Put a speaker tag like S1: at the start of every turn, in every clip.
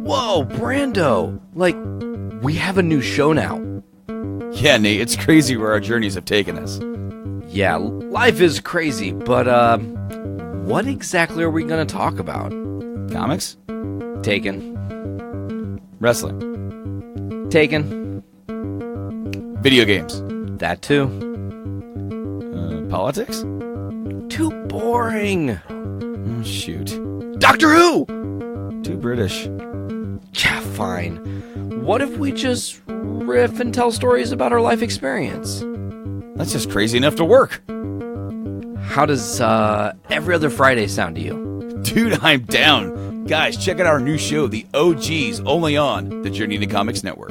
S1: Whoa, Brando! Like, we have a new show now.
S2: Yeah, Nate, it's crazy where our journeys have taken us.
S1: Yeah, life is crazy, but, what exactly are we gonna talk about?
S2: Comics?
S1: Taken.
S2: Wrestling?
S1: Taken.
S2: Video games?
S1: That too.
S2: Politics?
S1: Too boring.
S2: Oh, shoot.
S1: Doctor Who!
S2: Too British.
S1: Yeah, fine. What if we just riff and tell stories about our life experience?
S2: That's just crazy enough to work.
S1: How does, Every Other Friday sound to you?
S2: Dude, I'm down. Guys, check out our new show, The OGs, only on the Journey into Comics Network.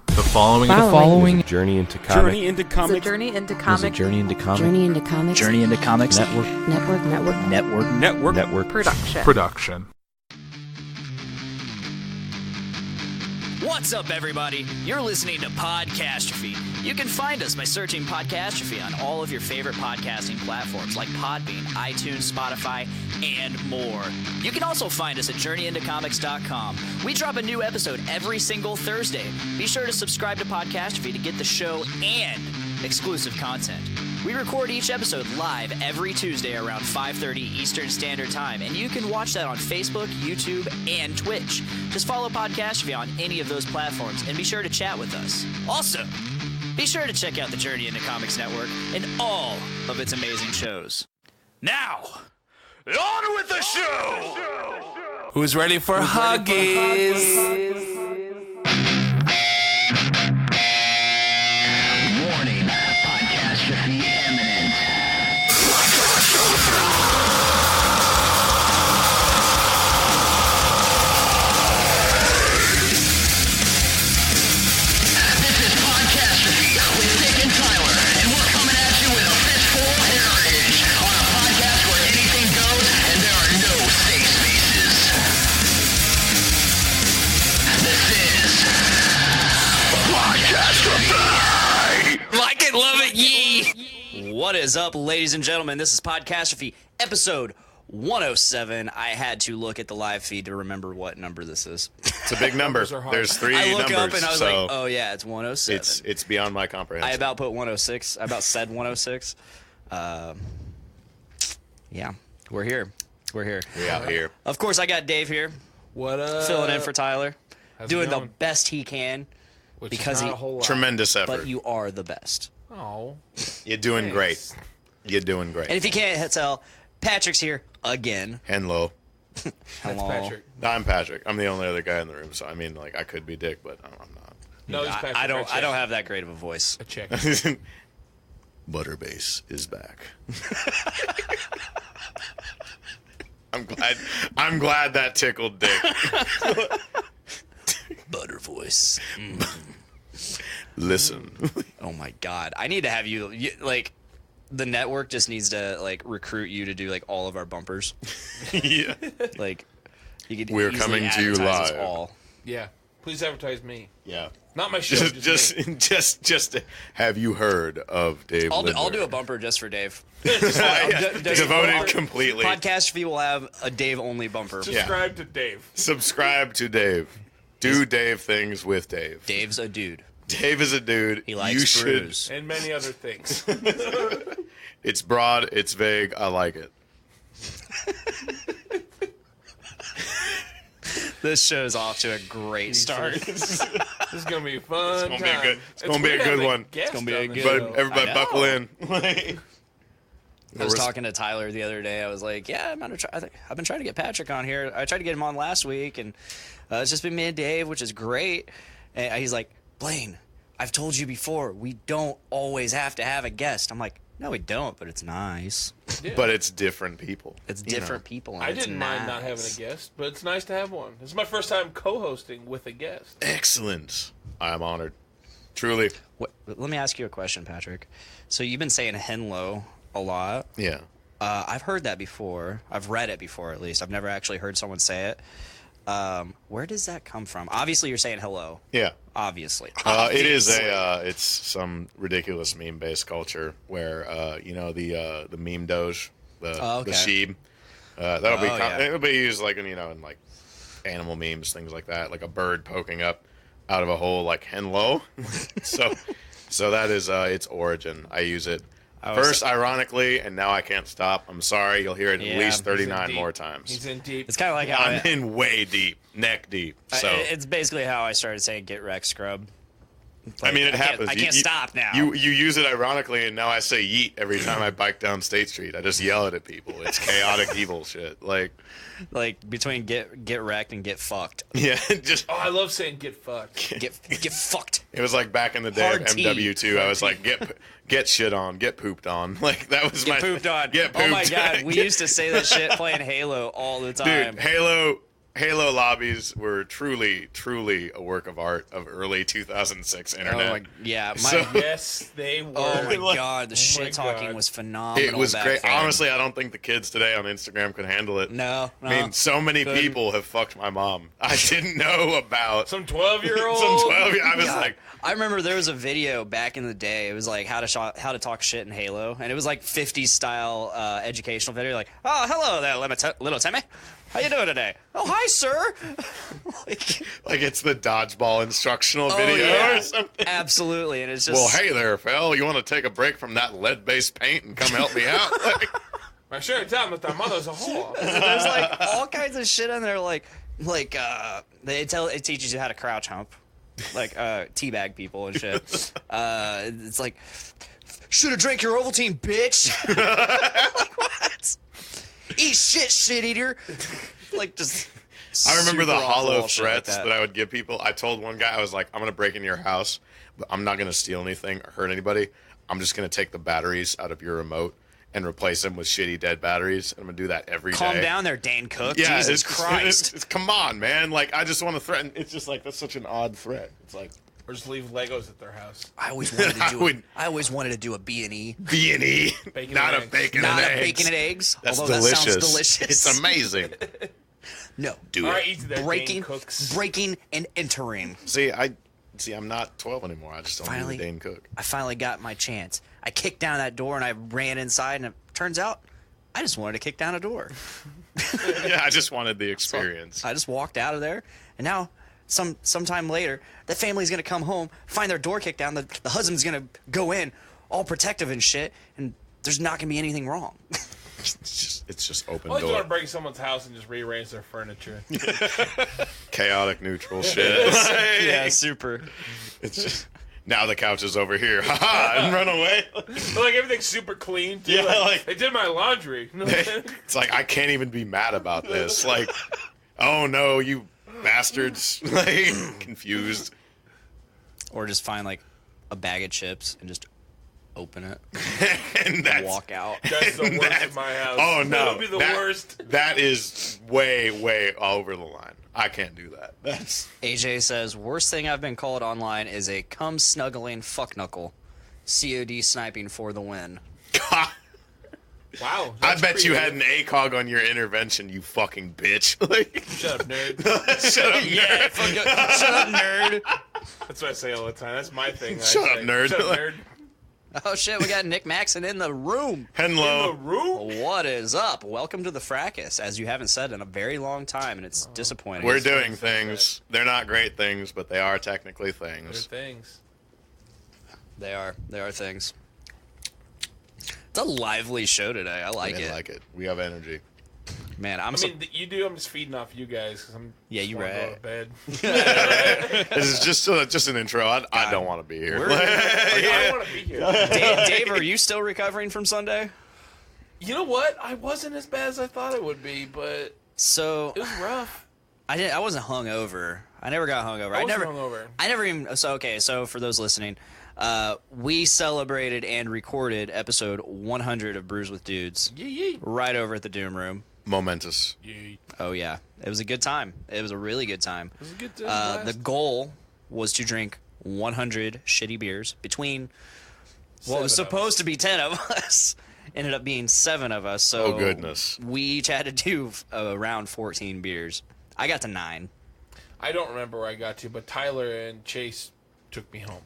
S3: The following
S1: is a journey into comics.
S4: Journey into Comics.
S5: It's a journey into comics.
S1: Journey into comics.
S6: Journey into Comics.
S2: Journey into Comics
S6: Network.
S5: Production.
S7: What's up, everybody? You're listening to Podcastrophe. You can find us by searching Podcastrophe on all of your favorite podcasting platforms like Podbean, iTunes, Spotify, and more. You can also find us at JourneyIntoComics.com. We drop a new episode every single Thursday. Be sure to subscribe to Podcastrophe to get the show and exclusive content. We record each episode live every Tuesday around 5:30 Eastern Standard Time, and you can watch that on Facebook, YouTube, and Twitch. Just follow Podcastrophe on any of those platforms, and be sure to chat with us. Also, be sure to check out the Journey into Comics Network and all of its amazing shows. Now, on with the show!
S3: Who's ready for Huggies?
S7: Warning, Podcastrophe imminent. This is Podcastrophe with Dick and Tyler, and we're coming at you with a fistful of heritage on a podcast where anything goes and there are no safe spaces. This is Podcastrophe. Like it, love it, yee. What is up, ladies and gentlemen? This is Podcastrophe, episode 107. I had to look at the live feed to remember what number this is.
S4: It's a big number. There's three
S7: I look
S4: numbers.
S7: up and I was
S4: so
S7: like, oh yeah, it's 107.
S4: it's beyond my comprehension.
S7: I about put 106. I about said 106. Yeah, we're here. We're
S4: out here.
S7: Of course, I got Dave here,
S3: What up?
S7: filling in for Tyler,
S3: How's it
S7: doing the
S3: going?
S7: best he can.
S3: Which
S7: because
S3: is not
S7: he-
S3: a whole lot.
S4: Tremendous effort.
S7: But you are the best.
S3: Oh.
S4: You're doing
S3: Thanks.
S4: great. You're doing great.
S7: And if you can't tell, Patrick's here again.
S4: Hello.
S3: That's
S7: Hello.
S3: Patrick.
S4: I'm Patrick. I'm the only other guy in the room, so I mean, like, I could be Dick, but I'm not.
S3: No, he's Patrick.
S7: I don't have that great of a voice.
S3: A check.
S4: Butterbase is back. I'm glad that tickled Dick.
S7: Butter voice.
S4: Listen.
S7: Oh my god. I need to have you like the network just needs to like recruit you to do like all of our bumpers.
S4: Yeah.
S7: Like you could
S4: We're
S7: easily
S4: coming to you
S7: advertise us
S4: live.
S7: all.
S3: Yeah. Please advertise me.
S4: Yeah.
S3: Not my show.
S4: Just have you heard of Dave
S7: I'll do
S4: Lindbergh?
S7: a bumper just for Dave.
S4: Devoted completely.
S7: Podcastrophe will have a Dave only bumper.
S3: Subscribe to Dave.
S4: Subscribe to Dave. Do Dave things with Dave.
S7: Dave's a dude.
S4: Dave is a dude.
S7: He likes brews.
S3: And many other things.
S4: It's broad. It's vague. I like it.
S7: This show's off to a great start.
S3: This is going to be a fun
S4: It's gonna be a
S3: time.
S4: good- it's gonna be a
S3: weird
S4: good
S3: having
S4: one.
S3: guests
S7: It's gonna be a
S3: on the
S7: good-
S3: show.
S4: But everybody
S7: I know.
S4: buckle in.
S7: I was talking to Tyler the other day. I was like, "Yeah, I've been trying to get Patrick on here. I tried to get him on last week, and it's just been me and Dave, which is great." And he's like, "Blaine, I've told you before, we don't always have to have a guest." I'm like, "No, we don't, but it's nice.
S4: But it's different people.
S7: It's different people." And
S3: I
S7: it's
S3: didn't mind not having a guest, but it's nice to have one. This is my first time co-hosting with a guest.
S4: Excellent. I am honored. Truly.
S7: Let me ask you a question, Patrick. So you've been saying Henlo a lot.
S4: Yeah.
S7: I've heard that before. I've read it before, at least. I've never actually heard someone say it. Where does that come from? Obviously, you're saying hello.
S4: Yeah.
S7: Obviously.
S4: It is it's some ridiculous meme-based culture where, the meme doge, the sheep, it'll be used like, in like animal memes, things like that, like a bird poking up out of a hole, like hello. so that is its origin. I use it first ironically, and now I can't stop. I'm sorry, you'll hear it at least 39 more times.
S3: He's in deep.
S7: It's kind of like how
S4: I'm in way deep, neck deep. So
S7: it's basically how I started saying "get wrecked, scrub."
S4: I mean, it happens.
S7: I can't stop now.
S4: You use it ironically, and now I say yeet every time I bike down State Street. I just yell it at people. It's chaotic evil shit. Like
S7: between get wrecked and get fucked.
S4: Yeah, just.
S3: Oh, I love saying "get fucked."
S7: Get fucked.
S4: It was like back in the day
S7: Hard
S4: of MW2. I was like, get shit on, get pooped on. Like that was
S7: Get pooped on.
S4: Get pooped.
S7: Oh my god, we used to say that shit playing Halo all the time.
S4: Dude, Halo lobbies were truly, truly a work of art of early 2006 internet.
S3: Yes, they were.
S7: Oh my god, the shit talking was phenomenal.
S4: It was
S7: back
S4: great.
S7: then.
S4: Honestly, I don't think the kids today on Instagram could handle it.
S7: No.
S4: I mean, so many people have fucked my mom. I didn't know about
S3: some 12-year-old.
S4: I was like,
S7: I remember there was a video back in the day. It was like how to talk shit in Halo, and it was like 50s style educational video. Like, oh, hello there, little Timmy. How you doing today? Oh, hi, sir.
S4: like it's the dodgeball instructional video or something.
S7: Absolutely, and it's just.
S4: Well, hey there, Phil. You want to take a break from that lead-based paint and come help me out?
S3: I sure tell them that their mother's a whore.
S7: There's like all kinds of shit in there. Like it teaches you how to crouch hump, like teabag people and shit. It's like should have drank your Ovaltine, bitch. Like, what? Eat shit eater. Like just.
S4: I remember the hollow
S7: threats
S4: threats that I would give people. I told one guy, I was like, I'm going to break into your house, but I'm not going to steal anything or hurt anybody. I'm just going to take the batteries out of your remote and replace them with shitty dead batteries. I'm going to do that every day.
S7: Calm down there, Dane Cook.
S4: Yeah,
S7: Jesus Christ.
S4: It's come on, man. Like, I just want to threaten. It's just like, that's such an odd threat. It's like.
S3: Or just leave Legos at their house.
S7: I always wanted to do a B&E.
S4: B&E. Not a bacon and eggs.
S7: Bacon and eggs.
S4: That's
S7: although
S4: delicious.
S7: That sounds delicious.
S4: It's amazing.
S7: No.
S4: Do
S3: All
S4: it.
S3: right, easy there, Dane Cooks.
S7: Breaking and entering.
S4: See, I'm not 12 anymore. I just don't need a Dane Cook.
S7: I finally got my chance. I kicked down that door and I ran inside, and it turns out I just wanted to kick down a door.
S4: Yeah, I just wanted the experience.
S7: So I just walked out of there, and now sometime later, the family's gonna come home, find their door kicked down. The husband's gonna go in, all protective and shit, and there's not gonna be anything wrong.
S4: It's just open
S3: I just want
S4: door.
S3: to break someone's house and just rearrange their furniture.
S4: Chaotic neutral shit.
S7: Yeah, super.
S4: It's just now the couch is over here. Ha and run away.
S3: But like everything's super clean too.
S4: Yeah,
S3: like they did my laundry.
S4: It's like I can't even be mad about this. Like, oh no, you bastards. Like confused.
S7: Or just find like a bag of chips and just open it
S4: and
S7: walk out.
S3: That's the worst of my house.
S4: Oh no,
S3: that'll be the worst.
S4: That is way over the line. I can't do that. That's
S7: AJ says, worst thing I've been called online is a cum snuggling fuck knuckle. COD sniping for the win.
S3: Wow.
S4: I bet you had an ACOG on your intervention, you fucking bitch. Like,
S3: Shut up, nerd.
S4: Shut up, nerd.
S7: Yeah, shut up, nerd.
S3: That's what I say all the time. That's my thing.
S4: Shut up, nerd.
S3: Shut up, nerd.
S7: Oh shit, we got Nick Maxon in the room.
S4: Hello.
S3: In the room?
S7: What is up? Welcome to the Fracas, as you haven't said in a very long time, and it's disappointing.
S4: We're doing things. They're not great things, but they are technically things.
S3: They're things.
S7: They are things. It's a lively show today. I like
S4: I
S7: it.
S4: like it. We have energy.
S7: Man,
S3: I mean, you do. I'm just feeding off you guys. Cause I'm
S7: Yeah, you
S3: just wanna
S7: right.
S3: Go to bed.
S4: This is just an intro. I don't want to be here.
S3: I don't want to be here.
S7: Dave, are you still recovering from Sunday?
S3: You know what? I wasn't as bad as I thought it would be, but
S7: So
S3: it was rough.
S7: I wasn't hungover. I never got hungover.
S3: I wasn't hungover.
S7: I never even. So for those listening, we celebrated and recorded episode 100 of Brews with Dudes
S3: Yee.
S7: right over at the Doom Room.
S4: Momentous.
S3: Yee.
S7: Oh yeah, it was a good time. It was a really good time.
S3: It was a good time.
S7: The goal was to drink 100 shitty beers between what was
S3: 7 of
S7: supposed to be 10 of us. Ended up being 7 of us. So
S4: Oh, goodness.
S7: we each had to do around 14 beers. I got to 9.
S3: I don't remember where I got to, but Tyler and Chase took me home.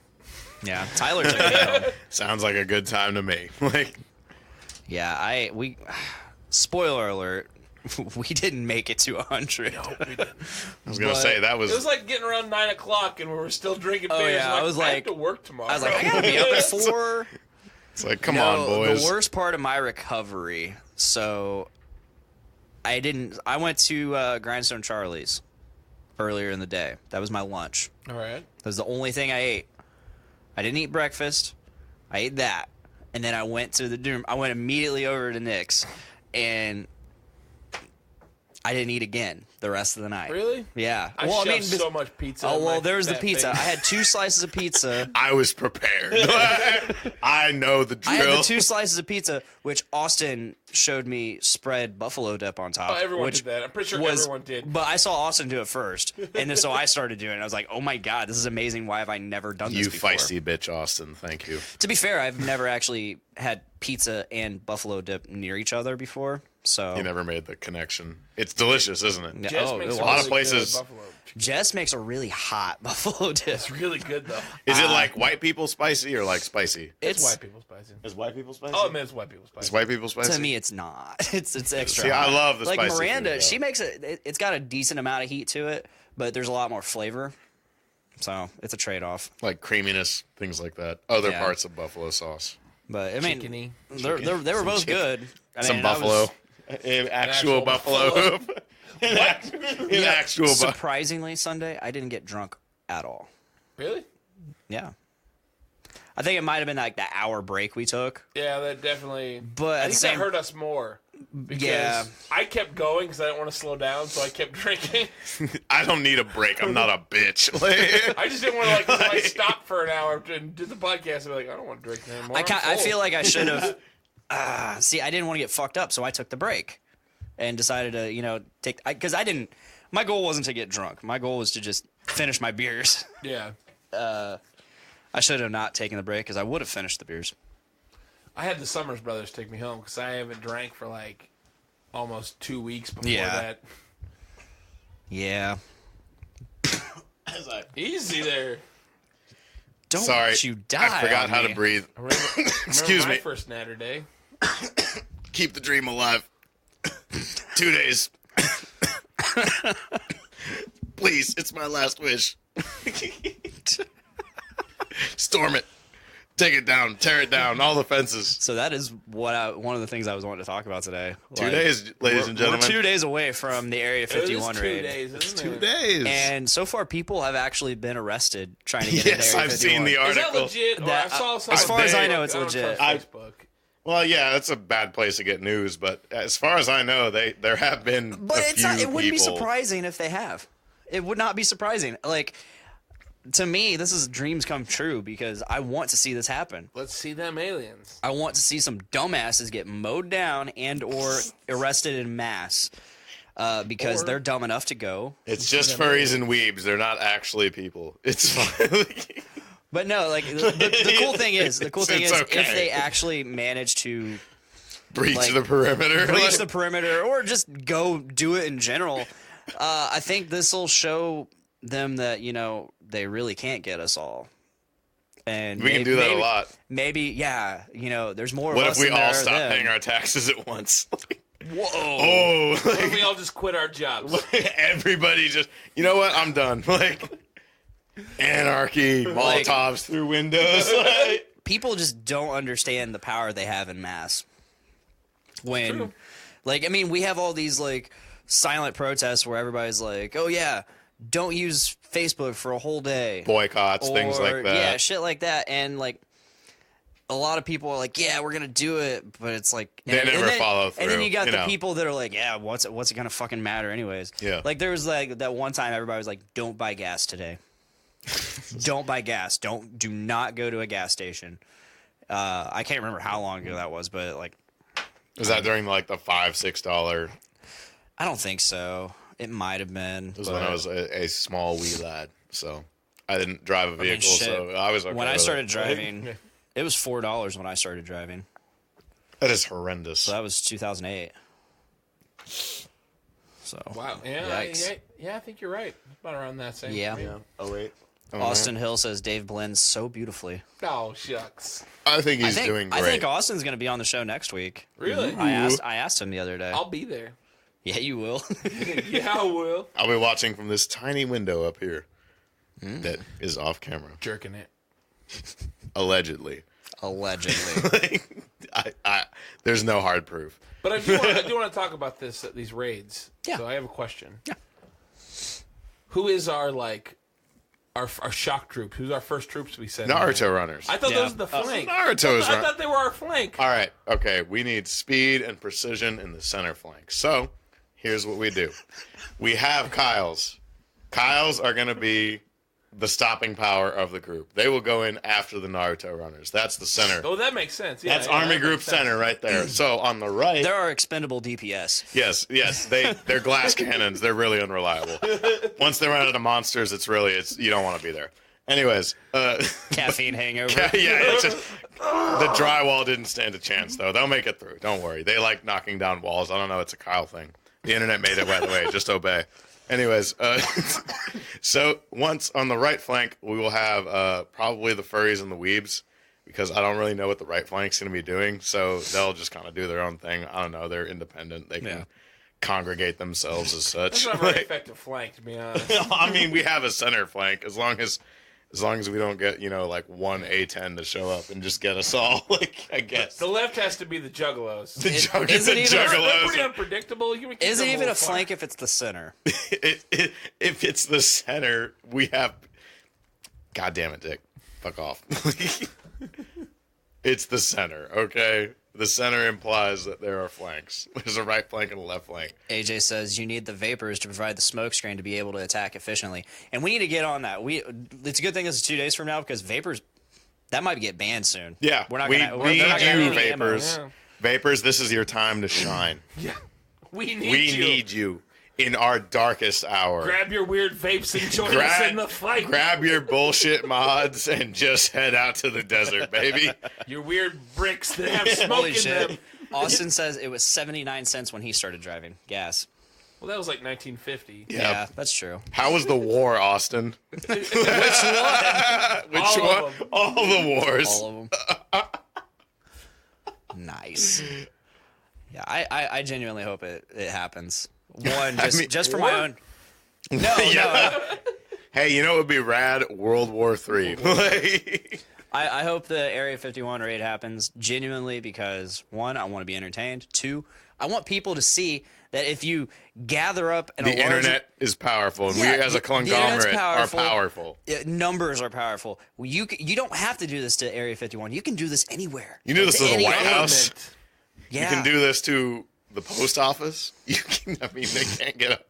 S7: Yeah, Tyler took me home.
S4: Sounds like a good time to me. Like,
S7: Yeah, spoiler alert, we didn't make it to 100.
S3: No, we didn't.
S4: I was gonna say that was.
S3: It was like getting around 9 o'clock and we were still drinking
S7: Oh,
S3: beers.
S7: yeah,
S3: Like,
S7: I was
S3: I have
S7: like-
S3: to work tomorrow.
S7: I was like, I gotta be up at 4.
S4: It's like, come on, boys.
S7: The worst part of my recovery, so I went to Grindstone Charlie's earlier in the day. That was my lunch.
S3: All right.
S7: That was the only thing I ate. I didn't eat breakfast. I ate that. And then I went to the room. I went immediately over to Nick's, and I didn't eat again the rest of the night.
S3: Really?
S7: Yeah.
S3: I shoved so much pizza.
S7: Oh,
S3: in
S7: well,
S3: my
S7: there was the
S3: fat
S7: pizza.
S3: face.
S7: I had 2 slices of pizza.
S4: I was prepared. I know the drill.
S7: I had the 2 slices of pizza, which Austin showed me spread buffalo dip on top.
S3: Oh, everyone
S7: which
S3: did that. I'm pretty sure
S7: was-
S3: everyone did.
S7: But I saw Austin do it first, and then so I started doing it. I was like, oh my god, this is amazing. Why have I never done this
S4: You
S7: before?
S4: feisty bitch, Austin. Thank you.
S7: To be fair, I've never actually had pizza and buffalo dip near each other before. So
S4: You never made the connection. It's delicious, isn't it?
S7: Yeah.
S3: Jess
S7: Oh,
S3: makes
S7: it
S3: a
S7: was.
S4: lot of
S3: really
S4: places-
S3: good buffalo.
S7: Jess makes a really hot buffalo dip.
S3: It's really good though.
S4: Is it like white people spicy or like spicy?
S3: It's white people spicy.
S4: Is white people spicy?
S3: Oh man, it's white people spicy.
S4: Is white people spicy?
S7: To me, it's not. It's extra.
S4: See, I
S7: hot.
S4: love the
S7: like
S4: spicy
S7: Miranda.
S4: food, though.
S7: She makes it. It's got a decent amount of heat to it, but there's a lot more flavor. So it's a trade-off.
S4: Like creaminess, things like that. Other
S7: Yeah.
S4: parts of buffalo sauce.
S7: But I mean,
S3: Chickeny.
S7: they were both good. I
S4: Some
S7: mean, I was-
S4: buffalo. An actual buffalo hoof. An actual buffalo.
S7: Surprisingly, Sunday I didn't get drunk at all.
S3: Really?
S7: Yeah. I think it might have been like the hour break we took.
S3: Yeah, that definitely.
S7: But
S3: I
S7: at
S3: think
S7: the same,
S3: that hurt us more. Because
S7: Yeah.
S3: I kept going because I didn't want to slow down, so I kept drinking.
S4: I don't need a break. I'm not a bitch. Like,
S3: I just didn't want to if I stopped for an hour and did the podcast. I'd be like, I don't want to drink anymore.
S7: I feel like I should have. See, I didn't want to get fucked up, so I took the break and decided to, take because I didn't. My goal wasn't to get drunk. My goal was to just finish my beers.
S3: Yeah.
S7: I should have not taken the break because I would have finished the beers.
S3: I had the Summers brothers take me home because I haven't drank for like almost 2 weeks before
S7: Yeah.
S3: that.
S7: Yeah.
S3: Easy there.
S7: Don't
S4: sorry.
S7: you die.
S4: I forgot
S7: on
S4: how
S7: me.
S4: to breathe.
S3: I remember
S4: Excuse
S3: my
S4: me.
S3: first Natter Day.
S4: Keep the dream alive. 2 days. Please, it's my last wish. Storm it. Take it down. Tear it down. All the fences.
S7: So that is one of the things I was wanting to talk about today.
S4: 2 days, ladies and gentlemen.
S7: We're 2 days away from the Area
S3: It
S7: 51
S3: is 2
S7: raid.
S3: days, isn't
S4: 2
S3: it?
S4: days.
S7: And so far, people have actually been arrested trying to get
S4: Yes,
S7: into Area
S4: I've
S7: 51.
S4: seen the
S3: Is that
S4: article.
S3: legit? Or
S7: That-
S3: I saw
S7: as
S3: something
S7: far as I
S3: on
S7: know, it's
S3: don't
S7: legit.
S3: trust Facebook.
S4: Well, yeah, that's a bad place to get news, but as far as I know, there have been
S7: But
S4: a
S7: it's
S4: few
S7: not. It wouldn't be
S4: people-
S7: surprising if they have. It would not be surprising. Like, to me, this is dreams come true because I want to see this happen.
S3: Let's see them aliens.
S7: I want to see some dumbasses get mowed down and or arrested in mass because
S3: Or-
S7: they're dumb enough to go.
S4: It's just furries and weebs. They're not actually people. It's fine.
S7: But no, like the cool thing is,
S4: It's okay.
S7: if they actually manage to
S4: Breach
S7: Like,
S4: the perimeter.
S7: breach the perimeter or just go do it in general, I think this will show them that they really can't get us all. And
S4: We can do that a lot.
S7: Maybe, yeah. There's more of
S4: What
S7: us
S4: if we
S7: than there
S4: all
S7: are
S4: stop
S7: them.
S4: paying our taxes at once?
S7: Whoa!
S4: Oh,
S3: What if we all just quit our jobs?
S4: everybody just, you know what? I'm done. Like, anarchy, Molotovs through windows.
S7: People just don't understand the power they have in mass. When,
S3: True.
S7: we have all these silent protests where everybody's like, "Oh yeah, don't use Facebook for a whole day."
S4: Boycotts, things like that.
S7: Yeah, shit like that. And a lot of people are like, "Yeah, we're gonna do it," but it's like
S4: They never follow
S7: And then
S4: through,
S7: you got
S4: you
S7: the
S4: know.
S7: people that are like, "Yeah, what's it gonna fucking matter anyways?"
S4: Yeah.
S7: Like there was that one time everybody was like, "Don't buy gas today. Don't buy gas. Do not go to a gas station." I can't remember how long ago that was, but
S4: Was that during like the $5-6?
S7: I don't think so. It might have been.
S4: It was when I was a small wee lad, so I didn't drive a vehicle, so I was okay.
S7: When I
S4: with
S7: started
S4: it.
S7: driving, it was $4 when I started driving.
S4: That is horrendous.
S7: So that was 2008. So
S3: Wow. Yeah. I think you're right. About around that same.
S7: Yeah.
S3: rate.
S4: Oh wait.
S7: Austin Hill says Dave blends so beautifully.
S3: Oh shucks.
S4: I think he's doing great.
S7: I think Austin's going to be on the show next week.
S3: Really?
S7: I asked him the other day.
S3: I'll be there.
S7: Yeah, you will.
S3: Yeah, I will.
S4: I'll be watching from this tiny window up here that is off camera.
S3: Jerking it.
S4: Allegedly.
S7: Allegedly.
S4: There's no hard proof.
S3: But I do want to talk about these raids.
S7: Yeah.
S3: So I have a question.
S7: Yeah.
S3: Who is our shock troops? Who's our first troops we send?
S4: Naruto runners.
S3: I thought those were the flank.
S4: Naruto's
S3: I thought they were our flank.
S4: All right. Okay. We need speed and precision in the center flank. So here's what we do. We have Kyles. Kyles are going to be the stopping power of the group. They will go in after the Naruto runners. That's the center.
S3: Oh, that makes sense. Yeah,
S4: That's Army Group Center right there. So on the right...
S7: There are expendable DPS.
S4: Yes. They're glass cannons. They're really unreliable. Once they run out of monsters, you don't want to be there. Anyways.
S7: Caffeine hangover.
S4: It's just... The drywall didn't stand a chance, though. They'll make it through. Don't worry. They like knocking down walls. I don't know. It's a Kyle thing. The internet made it, by the way. Just obey. Anyways, so once on the right flank, we will have probably the furries and the weebs, because I don't really know what the right flank's going to be doing, so they'll just kind of do their own thing. I don't know. They're independent. They can congregate themselves as such.
S3: That's not a very effective flank, to be honest.
S4: I mean, we have a center flank as long as we don't get, like one A10 to show up and just get us all, I guess.
S3: The left has to be the juggalos.
S4: Juggalos.
S3: They're pretty unpredictable.
S7: Is it even a flank if it's the center?
S4: If it's the center, we have... God damn it, Dick. Fuck off. It's the center, okay? The center implies that there are flanks. There's a right flank and a left flank.
S7: AJ says you need the vapors to provide the smoke screen to be able to attack efficiently. And we need to get on that. It's a good thing this is 2 days from now, because vapors, that might get banned soon.
S4: Yeah,
S7: we're not
S4: we
S7: gonna,
S4: need you,
S7: any
S4: vapors.
S3: ammo.
S4: Vapors, this is your time to shine.
S3: Yeah. We
S4: We need you in our darkest hour.
S3: Grab your weird vapes and join us in the fight.
S4: Grab your bullshit mods and just head out to the desert, baby.
S3: Your weird bricks that have smoke
S7: Holy
S3: in
S7: shit.
S3: them.
S7: Austin says it was 79 cents when he started driving gas.
S3: Well, that was like 1950.
S7: Yeah, that's true.
S4: How was the war, Austin?
S7: Which one?
S4: Which
S3: All
S4: one?
S3: of them.
S4: All the wars.
S7: All of them. Nice. Yeah, I genuinely hope it happens. One, just for my own. No.
S4: Hey, you know what would be rad? World War III.
S7: I hope the Area 51 raid happens genuinely because, one, I want to be entertained. Two, I want people to see that if you gather up in
S4: The internet is powerful, and we as a conglomerate are powerful.
S7: Numbers are powerful. You don't have to do this to Area 51. You can do this anywhere.
S4: You do this to the White House.
S7: Yeah.
S4: You can do this to the post office. You can, they can't get up.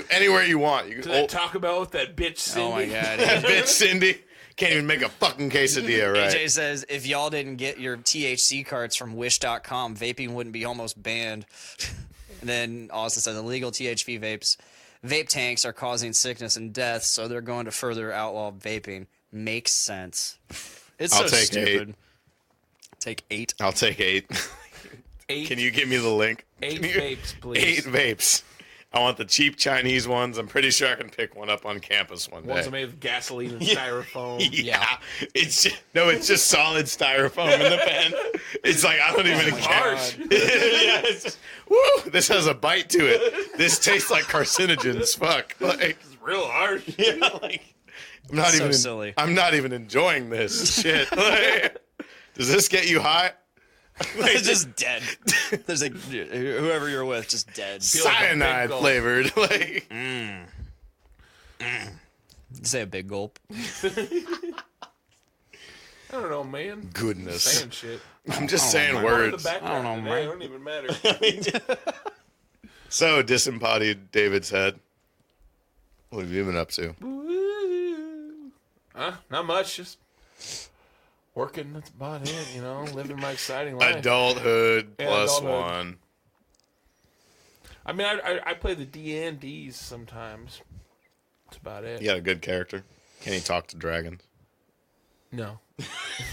S4: Anywhere you want. You can
S3: Talk about that bitch Cindy.
S7: Oh my god.
S4: that bitch Cindy can't even make a fucking quesadilla, right?
S7: AJ says if y'all didn't get your THC cards from Wish.com, vaping wouldn't be almost banned. And then Austin says illegal THC vape tanks are causing sickness and death, so they're going to further outlaw vaping. Makes sense. It's
S4: I'll
S7: so
S4: take
S7: stupid.
S4: 8.
S7: Take 8.
S4: I'll take 8.
S3: 8,
S4: Can you give me the link?
S3: 8 vapes, please.
S4: 8 vapes. I want the cheap Chinese ones. I'm pretty sure I can pick one up on campus one day.
S3: Ones are made of gasoline and styrofoam.
S4: Yeah. It's just solid styrofoam in the pen. It's like I don't even care.
S3: Harsh.
S4: Yeah, it's just, woo, this has a bite to it. This tastes like carcinogens. Fuck. Like,
S3: It's real harsh.
S4: yeah, like I'm not
S7: So
S4: even
S7: silly.
S4: I'm not even enjoying this shit. Like, does this get you high?
S7: It's just dead. There's whoever you're with, just dead.
S3: Feel like a big
S4: Cyanide
S3: gulp.
S4: flavored. Like
S7: Say a big gulp.
S3: I don't know, man.
S4: goodness.
S3: Saying shit.
S4: I'm just saying
S3: The
S4: words.
S3: background
S7: I don't know,
S3: today,
S7: man.
S3: it don't even matter.
S4: So disembodied David's head. What have you been up to?
S3: Not much. Just working. That's about it. Living my exciting life.
S4: Adulthood
S3: Yeah,
S4: plus
S3: adulthood.
S4: one.
S3: I mean, I play the D&Ds sometimes. That's about it.
S4: You got a good character. Can he talk to dragons?
S3: No.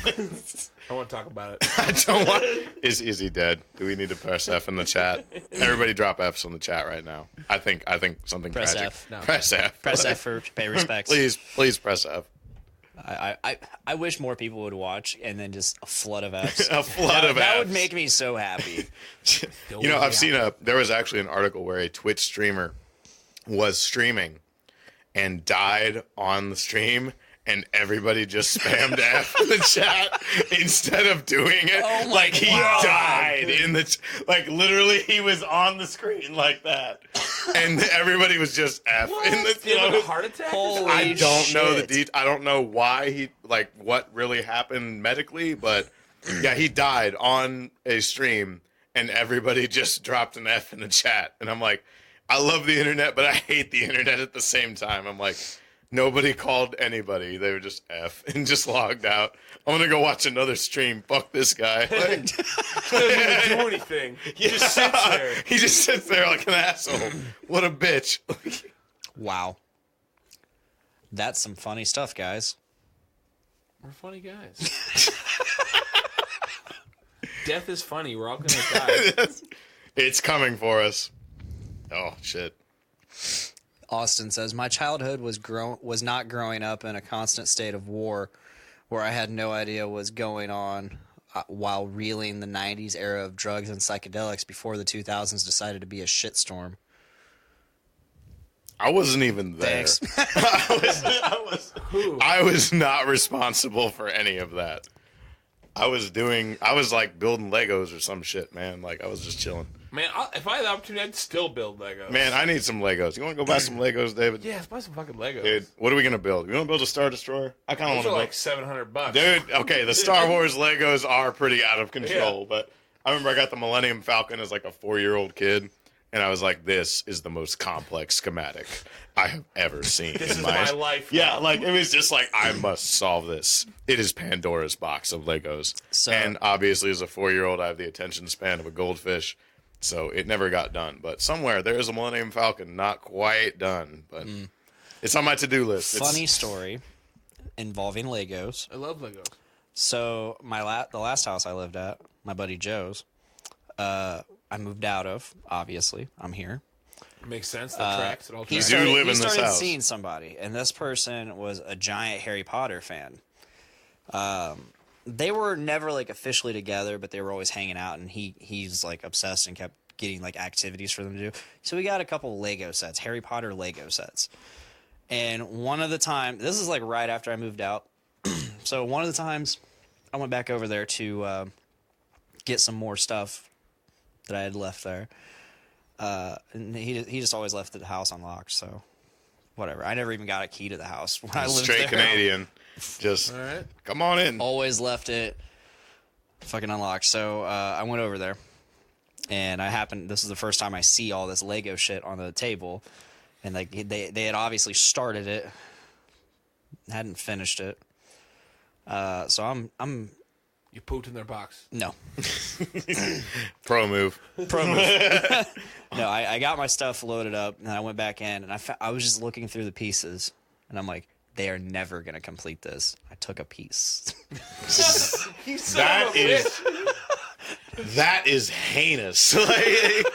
S3: I want to talk about it.
S4: I don't want. Is he dead? Do we need to press F in the chat? Everybody drop F's in the chat right now. I think something
S7: Press
S4: tragic.
S7: F.
S3: No.
S4: Press F.
S7: Press F for pay respects.
S4: Please press F.
S7: I wish more people would watch and then just a flood of Fs.
S4: A flood of
S7: That
S4: Fs.
S7: would make me so happy.
S4: You know, I've seen there was actually an article where a Twitch streamer was streaming and died on the stream, and everybody just spammed F in the chat instead of doing it.
S7: Oh my
S4: like he
S7: God.
S4: died in the like literally he was on the screen like that, and everybody was just F in the.
S3: Did he have a heart attack?
S7: Holy
S4: I don't know the
S7: shit.
S4: I don't know why he like what really happened medically, but yeah, he died on a stream, and everybody just dropped an F in the chat, and I'm like, I love the internet, but I hate the internet at the same time. I'm like, nobody called anybody; they were just F and just logged out. I'm gonna go watch another stream. Fuck this guy. Like,
S3: He doesn't even do anything. He just sits there.
S4: He just sits there like an asshole. What a bitch.
S7: Wow. That's some funny stuff, guys.
S3: We're funny guys. Death is funny. We're all gonna die.
S4: It's coming for us. Oh shit.
S7: Austin says, my childhood was not growing up in a constant state of war where I had no idea what was going on while reeling the 90s era of drugs and psychedelics before the 2000s decided to be a shitstorm.
S4: I wasn't even there.
S7: Thanks.
S4: I was not responsible for any of that. I was like building Legos or some shit, man. Like I was just chilling.
S3: Man, if I had the opportunity, I'd still build Legos.
S4: Man, I need some Legos. You want to go buy some Legos, David?
S3: Yeah, let's buy some fucking Legos.
S4: Dude, what are we gonna build? We want to build a Star Destroyer? I kind of
S3: Those
S4: want
S3: are
S4: to
S3: like $700.
S4: Dude, okay, the Star Wars Legos are pretty out of control, but I remember I got the Millennium Falcon as like a 4-year-old kid, and I was like, this is the most complex schematic I have ever seen
S3: This
S4: in
S3: is my life.
S4: Yeah, like it was just like, I must solve this. It is Pandora's box of Legos.
S7: So-
S4: and obviously as a 4-year-old, I have the attention span of a goldfish, so it never got done. But somewhere there is a Millennium Falcon, not quite done, but it's on my to-do list.
S7: Funny story involving Legos.
S3: I love Legos.
S7: So the last house I lived at, my buddy Joe's, I moved out of. Obviously, I'm here.
S3: Makes sense. That tracks. It all
S7: He
S3: tracks.
S4: do
S7: started,
S4: live
S7: he
S4: in this
S7: started
S4: house.
S7: seeing somebody, and this person was a giant Harry Potter fan. They were never like officially together, but they were always hanging out, and he's like obsessed and kept getting like activities for them to do. So we got a couple Lego sets, Harry Potter Lego sets. And one of the time, this is like right after I moved out. So one of the times I went back over there to get some more stuff that I had left there. And he just always left the house unlocked, so whatever. I never even got a key to the house when I lived
S4: straight
S7: there.
S4: Canadian. Just
S3: All right.
S4: come on in.
S7: Always left it fucking unlocked. So I went over there, and this is the first time I see all this Lego shit on the table, and like they had obviously started it, hadn't finished it. So I'm
S3: You pooped in their box.
S7: no.
S4: Pro move.
S7: No, I got my stuff loaded up, and I went back in, and I was just looking through the pieces, and I'm like, they are never going to complete this. I took a piece.
S4: That is heinous. Like,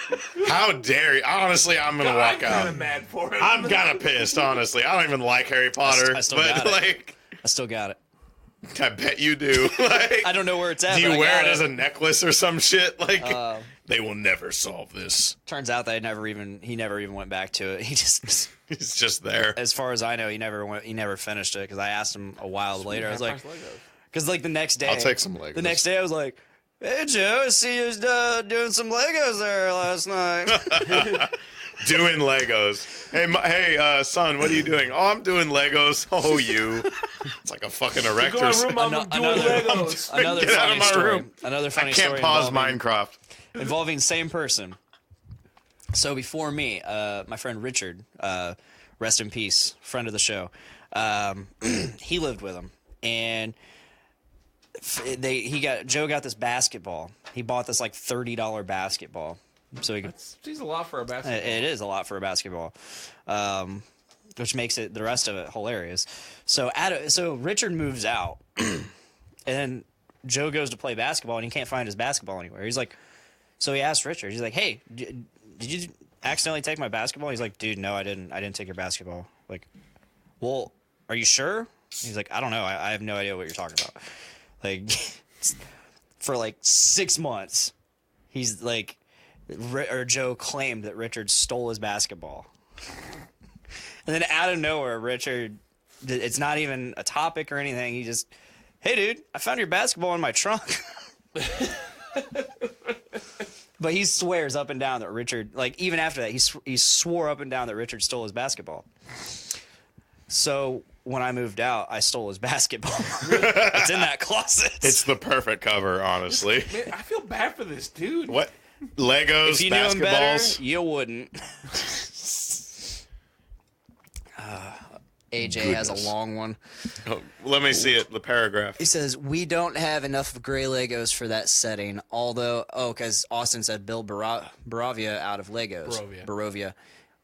S4: how dare you? Honestly, I'm gonna walk
S3: I'm kind
S4: out.
S3: of mad for him.
S4: I'm kind of pissed. Honestly, I don't even like Harry Potter,
S7: I still
S4: but
S7: got it.
S4: like,
S7: I still got it.
S4: I bet you do. Like,
S7: I don't know where it's at.
S4: do you
S7: but I
S4: wear
S7: got
S4: it as a necklace or some shit? Like,
S7: Uh,
S4: they will never solve this.
S7: Turns out that he never even went back to it. He just,
S4: It's just there.
S7: as far as I know, he never finished it, because I asked him a while later. I was like, because like the next day,
S4: I'll take some Legos.
S7: The next day, I was like, hey Joe, I see you doing some Legos there last night.
S4: Doing Legos. Hey, son, what are you doing? Oh, I'm doing Legos. Oh, you. It's like a fucking erector.
S7: Another
S4: Get out
S7: funny
S4: of my
S7: story.
S4: room.
S7: Another funny
S4: I can't
S7: story
S4: pause
S7: involving-
S4: Minecraft.
S7: involving same person. So before me, my friend Richard, rest in peace, friend of the show, he lived with him, and Joe got this basketball. He bought this like $30 basketball, so he could.
S3: Seems a lot for a basketball.
S7: It is a lot for a basketball, which makes it the rest of it hilarious. So Richard moves out,
S6: And then Joe goes to play basketball, and he can't find his basketball anywhere. He's like, so he asked Richard. He's like, hey, did you accidentally take my basketball? He's like, dude, no, I didn't take your basketball. Like, well, are you sure? He's like, I don't know. I have no idea what you're talking about. Like, for like 6 months, he's like, Joe claimed that Richard stole his basketball. And then out of nowhere, Richard, it's not even a topic or anything. He just, hey, dude, I found your basketball in my trunk. But he swears up and down that Richard, like, even after that, he swore up and down that Richard stole his basketball. So when I moved out, I stole his basketball. It's in that closet.
S4: It's the perfect cover, honestly.
S3: Man, I feel bad for this dude.
S4: What? Legos,
S6: If you knew him better,
S4: basketballs.
S6: you wouldn't. AJ has a long one.
S4: Oh, let me see it. The paragraph.
S6: He says, we don't have enough gray Legos for that setting, although, because Austin said build Barovia out of Legos. Barovia.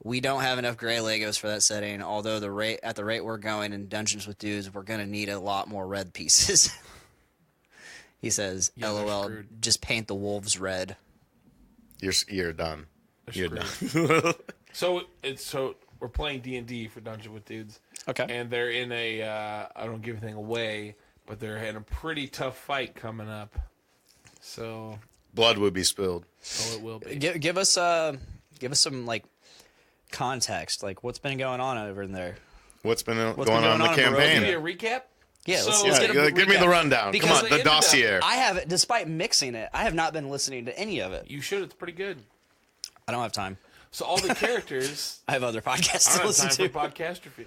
S6: We don't have enough gray Legos for that setting, although at the rate we're going in Dungeons with Dudes, we're going to need a lot more red pieces. He says, LOL, just paint the wolves red.
S4: You're done. You're done.
S3: So we're playing D&D for Dungeon with Dudes.
S6: Okay.
S3: And they're in a I don't give anything away, but they're in a pretty tough fight coming up. So
S4: Blood would be spilled.
S3: oh, it will be.
S6: Give us some like context, like what's been going on over in there.
S4: What's been going
S6: been
S4: on in the
S6: going on in
S3: Give me a
S4: campaign?
S3: recap.
S6: Yeah,
S3: So-
S6: let's get a
S4: Give me
S6: recap.
S4: the rundown.
S6: Because
S4: Come on,
S3: they
S4: the
S3: ended up-
S4: dossier.
S6: I haven't, despite mixing it, I have not been listening to any of it.
S3: You should. It's pretty good.
S6: I don't have time.
S3: So all the characters.
S6: I have other podcasts
S3: I
S6: to
S3: don't have
S6: listen
S3: time
S6: to.
S3: for Podcastrophe.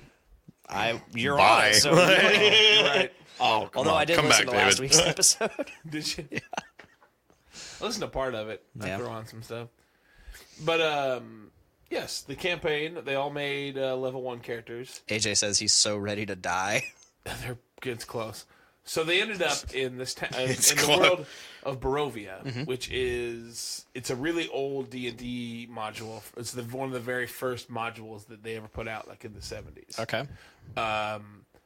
S6: You're
S4: Bye.
S6: on it, so
S3: You're right.
S4: Oh, come
S6: although
S4: on.
S6: I did
S4: Come
S6: listen
S4: back,
S6: to last
S4: David.
S6: week's episode.
S3: Did you? I listened to part of it. I
S6: Yeah.
S3: throw on some stuff. But yes, the campaign. They all made level 1 characters.
S6: AJ says he's so ready to die.
S3: It's close. So they ended up in this in
S4: It's
S3: the
S4: close.
S3: world of Barovia, which is it's a really old D&D module. It's one of the very first modules that they ever put out, like in the 70s.
S6: Okay.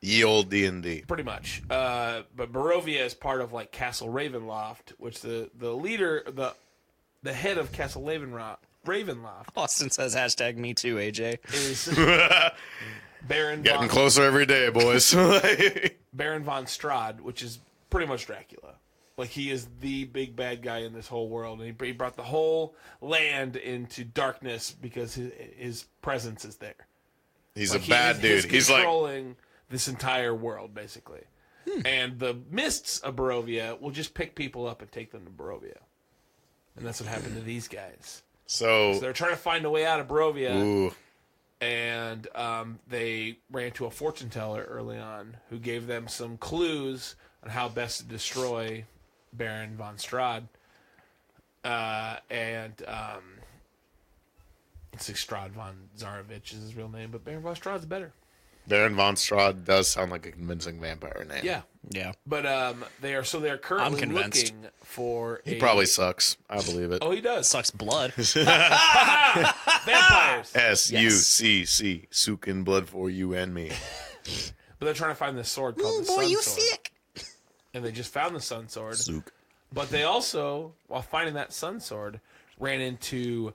S4: Ye old D&D.
S3: Pretty much. But Barovia is part of like Castle Ravenloft, which the leader, the head of Castle Ravenloft
S6: Austin says hashtag me too, AJ.
S3: is Baron
S4: Getting closer every day, boys.
S3: Baron von Strahd, which is pretty much Dracula. Like, he is the big bad guy in this whole world. And he brought the whole land into darkness because his presence is there.
S4: He's
S3: Like,
S4: a bad dude. He's like,
S3: controlling this entire world, basically. And the mists of Barovia will just pick people up and take them to Barovia. And that's what happened to these guys. So they're trying to find a way out of Barovia.
S4: ooh,
S3: And they ran to a fortune teller early on who gave them some clues on how best to destroy Baron von Strahd. It's like Strahd von Zarovich is his real name, but Baron von Strahd's better.
S4: Baron von Strahd does sound like a convincing vampire name.
S3: Yeah.
S6: Yeah.
S3: But they're currently
S6: convinced.
S3: looking for
S4: He probably sucks. I believe it.
S3: Oh, he does.
S6: Sucks blood.
S3: Vampires.
S4: SUCC. Sukin blood for you and me.
S3: But they're trying to find this sword called the Sun Sword. And they just found the Sun Sword.
S4: Suk.
S3: But they also, while finding that Sun Sword, ran into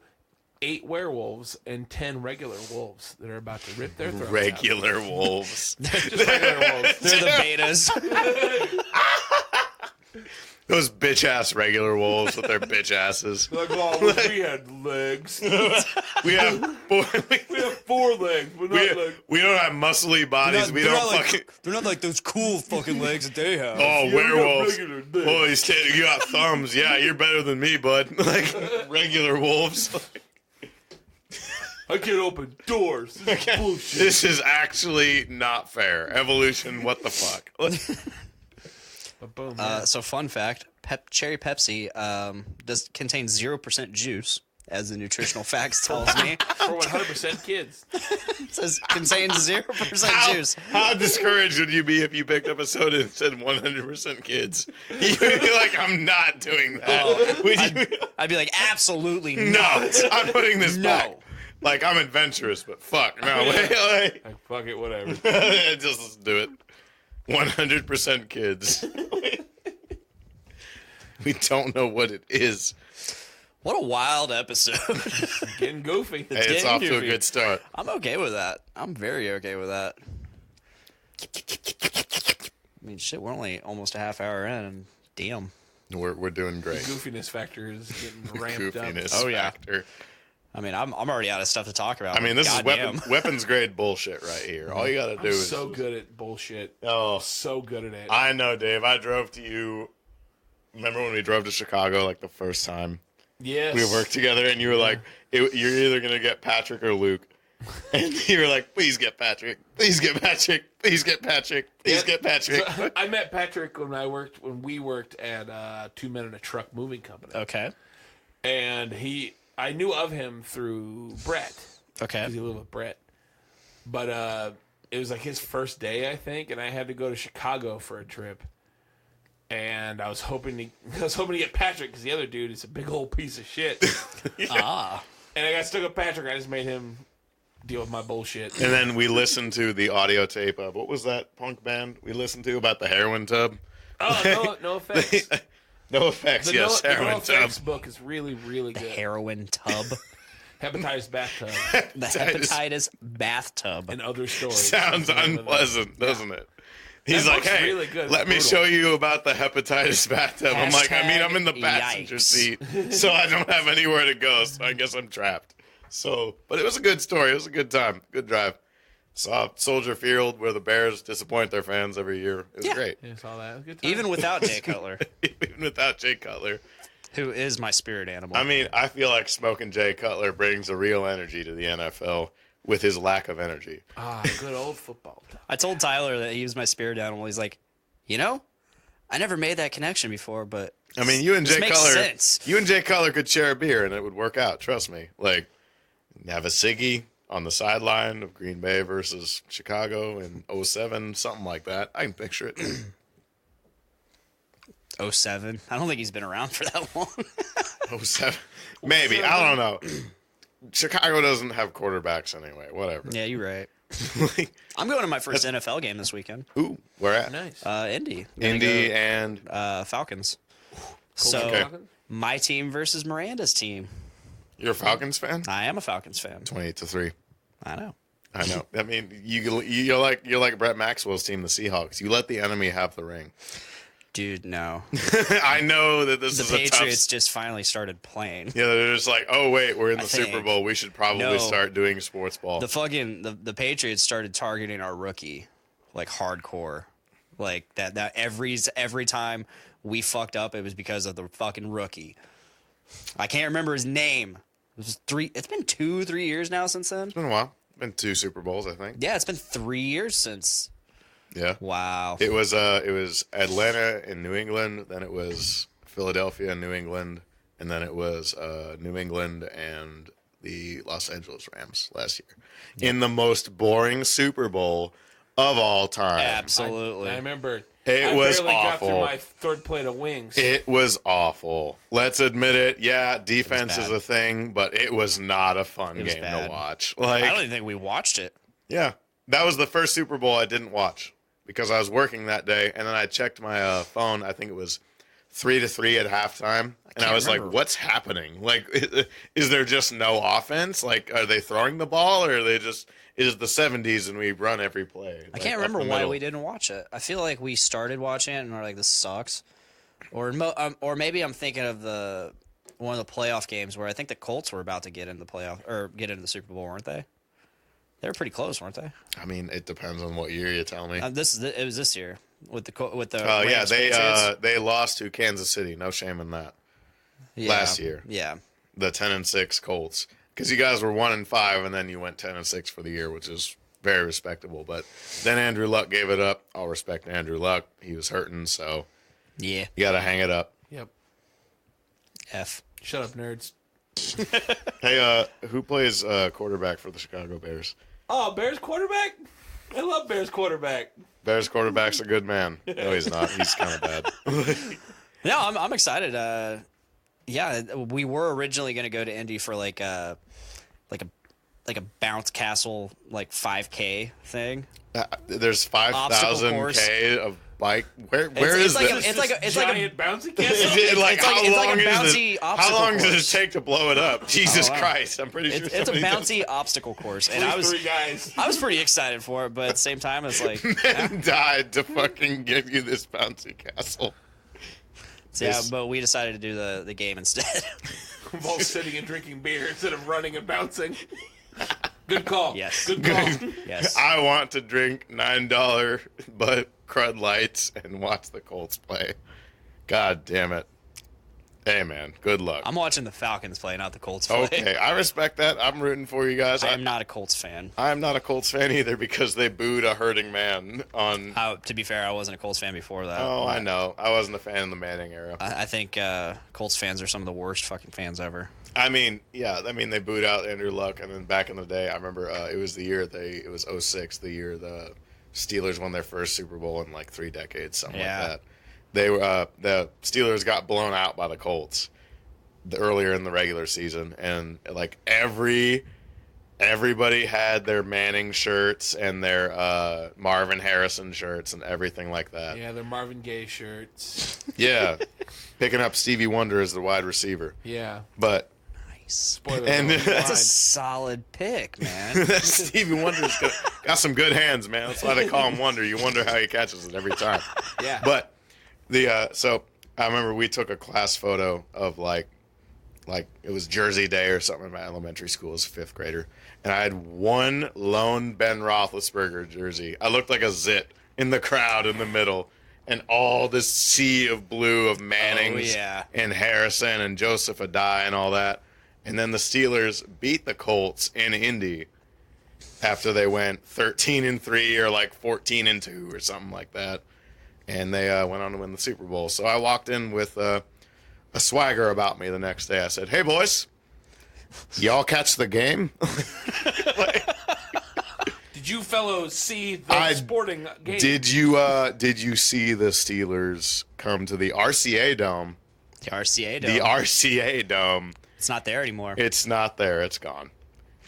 S3: 8 werewolves and 10 regular wolves that are about to rip their throats
S4: Regular wolves.
S3: out. Just regular wolves.
S6: They're the betas.
S4: Those bitch ass regular wolves with their bitch asses.
S3: Like, oh, we had legs.
S4: We have
S3: We have 4 legs, but not legs.
S4: we don't have muscly bodies. We don't fucking.
S6: They're not like those cool fucking legs that they have.
S4: Oh,
S3: we got
S4: werewolves.
S3: regular legs.
S4: Oh, you got thumbs. Yeah, you're better than me, bud. Like regular wolves.
S3: I can't open doors. This is bullshit.
S4: This is actually not fair. Evolution, what the fuck?
S3: But boom.
S6: So fun fact, cherry Pepsi contains 0% juice, as the nutritional facts tells me.
S3: For 100% kids.
S6: It says contains 0% juice.
S4: How discouraged would you be if you picked up a soda and said 100% kids? You'd be like, I'm not doing that. Would you?
S6: I'd be like, absolutely
S4: No,
S6: not.
S4: I'm putting this
S6: No.
S4: back. Like, I'm adventurous, but fuck. No, wait.
S3: Like, fuck it, whatever.
S4: Just let's do it. 100% kids. We don't know what it is.
S6: What a wild episode.
S3: Getting goofy.
S4: Hey, it's off to a good start.
S6: I'm okay with that. I'm very okay with that. I mean, shit, we're only almost a half hour in, and damn.
S4: We're doing
S3: The
S4: great.
S3: goofiness factor is getting ramped up.
S4: Goofiness factor.
S6: I mean, I'm already out of stuff to talk about.
S4: I mean, this
S6: Goddamn.
S4: is weapons grade bullshit right here. All you got to do is
S3: So good at bullshit.
S4: Oh,
S3: So good at it.
S4: I know, Dave. I drove to you. Remember when we drove to Chicago like the first time?
S3: Yes.
S4: We worked together, and you were like, "You're either gonna get Patrick or Luke," and you were like, "Please get Patrick. Please get Patrick. Please get Patrick. Please get Patrick."
S3: So, I met Patrick when we worked at 2 Men in a Truck Moving Company.
S6: Okay.
S3: And I knew of him through Brett.
S6: Okay.
S3: Because he lived with Brett. But it was like his first day, I think, and I had to go to Chicago for a trip. And I was hoping to get Patrick because the other dude is a big old piece of shit.
S6: Ah.
S3: And I got stuck with Patrick. I just made him deal with my bullshit.
S4: And then we listened to the audio tape of what was that punk band we listened to about the heroin tub?
S3: Oh, no effects.
S4: No effects, yes,
S3: the
S4: heroin
S3: No
S4: tub.
S3: Effects book is really, really good.
S6: Heroin tub.
S3: Hepatitis bathtub
S6: The hepatitis bathtub.
S3: and other stories.
S4: Sounds unpleasant, doesn't it? He's
S3: That
S4: like,
S3: book's
S4: hey,
S3: really good.
S4: let me
S3: Brutal.
S4: show you about the hepatitis bathtub. I'm like, I'm in the passenger
S6: Yikes.
S4: seat, so I don't have anywhere to go, so I guess I'm trapped. So, but it was a good story. It was a good time. Good drive. Saw Soldier Field where the Bears disappoint their fans every year. It was great.
S3: Yeah, saw that. It was a good time.
S6: Even without Jay Cutler,
S4: Even without Jay Cutler.
S6: who is my spirit animal.
S4: I mean, I feel like smoking Jay Cutler brings a real energy to the NFL with his lack of energy.
S3: Good old football.
S6: I told Tyler that he was my spirit animal. He's like, I never made that connection before, but
S4: I mean, you and
S6: this
S4: Jay
S6: makes
S4: Cutler,
S6: sense.
S4: you and Jay Cutler could share a beer and it would work out. Trust me. Like, have a ciggy on the sideline of Green Bay versus Chicago in 07, something like that. I can picture it.
S6: 07. I don't think he's been around for that long.
S4: 07, maybe. I don't know. Chicago doesn't have quarterbacks anyway. Whatever.
S6: Yeah, you're right. I'm going to my first NFL game this weekend.
S4: Ooh, where at?
S3: Nice.
S6: Indy. I'm gonna
S4: Indy
S6: go,
S4: and
S6: Falcons. So
S4: Okay.
S6: my team versus Miranda's team.
S4: you're a Falcons fan.
S6: I am a Falcons fan.
S4: 28-3.
S6: I know.
S4: I know. I mean, you're like Brett Maxwell's team, the Seahawks. You let the enemy have the ring.
S6: Dude, no.
S4: I know that this
S6: The
S4: is a tough.
S6: Patriots just finally started playing.
S4: Yeah, they're just like, oh wait, we're in the
S6: I
S4: Super
S6: think.
S4: Bowl. We should probably
S6: No.
S4: start doing sports ball.
S6: The Patriots started targeting our rookie like hardcore. Like that every time we fucked up, it was because of the fucking rookie. I can't remember his name. It's been 2-3 years now since then.
S4: It's been a while. Been 2 Super Bowls, I think.
S6: Yeah, it's been 3 years since.
S4: Yeah.
S6: Wow.
S4: It was Atlanta and New England, then it was Philadelphia and New England, and then it was New England and the Los Angeles Rams last year. In the most boring Super Bowl of all time.
S6: Absolutely.
S3: I remember.
S4: It was
S3: barely got
S4: awful.
S3: through my third plate of wings.
S4: It was awful. Let's admit it. Yeah, defense
S6: bad.
S4: is a thing, but it was not a fun
S6: was
S4: game
S6: bad.
S4: to watch.
S6: I don't
S4: Like,
S6: even think we watched it.
S4: yeah, that was the first Super Bowl I didn't watch because I was working that day, and then I checked my phone. I think it was 3-3 at halftime, and I was like,
S6: remember.
S4: "What's happening? Like, is there just no offense? Like, are they throwing the ball, or are they just? Is it the 70s and we run every play?"
S6: I
S4: Like,
S6: can't
S4: up
S6: remember
S4: the
S6: why
S4: middle.
S6: we didn't watch it. I feel like we started watching it and we're like, this sucks. Or maybe I'm thinking of one of the playoff games where I think the Colts were about to get in the playoff or get into the Super Bowl, weren't they? They were pretty close, weren't they?
S4: I mean, it depends on what year you tell me.
S6: It was this year with the
S4: Yeah,
S6: Rams, Patriots.
S4: they lost to Kansas City. No shame in that.
S6: Yeah,
S4: last year.
S6: Yeah,
S4: The 10-6 Colts, because you guys were 1-5, and then you went 10-6 for the year, which is very respectable. But then Andrew Luck gave it up. I'll respect Andrew Luck. He was hurting, so
S6: yeah.
S4: you got to hang it up.
S3: Yep.
S6: F.
S3: Shut up, nerds.
S4: Hey, who plays quarterback for the Chicago Bears?
S3: Oh, Bears quarterback? I love Bears quarterback.
S4: Bears quarterback's a good man. No, he's not. He's kind of bad.
S6: No, I'm excited. Yeah, we were originally going to go to Indy for like a a bounce castle like 5K thing.
S4: There's 5,000 K of bike. Where is this?
S6: It's like a
S3: bouncy castle.
S4: How long does it take to blow it up? Jesus Christ! I'm pretty sure
S6: it's a bouncy obstacle course, and I was pretty excited for it, but at the same time, it's like
S4: men died to fucking give you this bouncy castle.
S6: So, yeah, but we decided to do the game instead.
S3: We're both sitting and drinking beer instead of running and bouncing. Good call.
S6: Yes.
S3: Good call.
S6: Yes.
S4: I want to drink $9 but Crud Lights and watch the Colts play. God damn it. Hey, man. Good luck.
S6: I'm watching the Falcons play, not the Colts play.
S4: Okay, I respect that. I'm rooting for you guys.
S6: I am not a Colts fan.
S4: I'm not a Colts fan either because they booed a hurting man on...
S6: To be fair, I wasn't a Colts fan before that.
S4: Oh, I know. I wasn't a fan in the Manning era.
S6: I think Colts fans are some of the worst fucking fans ever.
S4: I mean, yeah. I mean, they booed out Andrew Luck, and then back in the day, I remember it was the year it was 06, the year the Steelers won their first Super Bowl in like 3 decades, something like that. They were the Steelers got blown out by the Colts earlier in the regular season, and like everybody had their Manning shirts and their Marvin Harrison shirts and everything like that.
S3: Yeah, their Marvin Gaye shirts.
S4: Yeah, picking up Stevie Wonder as the wide receiver.
S3: Yeah,
S4: but.
S3: Spoiler
S4: And
S6: that's a solid pick, man.
S4: Stevie Wonder's got some good hands, man. That's why they call him Wonder. You wonder how he catches it every time.
S3: Yeah.
S4: But so I remember we took a class photo of like it was Jersey Day or something in my elementary school as a 5th grader, and I had one lone Ben Roethlisberger jersey. I looked like a zit in the crowd in the middle, and all this sea of blue of Mannings and Harrison and Joseph Adai and all that. And then the Steelers beat the Colts in Indy after they went 13-3 or like 14-2 or something like that. And they went on to win the Super Bowl. So I walked in with a swagger about me the next day. I said, "Hey, boys, y'all catch the game?"
S3: Did you fellows see the sporting game?
S4: Did you see the Steelers come to the RCA Dome?
S6: The RCA Dome.
S4: The RCA Dome.
S6: It's not there anymore.
S4: It's not there. It's gone.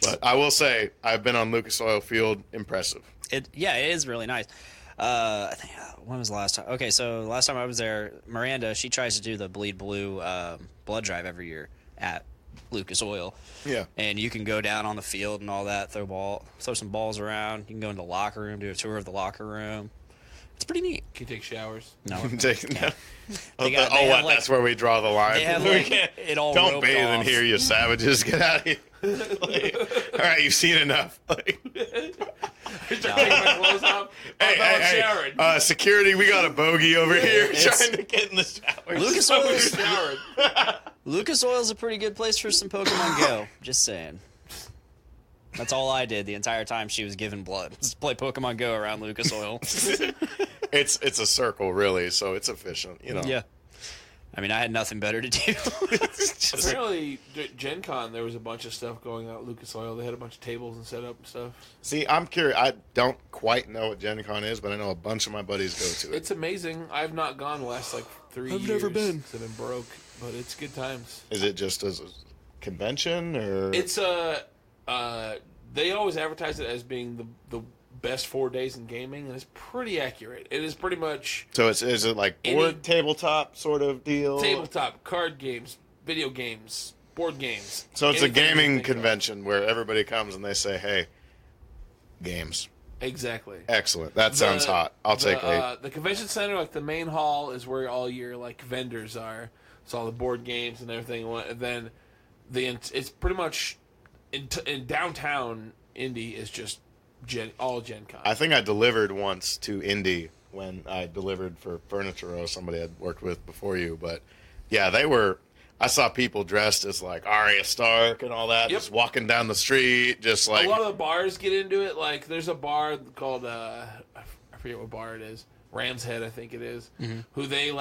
S4: But I will say, I've been on Lucas Oil Field. Impressive.
S6: It is really nice. I think, when was the last time? Okay, so the last time I was there, Miranda, she tries to do the Bleed Blue blood drive every year at Lucas Oil.
S4: Yeah.
S6: And you can go down on the field and all that, throw some balls around. You can go into the locker room, do a tour of the locker room. It's pretty neat.
S3: Can you take showers?
S6: No.
S4: That's where we draw the line.
S6: They have it all
S4: Don't
S6: roped
S4: bathe
S6: off.
S4: in here, you savages. Get out of here. All right, you've seen enough.
S3: Start taking my clothes off.
S4: Hey, security, we got a bogey over here trying to get in the shower.
S6: Lucas Oil's a pretty good place for some Pokemon Go. Just saying. That's all I did the entire time she was giving blood. Just play Pokemon Go around Lucas Oil.
S4: It's a circle, really, so it's efficient, you know.
S6: Yeah. I mean, I had nothing better to do.
S3: Apparently, Gen Con, there was a bunch of stuff going on at Lucas Oil. They had a bunch of tables and set up and stuff.
S4: See, I'm curious. I don't quite know what Gen Con is, but I know a bunch of my buddies go to it.
S3: It's amazing. I've not gone the last, 3 years.
S6: I've never been.
S3: I've been broke, but it's good times.
S4: Is it just as a convention, or...?
S3: It's they always advertise it as being the best 4 days in gaming, and it's pretty accurate. It is pretty much...
S4: So is it like tabletop sort of deal?
S3: Tabletop, card games, video games, board games.
S4: So it's a gaming convention where everybody comes and they say, "Hey, games."
S3: Exactly.
S4: Excellent. That sounds hot. I'll take 8.
S3: The convention center, the main hall, is where all your vendors are. So all the board games and everything. And then it's pretty much in downtown Indy is just all Gen Con.
S4: I think I delivered once to Indy when I delivered for Furniture Row, somebody I'd worked with before you. But yeah, I saw people dressed as Arya Stark and all that, just walking down the street, just
S3: a lot of the bars get into it. There's a bar called I forget what bar it is. Ram's Head, I think it is. Mm-hmm. Who they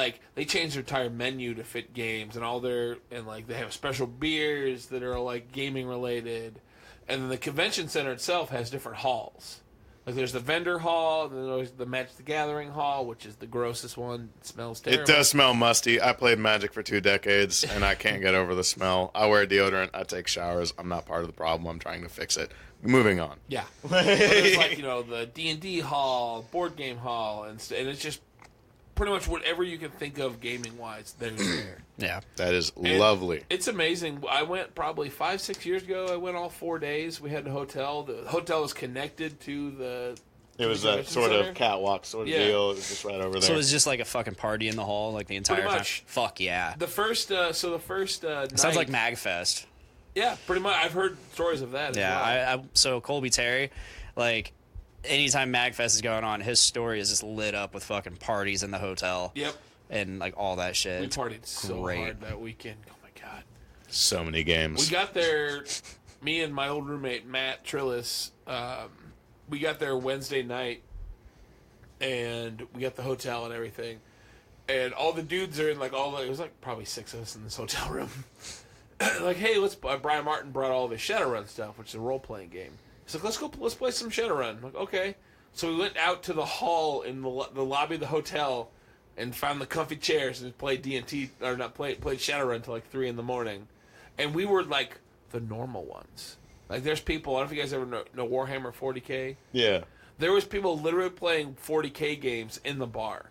S3: change their entire menu to fit games and they have special beers that are gaming related. And then the convention center itself has different halls. Like there's the vendor hall, and then there's the Magic the Gathering hall, which is the grossest one. It smells terrible.
S4: It does smell musty. I played Magic for 2 decades, and I can't get over the smell. I wear deodorant. I take showers. I'm not part of the problem. I'm trying to fix it. Moving on.
S3: Yeah. There's like, the D&D hall, board game hall, and it's just pretty much whatever you can think of gaming-wise, there's there.
S6: Yeah.
S4: That is lovely.
S3: It's amazing. I went probably 5-6 years ago. I went all 4 days. We had a hotel. The hotel was connected to the...
S4: It was a sort of catwalk sort of deal. It was just right over there.
S6: So it was just like a fucking party in the hall, like the entire
S3: Pretty much.
S6: time? Fuck yeah.
S3: The first night...
S6: Sounds like MagFest.
S3: Yeah, pretty much. I've heard stories of that as well.
S6: So Colby Terry, like, anytime MagFest is going on, his story is just lit up with fucking parties in the hotel.
S3: Yep.
S6: And, like, all that shit.
S3: We partied so hard that weekend. Oh, my God.
S4: So many games.
S3: We got there, me and my old roommate, Matt Trillis, we got there Wednesday night, and we got the hotel and everything. And all the dudes are in, like, it was, like, probably 6 of us in this hotel room. Like, hey, Brian Martin brought all the Shadowrun stuff, which is a role-playing game. He's like, let's play some Shadowrun. I'm like, okay. So we went out to the hall in the lobby of the hotel and found the comfy chairs and played played Shadowrun until like 3 a.m. And we were like the normal ones. Like, there's people, I don't know if you guys ever know Warhammer 40K.
S4: Yeah.
S3: There was people literally playing 40K games in the bar.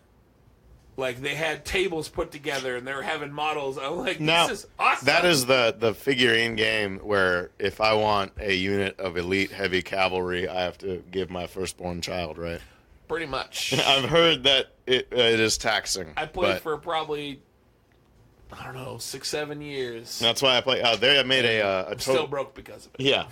S3: Like, they had tables put together, and they were having models. I'm like, this is awesome.
S4: That is the figurine game where if I want a unit of elite heavy cavalry, I have to give my firstborn child, right?
S3: Pretty much.
S4: I've heard that it is taxing.
S3: I played for probably, I don't know, 6-7 years.
S4: That's why I play. I made a
S3: still broke because of it.
S4: Yeah,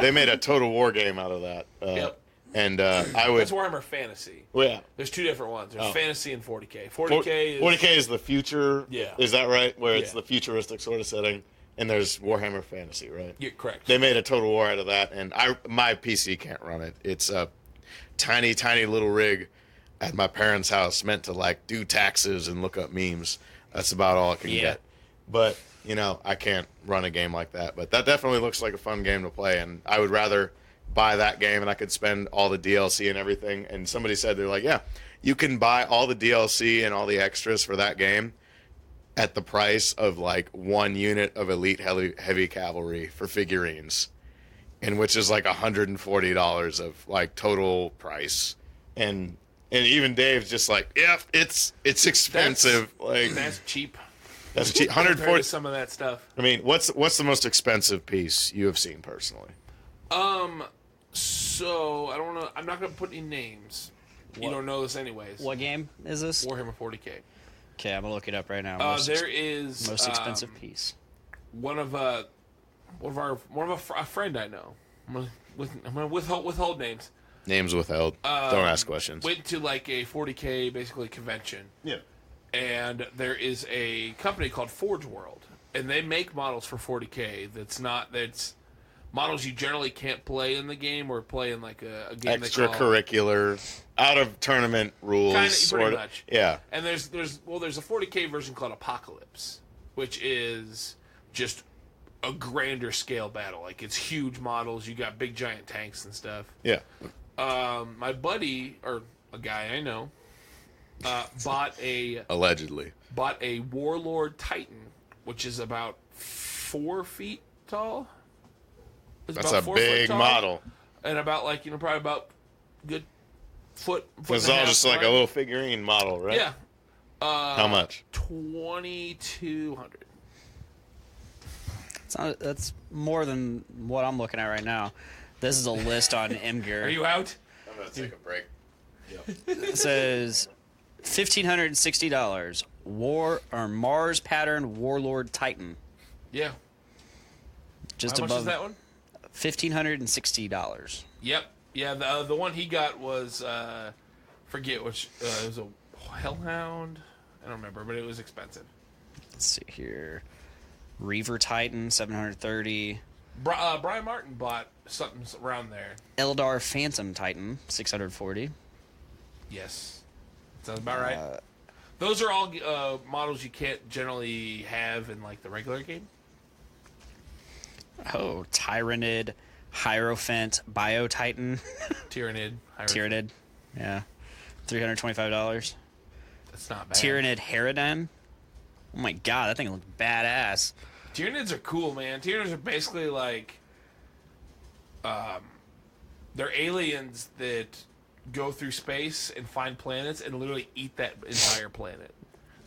S4: they made a Total War game out of that.
S3: Yep.
S4: And I would.
S3: That's Warhammer Fantasy.
S4: Well, yeah.
S3: There's 2 different ones. There's Fantasy and 40K. 40K
S4: is the future.
S3: Yeah.
S4: Is that right? Where it's the futuristic sort of setting. And there's Warhammer Fantasy, right?
S3: You're correct.
S4: They made a Total War out of that, and my PC can't run it. It's a tiny, tiny little rig at my parents' house meant to, like, do taxes and look up memes. That's about all it can get. But, I can't run a game like that. But that definitely looks like a fun game to play, and I would rather buy that game and I could spend all the DLC and everything. And somebody said, they're like, yeah, you can buy all the DLC and all the extras for that game at the price of like 1 unit of elite heavy cavalry for figurines, and which is like $140 of like total price. And even Dave's just like, yeah, it's expensive.
S3: That's cheap.
S4: That's cheap. 140.
S3: Some of that stuff.
S4: I mean, what's the most expensive piece you have seen personally?
S3: So I don't know. I'm not gonna put any names. You don't know this anyways.
S6: What game is this?
S3: Warhammer 40K.
S6: Okay, I'm gonna look it up right now.
S3: There is
S6: most expensive piece.
S3: One of a friend I know. I'm gonna withhold names.
S4: Names withheld. Don't ask questions.
S3: Went to like a 40K basically convention.
S4: Yeah.
S3: And there is a company called Forge World, and they make models for 40K. That's models you generally can't play in the game or play in like a game
S4: extracurricular, out of tournament rules.
S3: Kind of, pretty much.
S4: Yeah.
S3: And there's a 40K version called Apocalypse, which is just a grander scale battle. Like, it's huge models. You got big giant tanks and stuff.
S4: Yeah.
S3: My buddy, or a guy I know,
S4: allegedly
S3: bought a Warlord Titan, which is about 4 feet tall.
S4: That's a big model.
S3: And about probably about good foot.
S4: It's all just like a little figurine model, right?
S3: Yeah.
S4: How much?
S3: 2,200.
S6: That's more than what I'm looking at right now. This is a list on Imgur.
S3: Are you out?
S4: I'm gonna take a break.
S6: Yep. It says $1,560. Mars pattern Warlord Titan.
S3: Yeah.
S6: Just
S3: How
S6: above.
S3: much is that one?
S6: $1,560.
S3: Yep. Yeah. The one he got was forget which. It was a Hellhound. I don't remember, but it was expensive.
S6: Let's see here. Reaver Titan, $730.
S3: Brian Martin bought something around there.
S6: Eldar Phantom Titan, $640.
S3: Yes. Sounds about right. Those are all models you can't generally have in like the regular game.
S6: Oh, Tyrannid Hierophant Biotitan.
S3: Tyrannid.
S6: Yeah. $325.
S3: That's not bad.
S6: Tyrannid Harridan. Oh my god, that thing looks badass.
S3: Tyrannids are cool, man. Tyrannids are basically like, they're aliens that go through space and find planets and literally eat that entire planet.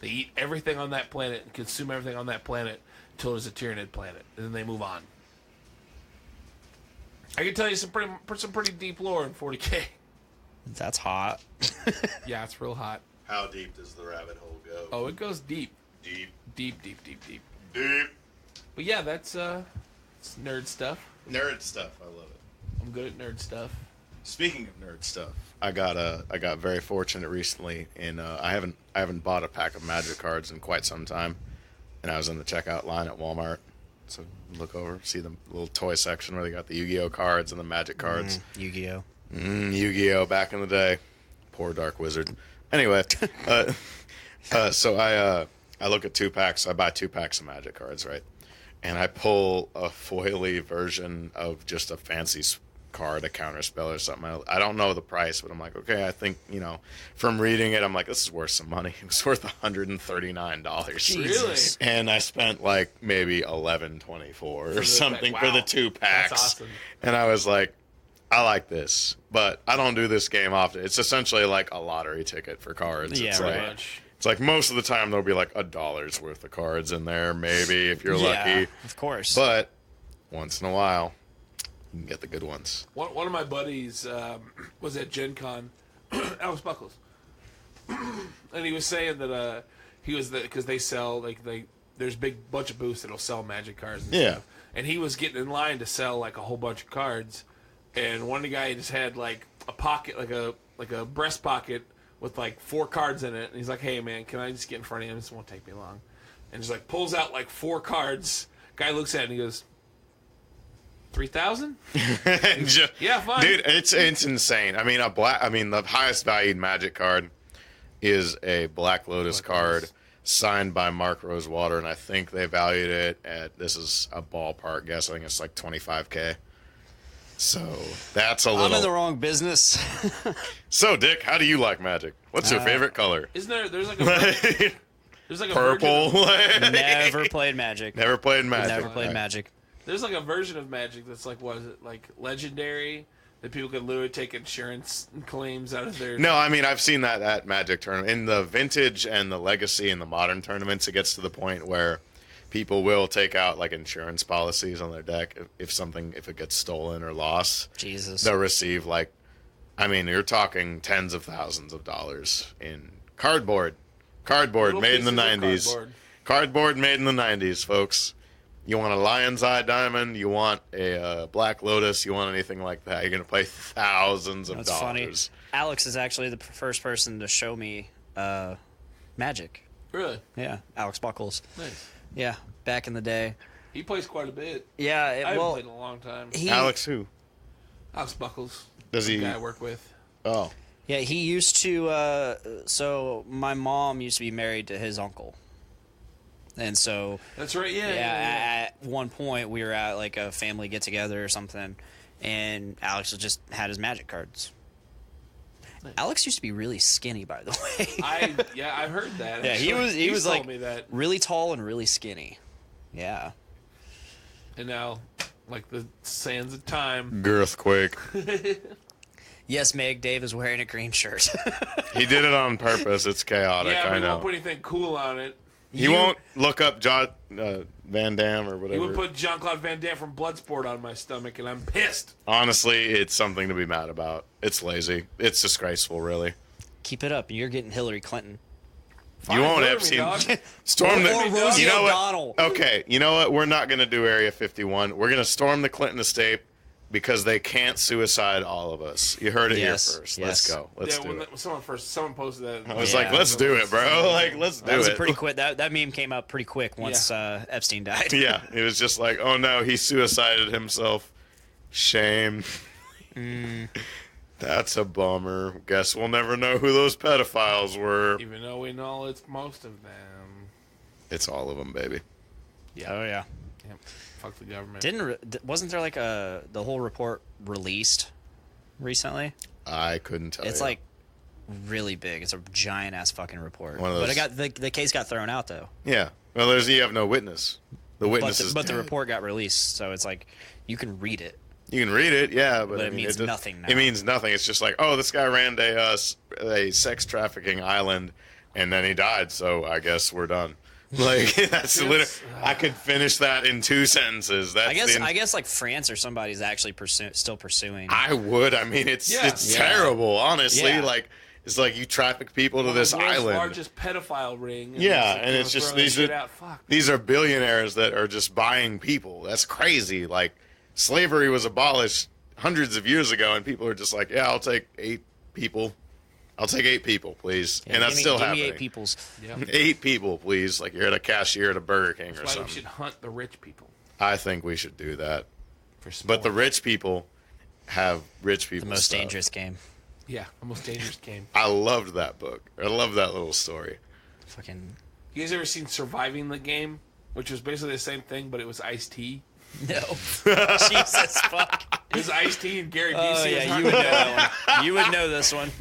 S3: They eat everything on that planet and consume everything on that planet until there's a Tyrannid planet, and then they move on. I can tell you some pretty deep lore in 40K.
S6: That's hot.
S3: Yeah, it's real hot.
S4: How deep does the rabbit hole go?
S3: Oh, it goes deep.
S4: Deep.
S3: Deep.
S4: Deep.
S3: But yeah, that's it's nerd stuff.
S4: Nerd stuff. I love it.
S3: I'm good at nerd stuff.
S4: Speaking of nerd stuff, I got very fortunate recently, and I haven't bought a pack of Magic cards in quite some time, and I was in the checkout line at Walmart. So look over, see the little toy section where they got the Yu-Gi-Oh cards and the Magic cards.
S6: Yu-Gi-Oh.
S4: Yu-Gi-Oh back in the day. Poor Dark Wizard. Anyway, so I look at 2 packs. I buy 2 packs of Magic cards, right? And I pull a foily version of just a fancy card, a counterspell or something. I don't know the price, but I'm like, okay, I think, from reading it, I'm like, this is worth some money. It was worth $139.
S3: Really?
S4: And I spent like maybe $11.24 or something for the 2 packs.
S3: That's awesome.
S4: And I was like, I like this, but I don't do this game often. It's essentially like a lottery ticket for cards.
S6: Yeah,
S4: it's
S6: right.
S4: like, it's like most of the time there'll be like $1's worth of cards in there, maybe if you're lucky.
S6: Of course.
S4: But once in a while, you can get the good ones.
S3: One of my buddies was at Gen Con, Alex Buckles, and he was saying that he was because they sell there's a big bunch of booths that'll sell Magic cards and stuff. And he was getting in line to sell like a whole bunch of cards, and one guy just had like a pocket, like a breast pocket with like 4 cards in it, and he's like, "Hey man, can I just get in front of him? This won't take me long." And just like pulls out like 4 cards. Guy looks at it and he goes, 3,000? Yeah, fine.
S4: Dude, it's insane. I mean, the highest valued Magic card is a Black Lotus card signed by Mark Rosewater, and I think they valued it at, this is a ballpark guess, I think it's like $25K. So that's a little.
S6: I'm in the wrong business.
S4: So, Dick, how do you like Magic? What's your favorite color?
S3: Isn't there's like a there's like a
S4: purple?
S6: Never played Magic.
S4: Never played Magic.
S6: Never played Magic.
S3: There's like a version of Magic that's like, what is it, like legendary, that people can literally take insurance claims out of their.
S4: No, I mean, I've seen that at Magic tournament. In the vintage and the legacy and the modern tournaments, it gets to the point where people will take out like insurance policies on their deck if it gets stolen or lost.
S6: Jesus.
S4: They'll receive like, I mean, you're talking tens of thousands of dollars in cardboard
S3: Little
S4: made in the
S3: pieces of
S4: 90s. Cardboard made in the 90s, folks. You want a Lion's Eye Diamond, you want a Black Lotus, you want anything like that, you're going to pay thousands of
S6: That's
S4: dollars.
S6: funny. Alex is actually the first person to show me Magic.
S3: Really?
S6: Yeah, Alex Buckles.
S3: Nice.
S6: Yeah, back in the day.
S3: He plays quite a bit.
S6: Yeah,
S3: I haven't played in a long time.
S4: Alex who?
S3: Alex Buckles.
S4: Does he?
S3: The guy I work with.
S4: Oh.
S6: Yeah, he used to. So my mom used to be married to his uncle, and so
S3: That's right. Yeah.
S6: at one point we were at like a family get together or something, and Alex just had his Magic cards.
S3: Nice.
S6: Alex used to be really skinny, by the way.
S3: I heard that.
S6: Yeah, he was
S3: told
S6: like
S3: me that.
S6: really tall and really skinny. Yeah.
S3: And now, like the sands of time.
S4: Girthquake.
S6: Yes, Meg. Dave is wearing a green shirt.
S4: He did it on purpose. It's chaotic.
S3: Yeah, but
S4: I
S3: he
S4: know.
S3: won't put anything cool on it.
S4: He won't look up John Van Damme or
S3: He
S4: whatever.
S3: would put Jean-Claude Van Damme from Bloodsport on my stomach, and I'm pissed.
S4: Honestly, it's something to be mad about. It's lazy. It's disgraceful, really.
S6: Keep it up. You're getting Hillary Clinton.
S4: You won't
S3: Fine,
S4: Epstein.
S3: dog.
S4: Storm the.
S6: Or Rosie
S4: You know what?
S6: O'Donnell.
S4: Okay, you know what? We're not going to do Area 51. We're going to storm the Clinton estate because they can't suicide all of us. You heard it
S6: Yes,
S4: here first.
S6: yes.
S4: Let's go. Let's
S3: Yeah,
S4: do
S3: when
S4: it.
S3: someone posted that.
S4: I was
S6: Yeah.
S4: like, let's do it, bro. Like, let's do
S6: That was
S4: it.
S6: a pretty quick. That meme came up pretty quick once Epstein died.
S4: Yeah, it was just like, oh no, he suicided himself. Shame. That's a bummer. Guess we'll never know who those pedophiles were.
S3: Even though we know it's most of them.
S4: It's all of them, baby.
S6: Oh yeah.
S3: Yep. Fuck the government.
S6: Wasn't there like the whole report released recently?
S4: I couldn't tell you.
S6: It's like really big. It's a giant ass fucking report.
S4: One of those-
S6: But the case got thrown out though.
S4: Yeah. Well, you have no witness. The witness is
S6: But the
S4: dead.
S6: report got released, so it's like you can read it.
S4: You can read it, yeah, but
S6: it means nothing now.
S4: It means nothing. It's just like, oh, this guy ran a sex trafficking island, and then he died. So I guess we're done. Like that's literally. I could finish that in 2 sentences. That's
S6: I guess like France or somebody's actually still pursuing.
S4: I would. I mean, it's terrible. Honestly,
S6: Yeah.
S4: like it's like you traffic people to this
S3: The world's
S4: island.
S3: largest pedophile ring.
S4: And it's just these are billionaires that are just buying people. That's crazy. Like slavery was abolished hundreds of years ago, and people are just like, yeah, I'll take 8 people. I'll take 8 people, please.
S6: Yeah,
S4: and that's still happening.
S6: Give me 8 peoples.
S3: Yep.
S4: 8 people, please. Like you're at a cashier at a Burger King
S3: That's
S4: or
S3: why
S4: something.
S3: we should hunt the rich people.
S4: I think we should do that.
S3: For
S4: But the
S3: sport.
S4: rich people have rich people.
S6: The most
S4: stuff.
S6: dangerous game.
S3: Yeah, the most dangerous game.
S4: I loved that book. I love that little story.
S6: Fucking
S3: You guys ever seen Surviving the Game? Which was basically the same thing, but it was Ice-T.
S6: no. Jesus fuck.
S3: It was Ice-T and Gary
S6: Oh
S3: Busey.
S6: yeah, you would know that one. You would know this one.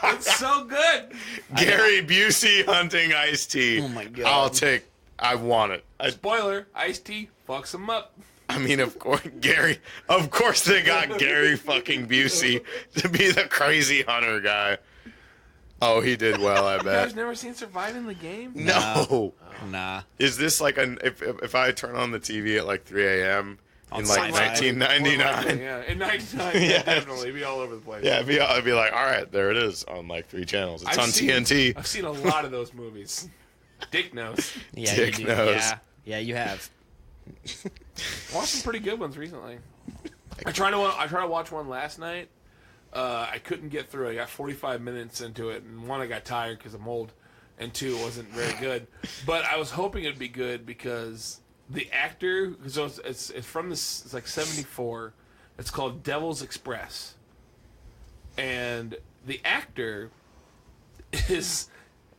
S3: It's so good.
S4: Gary Busey hunting Ice-T.
S6: Oh my God.
S4: I want it.
S3: Spoiler, Ice-T fucks him up.
S4: I mean, of course, Gary. Of course, they got Gary fucking Busey to be the crazy hunter guy. Oh, he did well, I
S3: You guys
S4: bet.
S3: never seen Surviving the Game?
S4: No.
S6: Nah.
S4: Is this like if I turn on the TV at like 3 a.m.
S6: On
S4: in like
S6: sci-fi.
S4: 1999?
S3: Yeah, in 99, yeah, definitely. It'd be all over the place.
S4: Yeah, I'd be like, all right, there it is on like 3 channels. It's on TNT.
S3: I've seen a lot of those movies. Dick knows.
S6: Yeah,
S4: Dick
S6: you do.
S4: knows.
S6: Yeah, you have.
S3: Watched some pretty good ones recently. I tried to watch one last night. I couldn't get through it. I got 45 minutes into it, and 1, I got tired because I'm old, and 2, it wasn't very good. But I was hoping it'd be good because the actor, so it's from this, it's like 74. It's called Devil's Express, and the actor is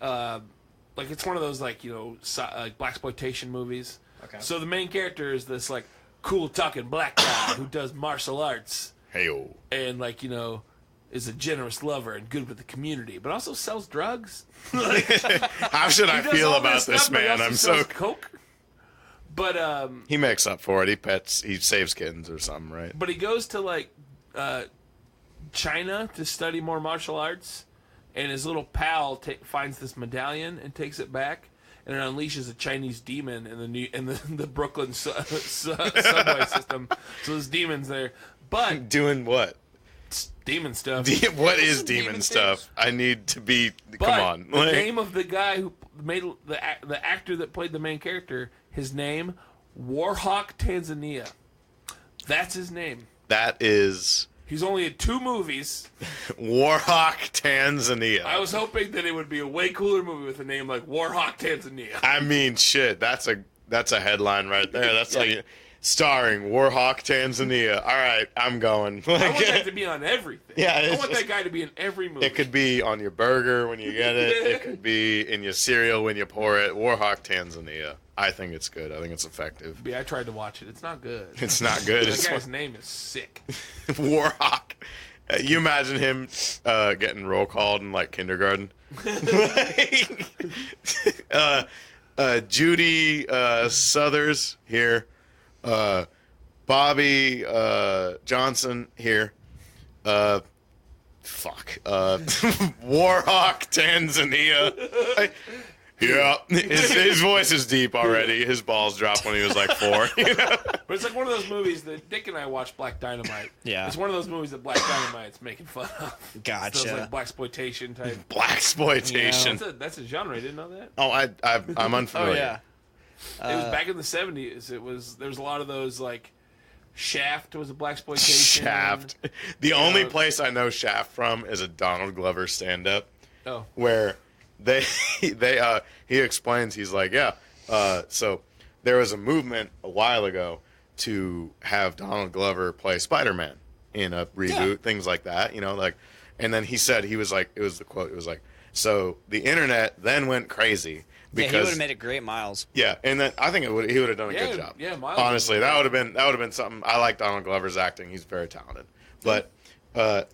S3: like, it's one of those like, you know, like blaxploitation movies.
S6: Okay.
S3: So the main character is this like cool talking black guy who does martial arts
S4: Hey-o.
S3: and like, you know, is a generous lover and good with the community, but also sells drugs. Like,
S4: How should I
S3: he does
S4: feel
S3: all
S4: about this
S3: stuff, but he
S4: man?
S3: also
S4: I'm so.
S3: sells coke. But
S4: He makes up for it. He saves kittens or something, right?
S3: he goes to like China to study more martial arts, and his little pal finds this medallion and takes it back, and it unleashes a Chinese demon in the Brooklyn subway system. So this demon's there, but
S4: Doing what?
S3: it's demon stuff.
S4: What is
S3: Demon
S4: demon
S3: things.
S4: stuff? I need to be.
S3: But
S4: Come on.
S3: the
S4: Like,
S3: name of the guy who made the actor that played the main character, his name, Warhawk Tanzania. That's his name.
S4: that is
S3: He's only in 2 movies.
S4: Warhawk Tanzania.
S3: I was hoping that it would be a way cooler movie with a name like Warhawk Tanzania.
S4: I mean, shit. That's a headline right there. That's like starring Warhawk Tanzania. All right, I'm going.
S3: I want that to be on everything.
S4: Yeah,
S3: I
S4: it's
S3: want
S4: just-
S3: that guy to be in every movie.
S4: It could be on your burger when you get it. It could be in your cereal when you pour it. Warhawk Tanzania. I think it's good. I think it's effective.
S3: Yeah, I tried to watch it. It's not good.
S4: It's not good.
S3: That
S4: It's
S3: guy's name is sick.
S4: Warhawk. You imagine him getting roll called in like kindergarten. Judy Southers here. Bobby Johnson here. Warhawk Tanzania. Yeah, his voice is deep already. His balls dropped when he was like 4. You know?
S3: But it's like one of those movies that Dick and I watched, Black Dynamite.
S6: Yeah.
S3: It's one of those movies that Black Dynamite's making fun of.
S6: Gotcha.
S3: It's those like blaxploitation type.
S4: Blaxploitation.
S3: That's a genre. I didn't know that.
S4: Oh, I'm
S6: Oh
S4: unfamiliar.
S6: yeah.
S3: It was back in the 70s. There was a lot of those like Shaft was a blaxploitation.
S4: Shaft. The only place I know Shaft from is a Donald Glover stand-up
S3: Oh.
S4: where he explains, he's like, so there was a movement a while ago to have Donald Glover play Spider-Man in a reboot, things like that, you know, like, and then he said, he was like, it was the quote, it was like, so the internet then went crazy
S6: Yeah, he would have made it great, Miles.
S4: Yeah, and then I think he would have done a good job.
S3: Yeah, Miles.
S4: Honestly, that would have been something. I like Donald Glover's acting; he's very talented. But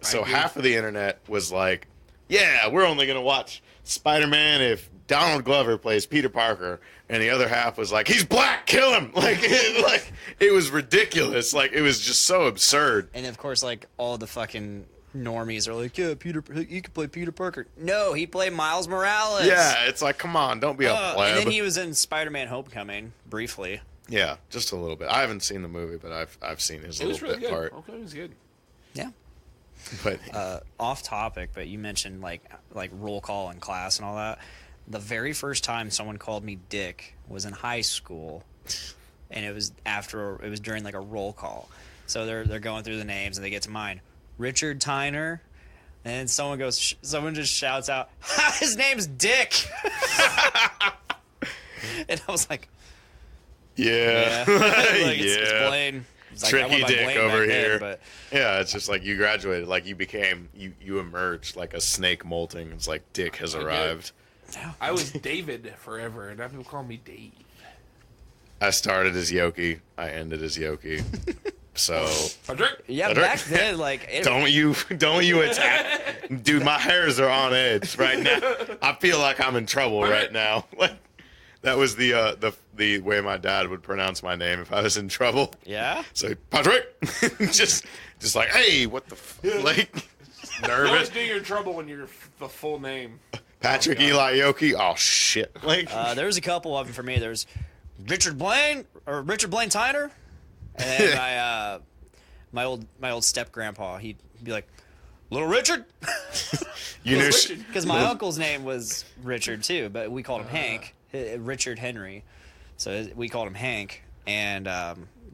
S4: so half of the internet was like, "Yeah, we're only gonna watch Spider-Man if Donald Glover plays Peter Parker," and the other half was like, "He's black, kill him!" Like it was ridiculous. Like it was just so absurd.
S6: And of course, like all the fucking normies are like, "Yeah, you could play Peter Parker." No, he played Miles Morales.
S4: Yeah, it's like, come on, don't be a pleb.
S6: And then he was in Spider-Man: Homecoming briefly.
S4: Yeah, just a little bit. I haven't seen the movie, but I've seen his little bit part.
S3: Okay, it was good.
S6: Yeah.
S4: But
S6: Off topic, but you mentioned like roll call in class and all that. The very first time someone called me Dick was in high school, and it was during like a roll call. So they're going through the names and they get to mine, Richard Tyner, and someone just shouts out, "His name's Dick," and I was like,
S4: yeah.
S6: like, it's Blaine. It's like,
S4: Tricky Dick
S6: Blaine
S4: over
S6: then,
S4: here.
S6: but
S4: yeah, it's just like you graduated, like you emerged like a snake molting. It's like Dick has arrived.
S3: I was David forever, and now people call me Dave.
S4: I started as Yoki. I ended as Yoki. So
S3: Patrick?
S6: yeah, back then, like
S4: don't you attack, dude. My hairs are on edge right now. I feel like I'm in trouble right now. Like that was the way my dad would pronounce my name if I was in trouble.
S6: Yeah.
S4: So Patrick, just like, hey, what the like,
S3: You
S4: nervous.
S3: always do your trouble when you're the full name.
S4: Patrick Eli Yoki. Oh shit! Like
S6: there was a couple of them for me. There's Richard Blaine Tyner, and then my old step grandpa. He'd be like, "Little Richard,"
S4: you know,
S6: because my uncle's name was Richard too, but we called him Hank. Richard Henry, so we called him Hank, and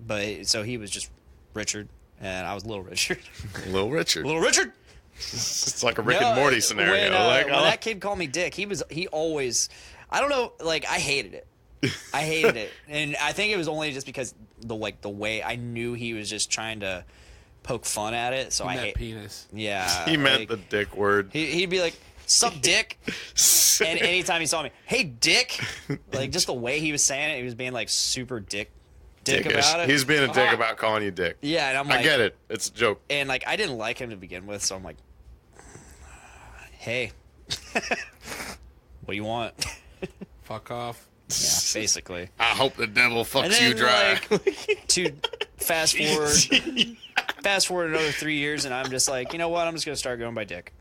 S6: but so he was just Richard, and I was Little Richard.
S4: Little Richard.
S6: Little Richard.
S4: It's like a Rick and Morty scenario.
S6: When that kid called me Dick, he always, I don't know, like I hated it, and I think it was only just because the way I knew he was just trying to poke fun at it. So I hate
S3: penis.
S6: Yeah,
S4: he meant
S6: like,
S4: the dick word.
S6: He'd be like, "Sup, Dick," and anytime he saw me, "Hey, Dick," like just the way he was saying it, he was being like super dick
S4: Dickish.
S6: about it.
S4: He's being a dick about calling you Dick.
S6: Yeah, and I'm like,
S4: I get it. It's a joke.
S6: And like I didn't like him to begin with, so I'm like, hey, what do you want?
S3: Fuck off.
S6: Yeah, basically.
S4: I hope the devil fucks
S6: And then,
S4: you dry.
S6: Like, fast forward another 3 years, and I'm just like, you know what? I'm just gonna start going by Dick.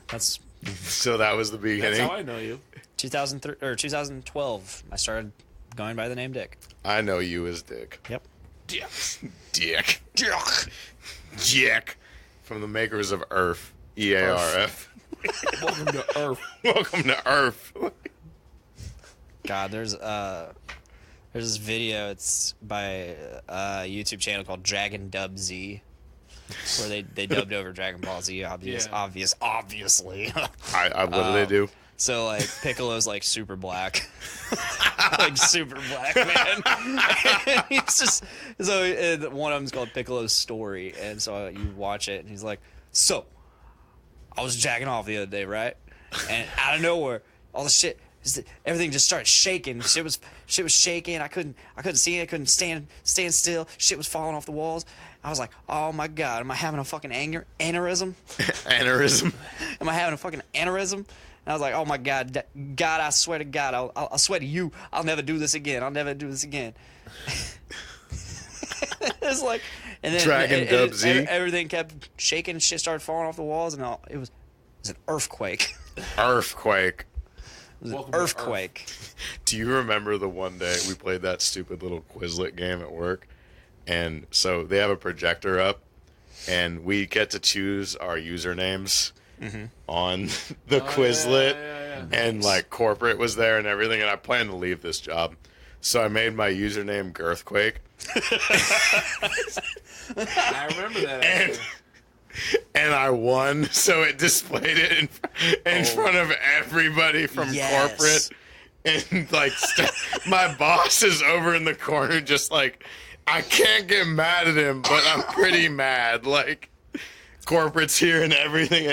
S6: That's
S4: So that was the beginning.
S3: That's how I know you.
S6: 2012. I started going by the name Dick.
S4: I know you as Dick.
S6: Yep.
S4: Dick. Dick. From the makers of Earth. EARF.
S3: Welcome to Earth.
S4: Welcome to Earth.
S6: God, there's this video. It's by a YouTube channel called Dragon Dub Z, where they dubbed over Dragon Ball Z. Obviously.
S4: What do they do?
S6: So like Piccolo's like super black, like super black man. And he's just so one of them's called Piccolo's Story, and so you watch it, and he's like, "So, I was jacking off the other day, right? And out of nowhere, all the shit, everything just started shaking. Shit was shaking. I couldn't see it. I couldn't stand still. Shit was falling off the walls. I was like, oh my God, am I having a fucking aneurysm?
S4: Aneurysm.
S6: Am I having a fucking aneurysm? And I was like, oh my God, I swear to God, I'll swear to you, I'll never do this again. I'll never do this again. It's like, and then
S4: Dragon Dub Z.
S6: Everything kept shaking. Shit started falling off the walls, and it was an earthquake.
S4: Earthquake.
S6: It was an earthquake.
S4: Do you remember the one day we played that stupid little Quizlet game at work? And so they have a projector up, and we get to choose our usernames on the Quizlet.
S3: Yeah.
S4: And like corporate was there and everything, and I planned to leave this job. So I made my username Girthquake.
S3: I remember that.
S4: And I won, so it displayed it in front of everybody from corporate. And like my boss is over in the corner just like, I can't get mad at him, but I'm pretty mad. Like, corporate's here and everything.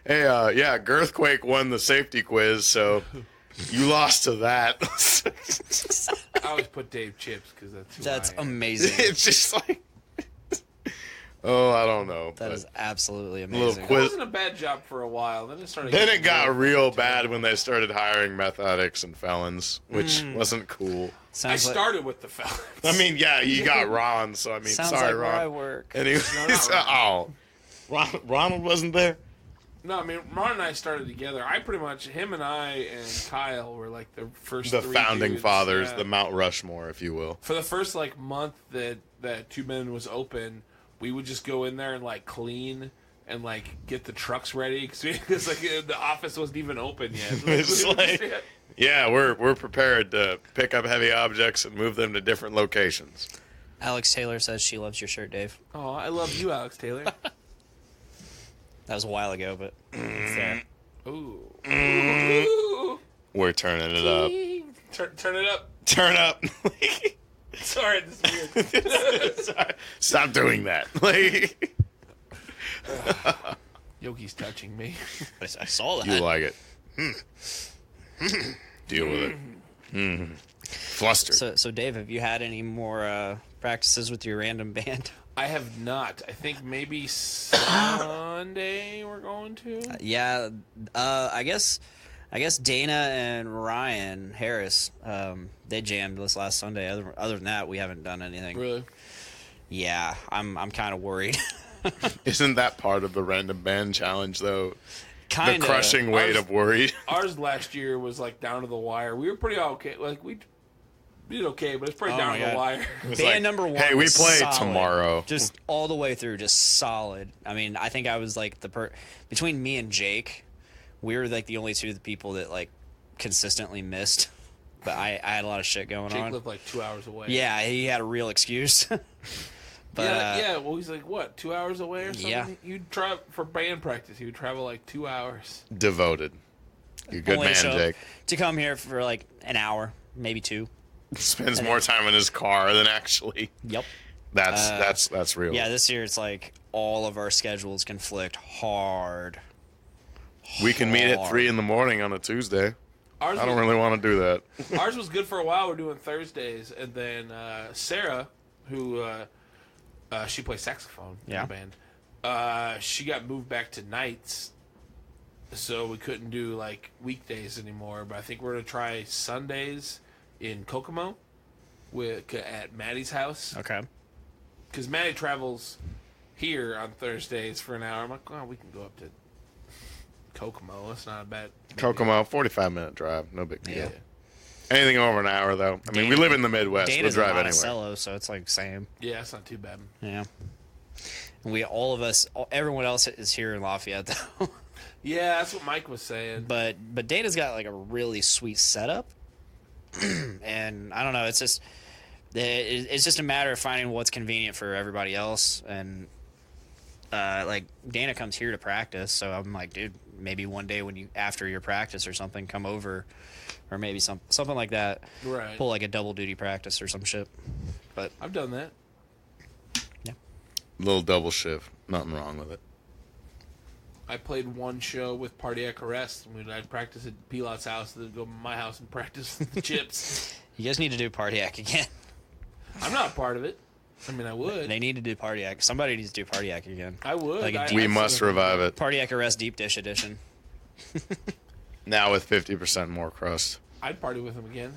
S4: Hey, Girthquake won the safety quiz, so You lost to that.
S3: I always put Dave Chips because
S6: That's
S3: who I am.
S6: amazing.
S4: It's just like, oh, I don't know.
S6: That is absolutely
S4: little
S6: amazing.
S3: It
S4: quiz.
S3: wasn't a bad job for a while. Then it started.
S4: Then
S3: getting
S4: it got
S3: real
S4: real bad when they started hiring meth addicts and felons, which wasn't cool.
S3: I
S6: Sounds like,
S3: started with the fellas.
S4: I mean, yeah, you got Ron, so I mean,
S6: sounds
S4: sorry,
S6: like where I
S4: Ron.
S6: work.
S4: Anyways,
S3: not
S4: Ronald wasn't there.
S3: No, I mean Ron and I started together. I pretty much him and I and Kyle were like the first
S4: The
S3: three
S4: founding
S3: dudes,
S4: fathers,
S3: yeah.
S4: the Mount Rushmore, if you will.
S3: For the first like month that Two Men was open, we would just go in there and like clean and like get the trucks ready because like the office wasn't even open yet.
S4: It's like, yeah, we're prepared to pick up heavy objects and move them to different locations.
S6: Alex Taylor says she loves your shirt, Dave.
S3: Oh, I love you, Alex Taylor.
S6: That was a while ago, but it's there.
S3: Ooh.
S4: We're turning it up.
S3: Turn it up.
S4: Turn up.
S3: Sorry, this is weird.
S4: Stop doing that. Like,
S3: Yoki's touching me.
S6: I saw that.
S4: you like it. Deal with it. Flustered.
S6: So Dave, have you had any more practices with your random band?
S3: I have not. I think maybe Sunday we're going to.
S6: Yeah, I guess Dana and Ryan Harris, they jammed this last Sunday. Other than that, we haven't done anything.
S3: Really?
S6: Yeah, I'm kind of worried.
S4: Isn't that part of the random band challenge, though?
S6: Kinda.
S4: The crushing weight of worry.
S3: Ours last year was like down to the wire. We were pretty okay. Like we did okay, but it's pretty
S6: Oh
S3: down
S6: my
S3: to the
S6: God.
S3: wire.
S4: It's
S6: Band
S4: like,
S6: number one.
S4: hey, we
S6: was
S4: play
S6: solid.
S4: tomorrow.
S6: Just all the way through, just solid. I mean, I think I was like between me and Jake, we were like the only two of the people that like consistently missed. But I had a lot of shit going
S3: Jake
S6: on.
S3: lived like 2 hours away.
S6: Yeah, he had a real excuse. But
S3: yeah. Well, he's like what, 2 hours away or something?
S6: Yeah.
S3: You'd travel for band practice. He would travel like 2 hours.
S4: Devoted. You're a good
S6: only
S4: man,
S6: show
S4: Jake.
S6: to come here for like an hour, maybe two.
S4: Spends more time in his car than actually.
S6: Yep.
S4: That's real.
S6: Yeah, this year it's like all of our schedules conflict hard.
S4: We can meet at
S6: Hard.
S4: 3 in the morning on a Tuesday.
S3: Ours
S4: I don't
S3: was,
S4: really want to do that.
S3: ours was good for a while. We're doing Thursdays, and then Sarah, who she plays saxophone in
S6: Yeah.
S3: the band, she got moved back to nights, so we couldn't do like weekdays anymore. But I think we're gonna try Sundays in Kokomo at Maddie's house,
S6: Okay.
S3: because Maddie travels here on Thursdays for an hour. I'm like, well, we can go up to Kokomo. That's not a bad
S4: Kokomo, 45-minute drive. No big deal.
S3: Yeah.
S4: Anything over an hour, though. I mean, we live in the Midwest.
S6: Dana's
S4: We'll
S6: in
S4: drive anywhere.
S6: Monticello, so it's like same.
S3: Yeah, that's not too bad.
S6: Yeah. And everyone else is here in Lafayette though.
S3: Yeah, that's what Mike was saying.
S6: But Dana's got like a really sweet setup, and I don't know. It's just a matter of finding what's convenient for everybody else. And like Dana comes here to practice, so I'm like, dude, maybe one day when after your practice or something, come over, or maybe something like that.
S3: Right.
S6: Pull like a double duty practice or some shit. But
S3: I've done that.
S4: Little double shift. Nothing wrong with it.
S3: I played one show with cardiac arrest. I'd practice at Pilot's house, then go to my house and practice the chips.
S6: you guys need to do Pardiac again.
S3: I'm not a part of it. I mean, I would.
S6: They need to do Pardiac. Somebody needs to do Pardiac again.
S3: I would.
S6: Like a
S3: I-
S6: deep-
S4: We
S3: I
S4: must
S3: sort of-
S4: revive it.
S6: Pardiac Arrest Deep Dish Edition.
S4: Now with 50% more crust.
S3: I'd party with him again.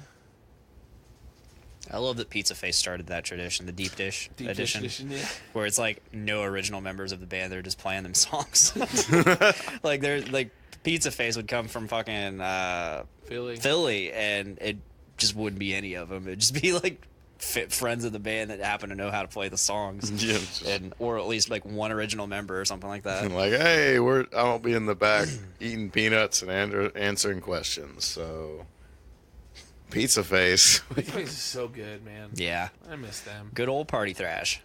S6: I love that Pizza Face started that tradition, the Deep Dish
S3: Deep
S6: edition,
S3: dish edition, yeah.
S6: where it's like no original members of the band; they're just playing them songs. like Pizza Face would come from fucking Philly, and it just wouldn't be any of them. It'd just be like friends of the band that happen to know how to play the songs,
S4: Yeah,
S6: or at least like one original member or something like that.
S4: like, hey, I'll be in the back eating peanuts and answering questions. So, Pizza Face.
S3: Pizza Face is so good, man.
S6: Yeah,
S3: I miss them.
S6: good old party thrash.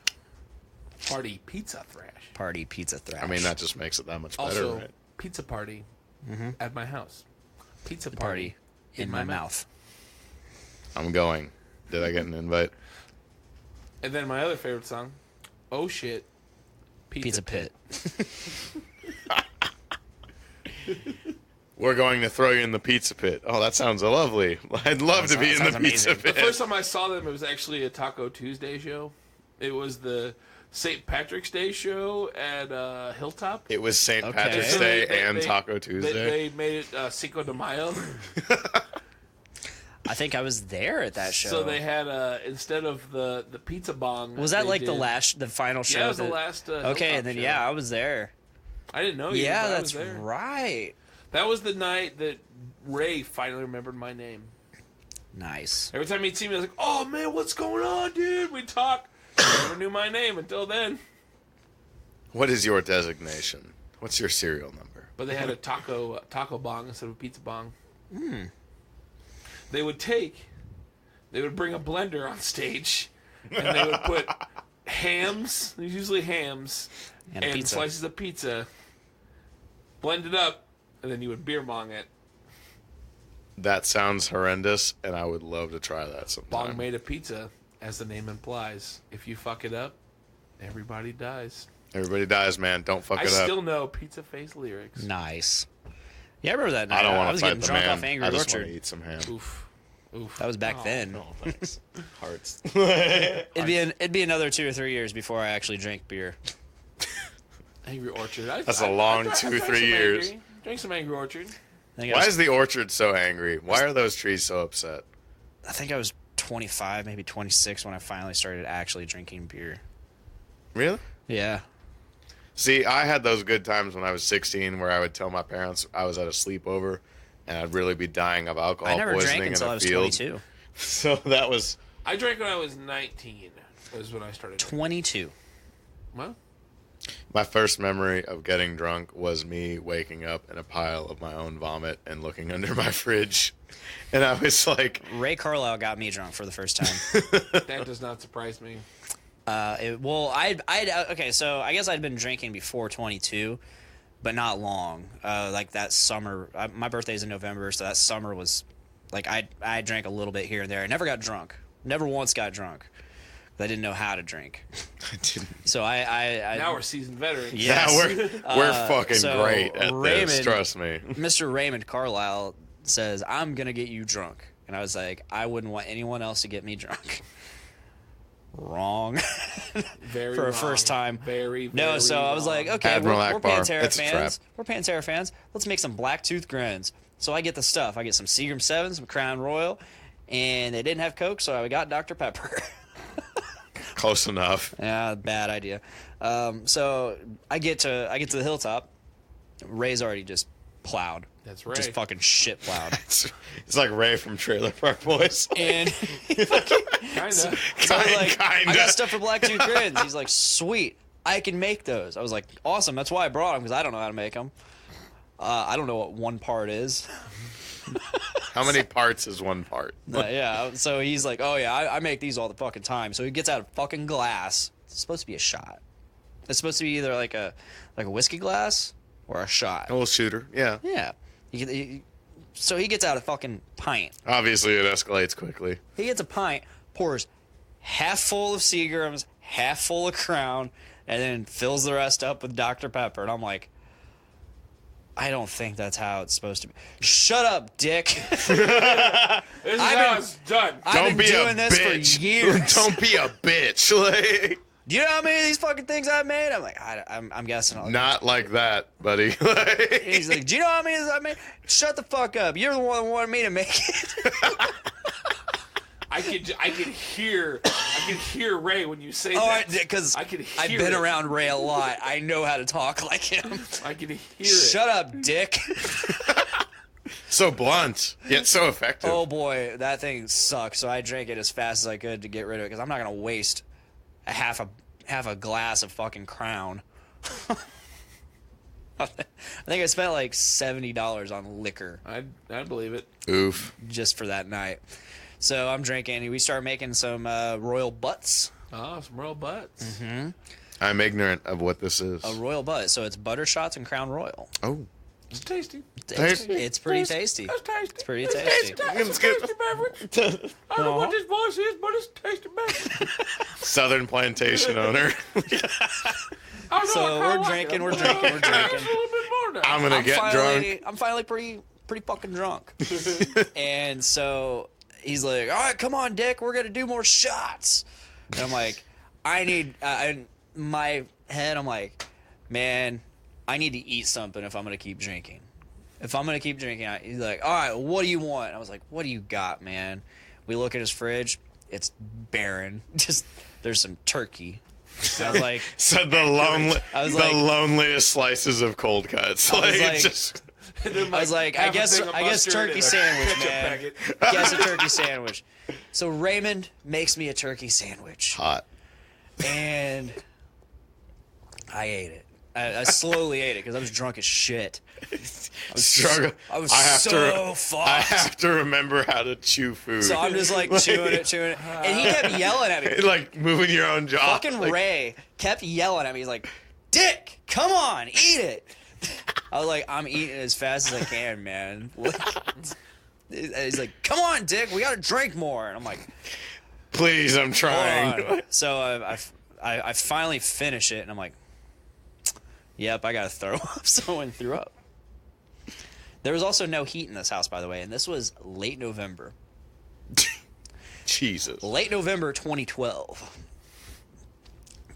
S3: Party pizza thrash.
S6: Party pizza thrash.
S4: I mean, that just makes it that much better,
S3: Also,
S4: right?
S3: pizza party at my house. Pizza
S6: the
S3: party,
S6: party in my mouth.
S4: I'm going. Did I get an invite?
S3: And then my other favorite song, Oh Shit,
S6: Pizza Pit.
S4: We're going to throw you in the pizza pit. Oh, that sounds lovely. I'd love to be in the pizza pit.
S3: The first time I saw them, it was actually a Taco Tuesday show. It was the St. Patrick's Day show at Hilltop.
S4: It was St. Patrick's Day and Taco Tuesday.
S3: They made it Cinco de Mayo.
S6: I think I was there at that show.
S3: So they had instead of the pizza bong.
S6: Was that like the final show?
S3: Yeah, it was the last.
S6: Okay, and then
S3: show.
S6: I was there.
S3: I didn't know you.
S6: Yeah,
S3: but
S6: that's right.
S3: That was the night that Ray finally remembered my name.
S6: Nice.
S3: Every time he'd see me, I was like, "Oh man, what's going on, dude?" We'd talk. Never knew my name until then.
S4: What is your designation? What's your serial number?
S3: But they had a taco bong instead of a pizza bong. They would bring a blender on stage, and they would put hams, usually hams, and slices of pizza, blend it up, and then you would beer bong it.
S4: That sounds horrendous, and I would love to try that sometime.
S3: Bong made of pizza, as the name implies. If you fuck it up, everybody dies.
S4: Everybody dies, man. Don't fuck it up.
S3: I still know Pizza Face lyrics.
S6: Nice. Yeah, I remember that night.
S4: I don't want
S6: was
S4: to fight
S6: getting
S4: the
S6: drunk
S4: man.
S6: off Angry
S4: I just
S6: Orchard.
S4: want to eat some ham.
S3: Oof.
S6: That was back then.
S4: No, thanks. Hearts.
S6: It'd be another 2 or 3 years before I actually drank beer.
S3: Angry Orchard.
S4: That's a long 2 or 3 years.
S3: Drink some Angry Orchard.
S4: Why is the orchard so angry? Why are those trees so upset?
S6: I think I was 25, maybe 26 when I finally started actually drinking beer.
S4: Really?
S6: Yeah.
S4: See, I had those good times when I was 16 where I would tell my parents I was at a sleepover and I'd really be dying of alcohol
S6: I never
S4: poisoning
S6: drank until
S4: in
S6: I
S4: a
S6: was
S4: field.
S6: 22.
S4: So that was...
S3: I drank when I was 19. Was when I started.
S6: 22.
S3: Well,
S4: my first memory of getting drunk was me waking up in a pile of my own vomit and looking under my fridge. And I was like...
S6: Ray Carlisle got me drunk for the first time.
S3: that does not surprise me.
S6: Okay, so I guess I'd been drinking before 22, but not long. Like that summer, my birthday's in November, so that summer was, like, I drank a little bit here and there. I never got drunk. Never once got drunk. I didn't know how to drink.
S4: I didn't.
S6: So I
S3: now we're seasoned veterans.
S6: Yes.
S4: Yeah, we're fucking
S6: so
S4: great at this, trust me.
S6: Mr. Raymond Carlisle says, I'm going to get you drunk. And I was like, I wouldn't want anyone else to get me drunk. Wrong.
S3: Very
S6: for a
S3: wrong.
S6: first time.
S3: Very
S6: no, so
S3: wrong.
S6: I was like, okay,
S4: Admiral
S6: we're
S4: Akbar.
S6: Pantera
S4: It's a trap.
S6: fans. We're Pantera fans. Let's make some Blacktooth Grins. So I get the stuff. I get some Seagram 7, some Crown Royal, and they didn't have Coke, so I got Dr. Pepper.
S4: Close enough.
S6: Yeah, bad idea. So I get to the Hilltop. Ray's already just plowed.
S3: That's right.
S6: Just fucking shit plowed.
S4: It's like Ray from Trailer Park Boys.
S6: And
S3: Kinda.
S6: so I was like,
S4: Kinda.
S6: I got stuff for Blacktooth Grins. He's like, sweet, I can make those. I was like, awesome. That's why I brought them, because I don't know how to make them. I don't know what one part is.
S4: How many parts is one part?
S6: Yeah. So he's like, oh yeah, I make these all the fucking time. So he gets out a fucking glass. It's supposed to be a shot. It's supposed to be either like a whiskey glass or a shot.
S4: A little shooter, yeah.
S6: Yeah. So he gets out a fucking pint.
S4: Obviously, it escalates quickly.
S6: He gets a pint, pours half full of Seagrams, half full of Crown, and then fills the rest up with Dr. Pepper. And I'm like, I don't think that's how it's supposed to be. Shut up, dick.
S3: This is how it's done.
S6: I've been doing this for years.
S4: Don't be a bitch. Like,
S6: Do you know how many of these fucking things I've made? I'm like, I'm guessing.
S4: not like that, buddy.
S6: He's like, do you know how many of these I've made? Shut the fuck up. You're the one that wanted me to make it.
S3: I could hear Ray when you say that.
S6: Because
S3: I could hear
S6: I've been
S3: it.
S6: around Ray a lot. I know how to talk like him.
S3: I could hear it.
S6: Shut up, dick.
S4: So blunt, yet so effective.
S6: Oh boy, that thing sucks. So I drank it as fast as I could to get rid of it, because I'm not gonna waste a half a glass of fucking Crown. I think I spent like $70 on liquor
S3: I believe it.
S4: Oof.
S6: just for that night. So I'm drinking. We start making some Royal Butts.
S3: Oh, some Royal Butts.
S6: Mm-hmm.
S4: I'm ignorant of what this is.
S6: A Royal Butt. So it's butter shots and Crown Royal.
S4: Oh.
S3: It's tasty.
S6: It's pretty tasty.
S3: It's tasty.
S6: It's pretty tasty.
S3: It's a tasty beverage. I don't know what this voice is, but it's a tasty beverage.
S4: Southern plantation owner.
S3: I don't know, I
S6: So
S3: kinda
S6: we're
S3: like
S6: drinking,
S3: it.
S6: we're drinking, we're drinking.
S3: It's a little bit more don't know.
S4: I'm gonna get drunk.
S6: I'm finally pretty fucking drunk. And so he's like, all right, come on, Dick, we're gonna do more shots. And I'm like, in my head, I'm like, man, I need to eat something if I'm gonna keep drinking. He's like, all right, what do you want? I was like, what do you got, man? We look at his fridge. It's barren. Just there's some turkey. I was like,
S4: so the loneliest slices of cold cuts. I
S6: guess turkey sandwich, man. Guess a turkey sandwich. So Raymond makes me a turkey sandwich.
S4: Hot.
S6: And I ate it. I slowly ate it because I was drunk as shit. I was so fucked.
S4: I have to remember how to chew food.
S6: So I'm just like chewing it. And he kept yelling at me.
S4: Like moving your own jaw.
S6: Fucking Ray kept yelling at me. He's like, Dick, come on, eat it. I was like, I'm eating as fast as I can, man. He's like, come on, Dick, we gotta drink more. And I'm like,
S4: please, I'm trying.
S6: So I finally finish it, and I'm like, yep, I gotta throw up. So I went and threw up. There was also no heat in this house, by the way, and this was late November.
S4: Jesus.
S6: Late November 2012.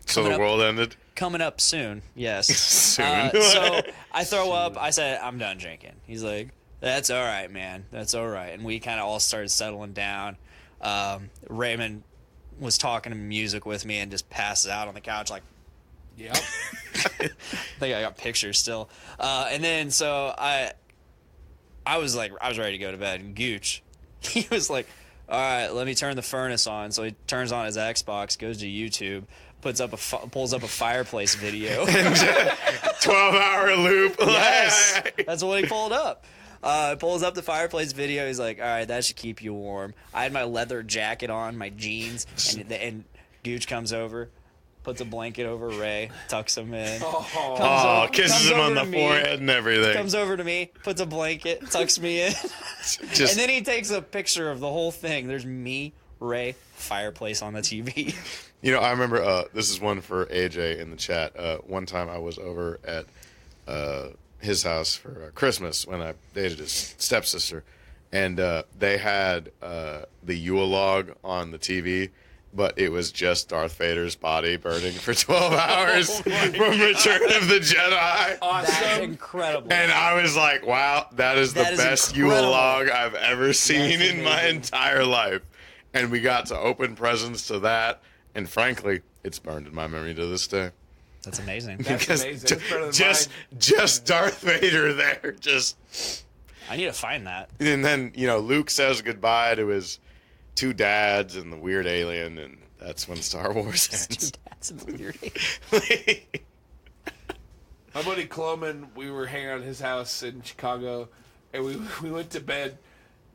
S4: So the world ended?
S6: Coming up soon, yes.
S4: Soon.
S6: So I throw up. I said, I'm done drinking. He's like, that's all right, man. That's all right. And we kind of all started settling down. Raymond was talking to music with me and just passes out on the couch like,
S3: yep.
S6: I think I got pictures still. And then so I was ready to go to bed. And Gooch, he was like, all right, let me turn the furnace on. So he turns on his Xbox, goes to YouTube, pulls up a fireplace video.
S4: 12-hour loop.
S6: Yes, that's what he pulled up. Pulls up the fireplace video. He's like, all right, that should keep you warm. I had my leather jacket on, my jeans, and Gooch comes over, puts a blanket over Ray, tucks him in.
S4: Kisses him on the forehead and everything.
S6: Comes over to me, puts a blanket, tucks me in. And then he takes a picture of the whole thing. There's me, Ray, fireplace on the TV.
S4: You know, I remember, this is one for AJ in the chat. One time I was over at his house for Christmas when I dated his stepsister. And they had the Yule log on the TV. But it was just Darth Vader's body burning for 12 hours from Return of the Jedi.
S6: Awesome. That's incredible.
S4: And I was like, wow, that is the best Yule log I've ever seen in my entire life. And we got to open presents to that. And frankly, it's burned in my memory to this day.
S6: That's amazing.
S3: That's amazing.
S4: Just Darth Vader there.
S6: I need to find that.
S4: And then, Luke says goodbye to his two dads and the weird alien, and that's when Star Wars ends.
S6: Two dads and the weird alien.
S3: My buddy Cloman, we were hanging out at his house in Chicago, and we went to bed,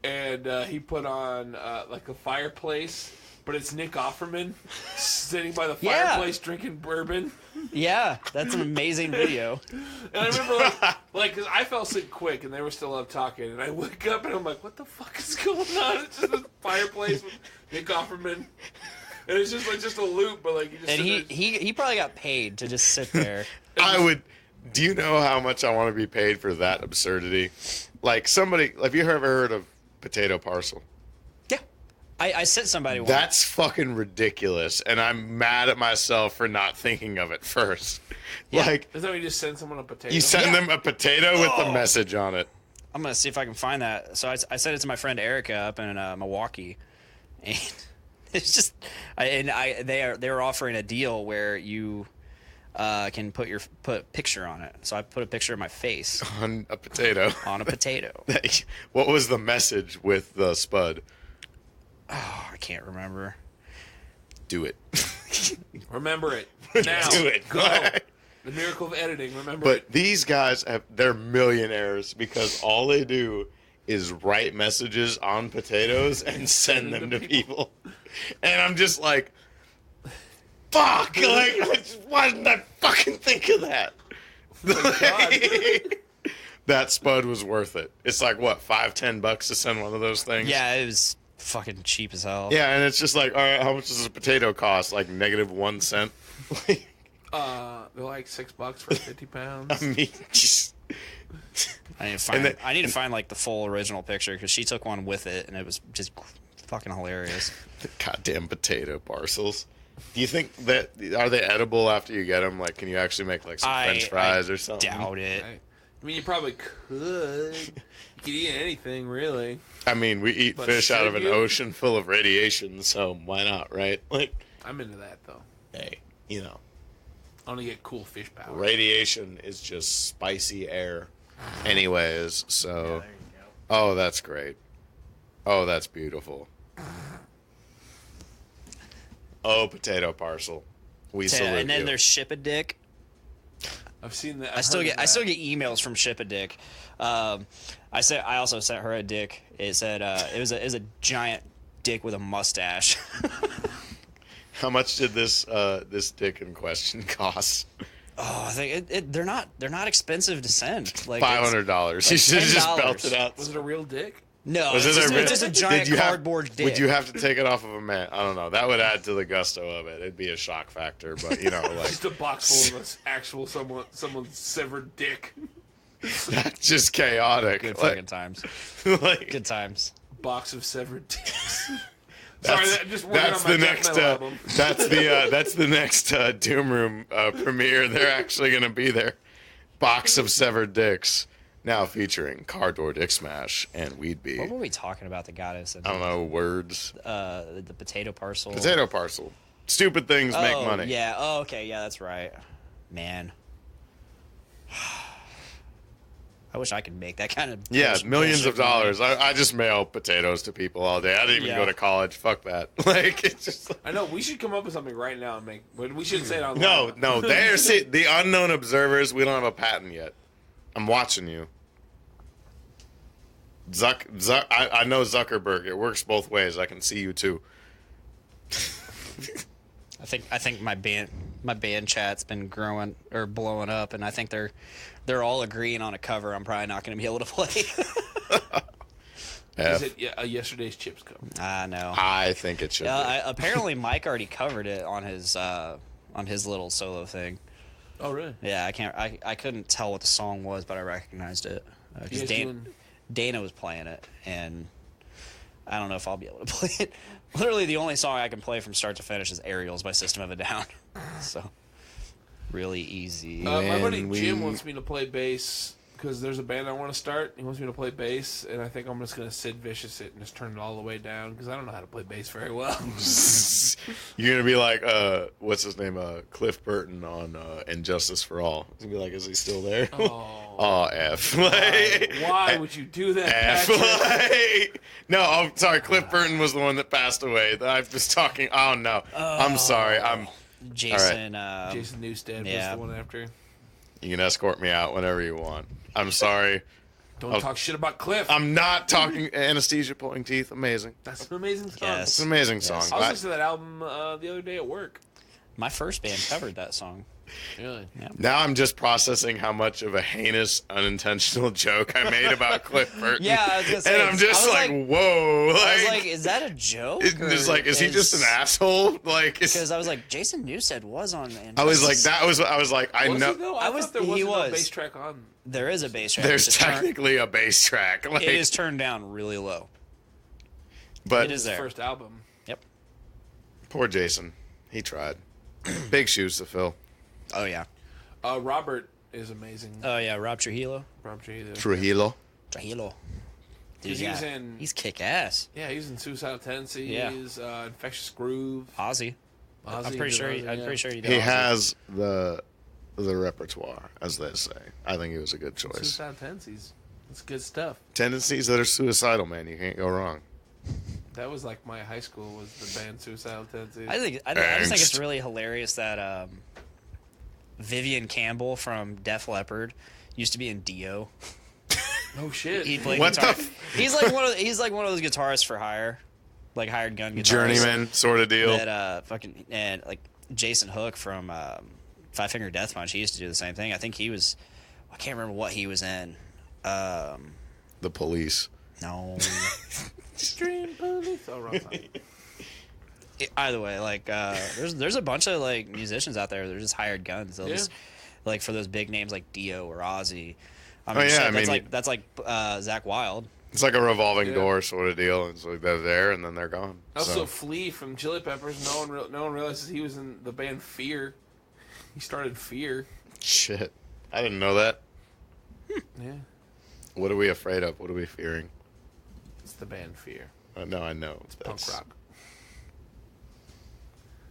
S3: and he put on like a fireplace, but it's Nick Offerman sitting by the fireplace drinking bourbon.
S6: Yeah, that's an amazing video.
S3: And I remember, because I fell asleep quick, and they were still up talking, and I wake up, and I'm like, what the fuck is going on? It's just a fireplace with Nick Offerman. And it's just a loop, but you just.
S6: And he probably got paid to just sit there.
S4: Do you know how much I want to be paid for that absurdity? Like somebody, have you ever heard of Potato Parcel?
S6: Yeah. I sent somebody one.
S4: That's fucking ridiculous, and I'm mad at myself for not thinking of it first.
S6: Yeah.
S3: Isn't that when you just send someone a potato?
S4: You send them a potato with the message on it.
S6: I'm going to see if I can find that. So I sent it to my friend Erica up in Milwaukee. And it's just, they were offering a deal where you can put a picture on it. So I put a picture of my face
S4: on a potato.
S6: On a potato.
S4: What was the message with the spud?
S6: Oh, I can't remember.
S4: Do it.
S3: Remember it now.
S4: Do it.
S3: Go. The miracle of editing. Remember.
S4: But these guys they're millionaires because all they do is write messages on potatoes and send them to people. And I'm just like, fuck! Why didn't I fucking think of that? That spud was worth it. It's like, what, $5-10 to send one of those things?
S6: Yeah, it was fucking cheap as hell.
S4: Yeah, and it's just like, all right, how much does a potato cost? Like -1 cent?
S3: They're like $6 for 50 pounds.
S4: I mean,
S6: I need to find like the full original picture because she took one with it and it was just fucking hilarious.
S4: The goddamn potato parcels. Do you think that are they edible after you get them? Like, can you actually make like some French fries or something?
S6: Doubt it.
S3: I mean, you probably could. You could eat anything, really.
S4: I mean, we eat fish out of an ocean full of radiation, so why not, right? Like,
S3: I'm into that though.
S4: hey, you know,
S3: I want to get cool fish power.
S4: radiation is just spicy air, anyways. So, oh, that's great. Oh, that's beautiful. Oh, potato parcel. We salute
S6: and then
S4: you.
S6: there's Ship-a-Dick.
S3: I've seen that.
S6: I still get emails from Ship-a-Dick. I also sent her a dick. It said it was a giant dick with a mustache.
S4: How much did this dick in question cost?
S6: Oh, I think they're not expensive to send. Like
S4: $500. You should have just belted out.
S3: Was it a real dick?
S6: No, it's just a giant cardboard dick.
S4: Would you have to take it off of a man? I don't know. That would add to the gusto of it. It'd be a shock factor, but you know, like
S3: just a box full of actual someone's severed dick.
S4: That's just chaotic.
S6: Good fucking times.
S4: Like,
S6: Good times.
S3: Box of severed dicks.
S4: That's the next Doom Room premiere. They're actually going to be there. Box of severed dicks. Now featuring Car Door Dick Smash and Weed Bee.
S6: What were we talking about that got us?
S4: I don't know, words.
S6: The potato parcel.
S4: Potato parcel. Stupid things make money.
S6: Yeah. Oh, okay. Yeah, that's right. Man. I wish I could make that kind of
S4: millions of dollars.
S6: Money.
S4: I just mail potatoes to people all day. I didn't even go to college. Fuck that. Like, it's just like,
S3: I know, we should come up with something right now and make, but we shouldn't say it online.
S4: No, the unknown observers, we don't have a patent yet. I'm watching you. I know Zuckerberg. It works both ways. I can see you too.
S6: I think my band chat's been growing or blowing up, and I think they're all agreeing on a cover. I'm probably not going to be able to play.
S3: Is it yesterday's Chips cover?
S6: I know.
S4: I think it should.
S6: Apparently, Mike already covered it on his little solo thing.
S3: Oh, really?
S6: Yeah, I couldn't tell what the song was, but I recognized it. Because Dana was playing it, and I don't know if I'll be able to play it. Literally, the only song I can play from start to finish is Aerials by System of a Down. So, really easy.
S3: My buddy Jim wants me to play bass because there's a band I want to start. He wants me to play bass, and I think I'm just going to Sid Vicious it and just turn it all the way down because I don't know how to play bass very well.
S4: You're going to be like, what's his name? Cliff Burton on Injustice for All. He's going to be like, is he still there? Oh, F.
S3: Why would you do that,
S4: F.
S3: Patrick?
S4: No, I'm sorry. Cliff Burton was the one that passed away. I was talking. Oh, no. I'm sorry.
S6: Jason.
S4: Right.
S3: Jason Newsted was the one after.
S4: You can escort me out whenever you want. I'm sorry.
S3: Don't talk shit about Cliff.
S4: I'm not talking Anesthesia Pulling Teeth. Amazing.
S3: That's an amazing song.
S6: Yes.
S4: It's an amazing song.
S3: I was listening to that album the other day at work.
S6: My first band covered that song.
S3: Really?
S6: Yeah.
S4: Now I'm just processing how much of a heinous, unintentional joke I made about Cliff Burton.
S6: Yeah, I was gonna say,
S4: and I'm just like, whoa.
S6: I was like, is that a joke?
S4: It's like, is he just an asshole? Like,
S6: because I was like, Jason Newsted was on.
S4: I was like, I know.
S3: Thought there wasn't a bass track on.
S6: There is a bass track.
S4: There's technically a bass track. Like,
S6: it is turned down really low.
S4: But
S6: it is there.
S3: First album.
S6: Yep.
S4: Poor Jason. He tried. Big shoes to fill.
S6: Oh yeah.
S3: Robert is amazing.
S6: Oh yeah, Rob Trujillo.
S4: Trujillo.
S6: Dude, he's kick ass.
S3: Yeah, he's in Suicidal Tendencies.
S6: Yeah.
S3: Infectious Groove.
S6: Ozzy. I'm pretty sure he did.
S4: He
S6: Ozzy.
S4: has the repertoire, as they say. I think he was a good choice.
S3: Suicidal Tendencies. It's good stuff.
S4: Tendencies that are suicidal, man. You can't go wrong.
S3: That was like my high school was the band Suicidal Tendencies.
S6: I just think it's really hilarious that Vivian Campbell from Def Leppard used to be in Dio.
S3: No shit.
S6: He played
S4: What
S6: guitar.
S4: the
S6: He's like one of those guitarists for hire, like hired gun guitarists.
S4: Journeyman sort of deal.
S6: That and like Jason Hook from Five Finger Death Punch. He used to do the same thing. I think he was. I can't remember what he was in.
S4: The Police.
S6: No.
S3: Extreme Police. Oh, wrong song.
S6: Either way, like there's a bunch of like musicians out there. They're just hired guns. They'll just like for those big names like Dio or Ozzy. I mean,
S4: yeah,
S6: that's like Zach Wilde.
S4: It's like a revolving door sort of deal. It's like they're there and then they're gone.
S3: Also, Flea from Chili Peppers. No one realizes he was in the band Fear. He started Fear.
S4: Shit, I didn't know that.
S3: Yeah.
S4: What are we afraid of? What are we fearing?
S3: It's the band Fear.
S4: No, I know.
S3: It's punk rock.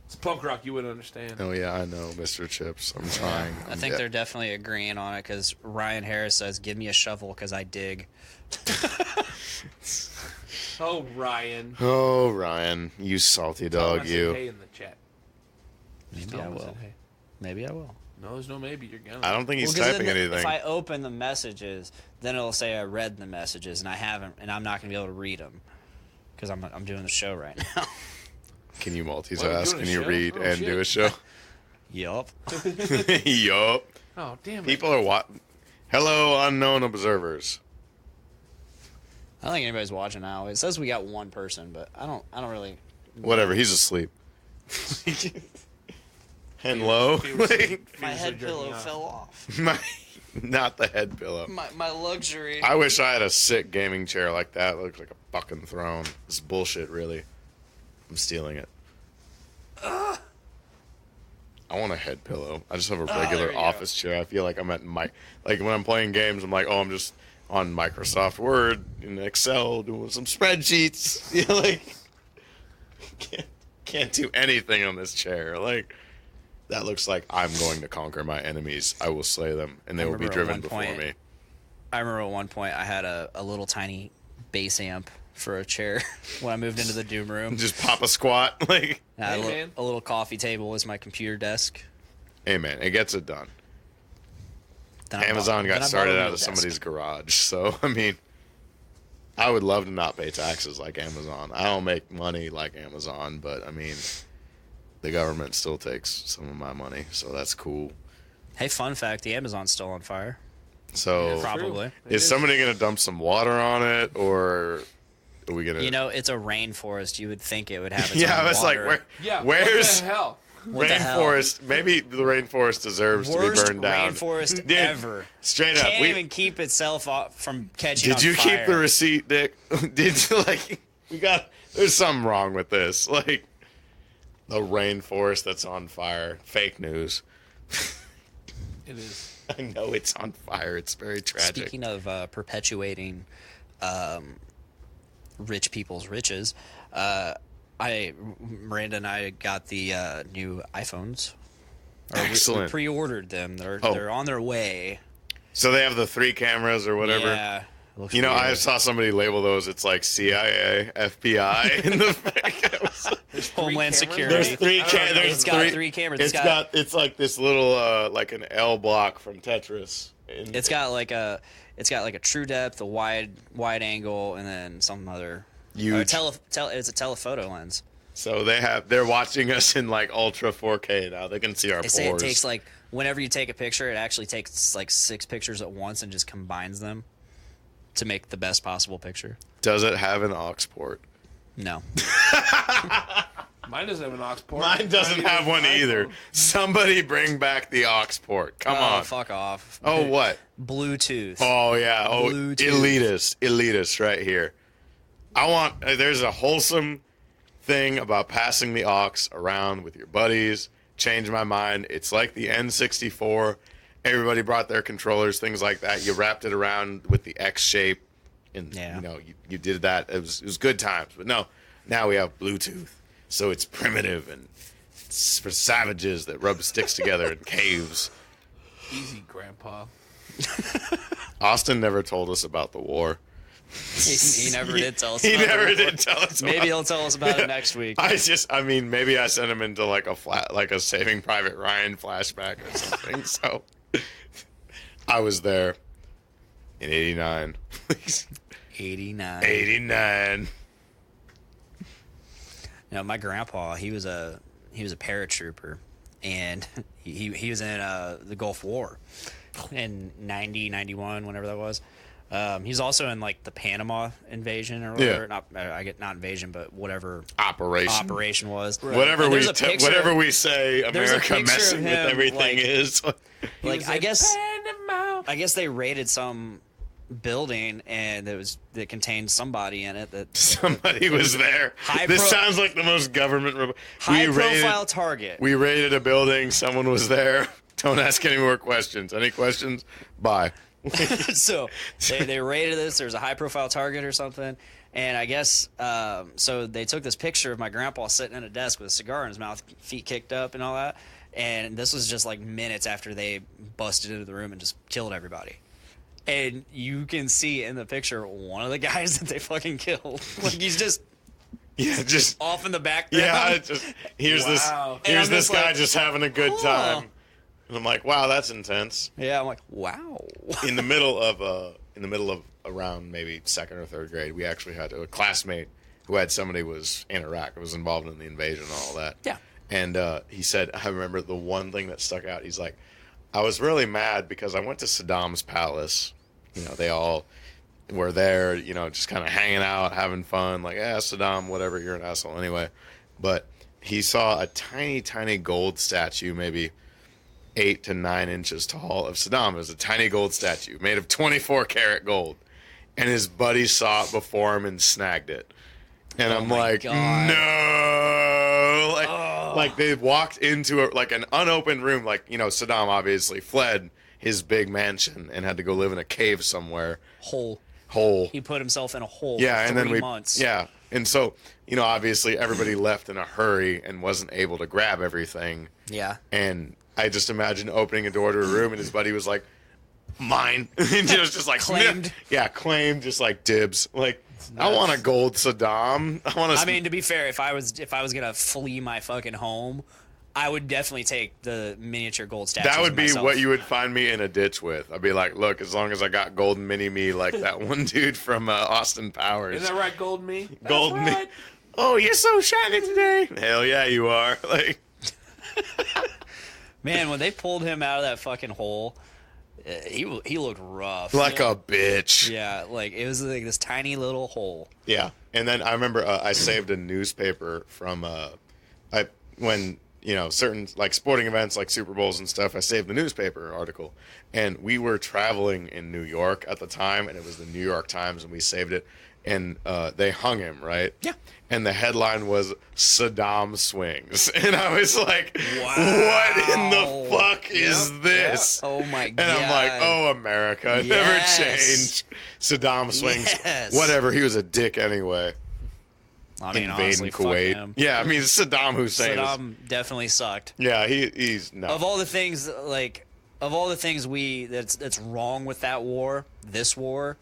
S3: It's punk rock. You wouldn't understand.
S4: Oh yeah, I know, Mr. Chips. I'm trying.
S6: I think they're definitely agreeing on it because Ryan Harris says, "Give me a shovel because I dig."
S3: Oh, Ryan.
S4: Oh, Ryan, you salty dog, you.
S3: Hey in the chat.
S6: Maybe I will.
S3: Hey.
S6: Maybe I will.
S3: No, there's no maybe. You're gonna.
S4: I don't think he's
S6: 'cause
S4: typing
S6: then
S4: anything.
S6: If I open the messages, then it'll say I read the messages, and I haven't, and I'm not going to be able to read them because I'm doing the show right now.
S4: Can you
S3: What,
S4: multitask?
S3: doing a
S4: Can you
S3: show?
S4: read
S3: Oh,
S4: and
S3: shit.
S4: do a show?
S6: Yup.
S4: Yup.
S3: Oh, damn it.
S4: People are Hello, unknown observers.
S6: I don't think anybody's watching now. It says we got one person, but I don't really.
S4: Whatever, he's asleep. Hello?
S6: My head pillow fell off.
S4: Not the head pillow.
S6: My luxury.
S4: I wish I had a sick gaming chair like that. It looks like a fucking throne. This is bullshit, really. I'm stealing it. I want a head pillow. I just have a regular office chair. I feel like I'm at like when I'm playing games, I'm like, oh, I'm just on Microsoft Word and Excel doing some spreadsheets. You know, like can't do anything on this chair. Like that looks like I'm going to conquer my enemies. I will slay them, and they will be driven before me.
S6: I remember at one point I had a little tiny bass amp for a chair when I moved into the Doom room.
S4: Just pop a squat, like.
S6: A little coffee table was my computer desk.
S4: Hey man, it gets it done.
S6: Then
S4: Amazon got
S6: I
S4: started
S6: bought a
S4: out
S6: real
S4: of
S6: desk.
S4: somebody's garage, so I mean, I would love to not pay taxes like Amazon. I don't make money like Amazon, but I mean, the government still takes some of my money, so that's cool.
S6: Hey, fun fact: the Amazon's still on fire.
S4: So
S6: Probably.
S4: is somebody gonna dump some water on it, or are we gonna?
S6: You know, it's a rainforest. You would think it would have its
S4: yeah,
S6: own
S4: I was like,
S6: water.
S4: where's
S3: What the hell?
S6: What the hell?
S4: rainforest? Maybe the rainforest deserves
S6: Worst
S4: to be burned down.
S6: rainforest
S4: Dude,
S6: ever.
S4: Straight up,
S6: Can't even keep itself off from catching.
S4: Did you
S6: on
S4: keep
S6: fire.
S4: the receipt, Dick? Did you there's something wrong with this. Like the rainforest that's on fire. Fake news.
S3: It is.
S4: I know it's on fire. It's very tragic.
S6: Speaking of perpetuating rich people's riches, Miranda and I got the new iPhones.
S4: Excellent.
S6: We pre-ordered them. They're on their way.
S4: So they have the 3 cameras or whatever.
S6: Yeah. Looks
S4: You know,
S6: weird.
S4: I saw somebody label those. It's like CIA, FBI in the
S6: Homeland
S3: cameras?
S6: Security.
S4: There's 3 cameras.
S6: It's got 3 cameras.
S4: It's like this little like an L block from Tetris.
S6: It's got like a true depth, a wide angle, and then some other.
S4: Huge.
S6: It's a telephoto lens.
S4: So they're watching us in like ultra 4K now. They can see our
S6: They
S4: pores.
S6: say it takes like whenever you take a picture, it actually takes like 6 pictures at once and just combines them to make the best possible picture.
S4: Does it have an aux port?
S6: No.
S3: Mine doesn't have an aux port.
S4: Mine doesn't have one either. Somebody bring back the aux port. Come on.
S6: Fuck off.
S4: Oh, what?
S6: Bluetooth.
S4: Oh, yeah. Oh,
S6: Bluetooth.
S4: elitist right here. There's a wholesome thing about passing the aux around with your buddies. Changed my mind. It's like the N64. Everybody brought their controllers, things like that. You wrapped it around with the X shape, and you did that. It was good times. But no, now we have Bluetooth, so it's primitive and it's for savages that rub sticks together in caves.
S3: Easy, Grandpa.
S4: Austin never told us about the war.
S6: He never did tell us.
S4: He
S6: about
S4: never
S6: it.
S4: did tell us.
S6: Maybe he'll tell us about it next week.
S4: Maybe I sent him into like a Saving Private Ryan flashback or something. So I was there in '89.
S6: 89.
S4: 89.
S6: My grandpa, he was a paratrooper, and he was in the Gulf War in 90, 91, whenever that was. He's also in like the Panama invasion or whatever.
S4: Yeah.
S6: Not invasion, but whatever
S4: Operation
S6: was.
S3: Right.
S4: Whatever
S6: And
S4: we say,
S6: there's a
S4: America
S6: picture
S4: messing
S6: of
S4: with
S6: him,
S4: everything
S6: like-
S4: is.
S6: Like I guess
S3: Panama.
S6: I guess they raided some building and that contained somebody in it. That
S4: somebody was there. This sounds like the most government.
S6: High-profile target.
S4: We raided a building. Someone was there. Don't ask any more questions. Any questions? Bye.
S6: So they raided this. There's a high-profile target or something. And I guess, so they took this picture of my grandpa sitting at a desk with a cigar in his mouth, feet kicked up and all that. And this was just like minutes after they busted into the room and just killed everybody. And you can see in the picture one of the guys that they fucking killed. Like he's just off in the background.
S4: Yeah, here's this guy just having a good time. And I'm like, wow, that's intense.
S6: Yeah, I'm like, wow.
S4: in the middle of around maybe second or third grade, we actually had a classmate who had somebody was in Iraq, was involved in the invasion and all that.
S6: Yeah.
S4: And he said, I remember the one thing that stuck out. He's like, I was really mad because I went to Saddam's palace. You know, they all were there, you know, just kind of hanging out, having fun. Like, Saddam, whatever, you're an asshole anyway. But he saw a tiny, tiny gold statue, maybe 8 to 9 inches tall, of Saddam. It was a tiny gold statue made of 24 karat gold. And his buddy saw it before him and snagged it. And I'm like,
S6: God.
S4: No. Like they walked into like an unopened room. Like, you know, Saddam obviously fled his big mansion and had to go live in a cave somewhere.
S6: Hole.
S4: He
S6: put himself in a hole
S4: for
S6: for 3
S4: and then
S6: months.
S4: Yeah. And so, you know, obviously everybody left in a hurry and wasn't able to grab everything.
S6: Yeah.
S4: And I just imagine opening a door to a room and his buddy was like, mine. And it was just like
S6: claimed.
S4: Yeah, claimed, just like dibs. Like, I want a gold Saddam. I
S6: mean, to be fair, if I was gonna flee my fucking home, I would definitely take the miniature gold statue.
S4: That would be
S6: myself.
S4: what you would find me in a ditch with. I'd be like, look, as long as I got golden mini me like that one dude from Austin Powers.
S3: Is that right, Gold Me?
S4: Golden
S3: right.
S4: me. Oh, you're so shiny today. Hell yeah, you are. Like,
S6: man, when they pulled him out of that fucking hole, he looked rough.
S4: like a bitch.
S6: Yeah, like it was like this tiny little hole.
S4: Yeah, and then I remember I saved a newspaper from when, you know, certain like sporting events like Super Bowls and stuff. I saved the newspaper article, and we were traveling in New York at the time, and it was the New York Times, and we saved it, and they hung him, right?
S6: Yeah.
S4: And the headline was Saddam swings, and I was like,
S6: wow.
S4: "What in the fuck is this?"
S6: Oh my god!
S4: And I'm like, "Oh, America, never change." Saddam swings.
S6: Yes.
S4: Whatever. He was a dick anyway.
S6: I mean,
S4: invading
S6: honestly,
S4: Kuwait.
S6: fuck him.
S4: Yeah, I mean, Saddam Hussein.
S6: Saddam definitely sucked.
S4: Yeah, he's no.
S6: Of all the things, that's wrong with that war, this war,